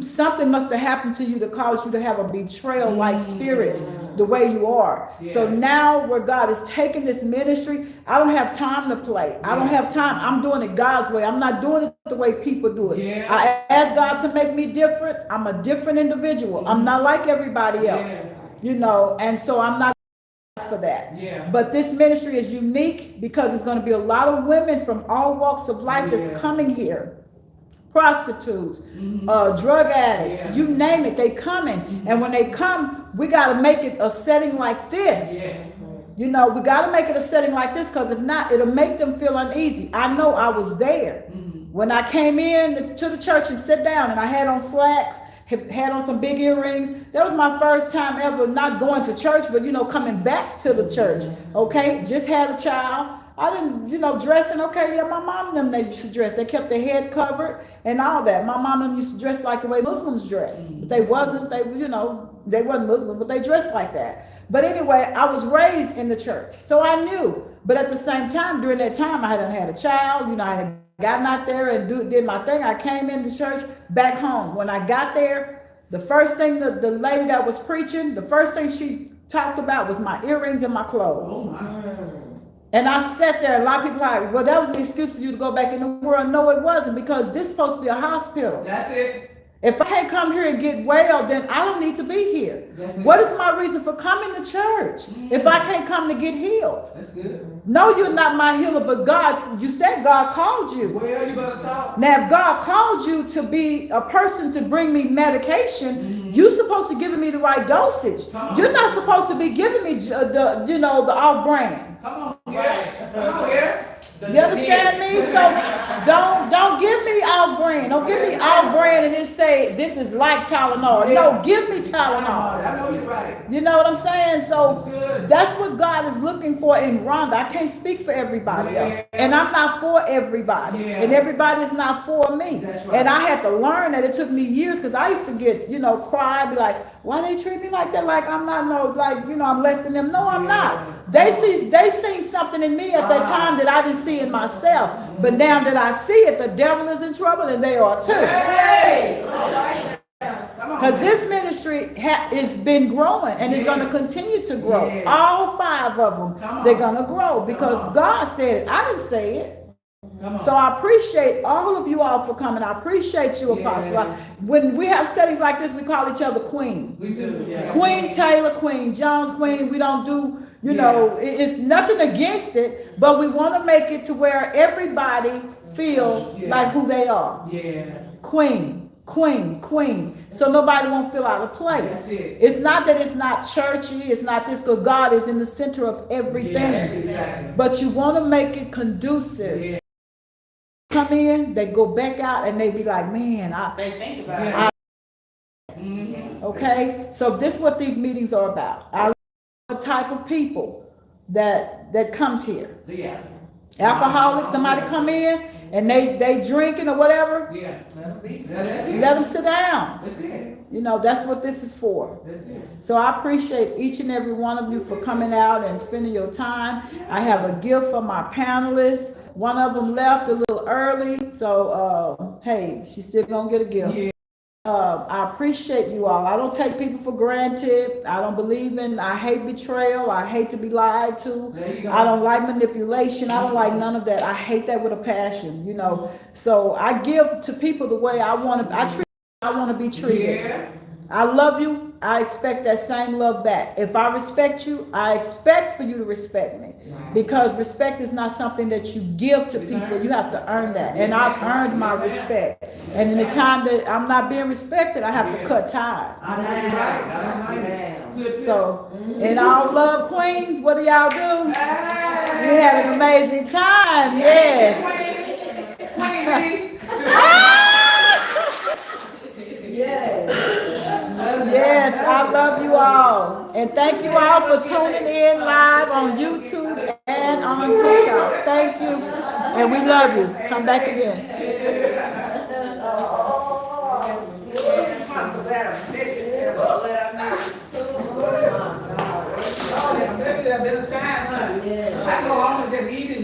something must have happened to you to cause you to have a betrayal-like spirit the way you are. So now where God is taking this ministry, I don't have time to play. I don't have time. I'm doing it God's way. I'm not doing it the way people do it. I ask God to make me different. I'm a different individual. I'm not like everybody else, and so I'm not for that. But this ministry is unique because it's going to be a lot of women from all walks of life that's coming here. Prostitutes, drug addicts, you name it, they coming. And when they come, we got to make it a setting like this. We got to make it a setting like this, because if not, it'll make them feel uneasy. I know I was there. When I came in to the church and sit down, and I had on slacks, had on some big earrings. That was my first time ever not going to church, but coming back to the church. Okay, just had a child. I didn't, dressing. Okay, my mom and them, they used to dress. They kept their head covered and all that. My mom and them used to dress like the way Muslims dress. But they wasn't. They wasn't Muslim, but they dressed like that. But anyway, I was raised in the church, so I knew. But at the same time, during that time, I hadn't had a child. You know, I had gotten out there and did my thing. I came into church back home. When I got there, the first thing the lady that was preaching, the first thing she talked about was my earrings and my clothes. And I sat there. A lot of people are like, well, that was an excuse for you to go back in the world. No, it wasn't, because this is supposed to be a hospital. That's it. If I can't come here and get well, then I don't need to be here. What is my reason for coming to church if I can't come to get healed? That's good. No, you're not my healer, but God, you said God called you. Well, you better talk. Now, if God called you to be a person to bring me medication, you're supposed to give me the right dosage. You're not supposed to be giving me the off-brand. Come on, yeah. Come on, yeah. You understand me? So don't give me off-brand. Don't give me off-brand and then say this is like Tylenol. No, give me Tylenol. I know you're right. You know what I'm saying? So that's what God is looking for in Rhonda. I can't speak for everybody else. And I'm not for everybody. And everybody is not for me. And I had to learn that. It took me years, because I used to get, cry, be like, why they treat me like that? Like I'm not I'm less than them. No, I'm not. They seen something in me at that time that I didn't see in myself. But now that I see it, the devil is in trouble, and they are too. Because this ministry has been growing, and it's going to continue to grow. All 5 of them, they're going to grow, because God said it. I didn't say it. So I appreciate all of you all for coming. I appreciate you, Apostle. When we have settings like this, we call each other Queen. We do. Yeah. Queen Taylor, Queen Jones, Queen. We don't do, it's nothing against it, but we want to make it to where everybody feel like who they are. Yeah. Queen, Queen, Queen. So nobody won't feel out of place. That's it. It's not that it's not churchy. It's not this, because God is in the center of everything. Yeah, exactly. But you want to make it conducive. Yeah. Come in, they go back out, and they be like, man, They think about it. okay? So this is what these meetings are about. I love the type of people that comes here. Yeah. Alcoholics, somebody come in and they drinking or whatever, Yeah. Let them be. That's it. let them sit down. That's it. That's what this is for. That's it. So I appreciate each and every one of you for coming out and spending your time. I have a gift for my panelists. One of them left a little early, so hey, she's still gonna get a gift. Yeah. I appreciate you all. I don't take people for granted. I hate betrayal. I hate to be lied to. I don't like manipulation. I don't like none of that. I hate that with a passion, So I give to people the way I want to be treated. Yeah. I love you. I expect that same love back. If I respect you, I expect for you to respect me. Because respect is not something that you give to people. You have to earn that. And I've earned my respect. And in the time that I'm not being respected, I have to cut ties. So, in all love, Queens, what do y'all do? We had an amazing time. Yes. Yes, I love you all. And thank you all for tuning in live on YouTube and on TikTok. Thank you. And we love you. Come back again. I go home and just eat it.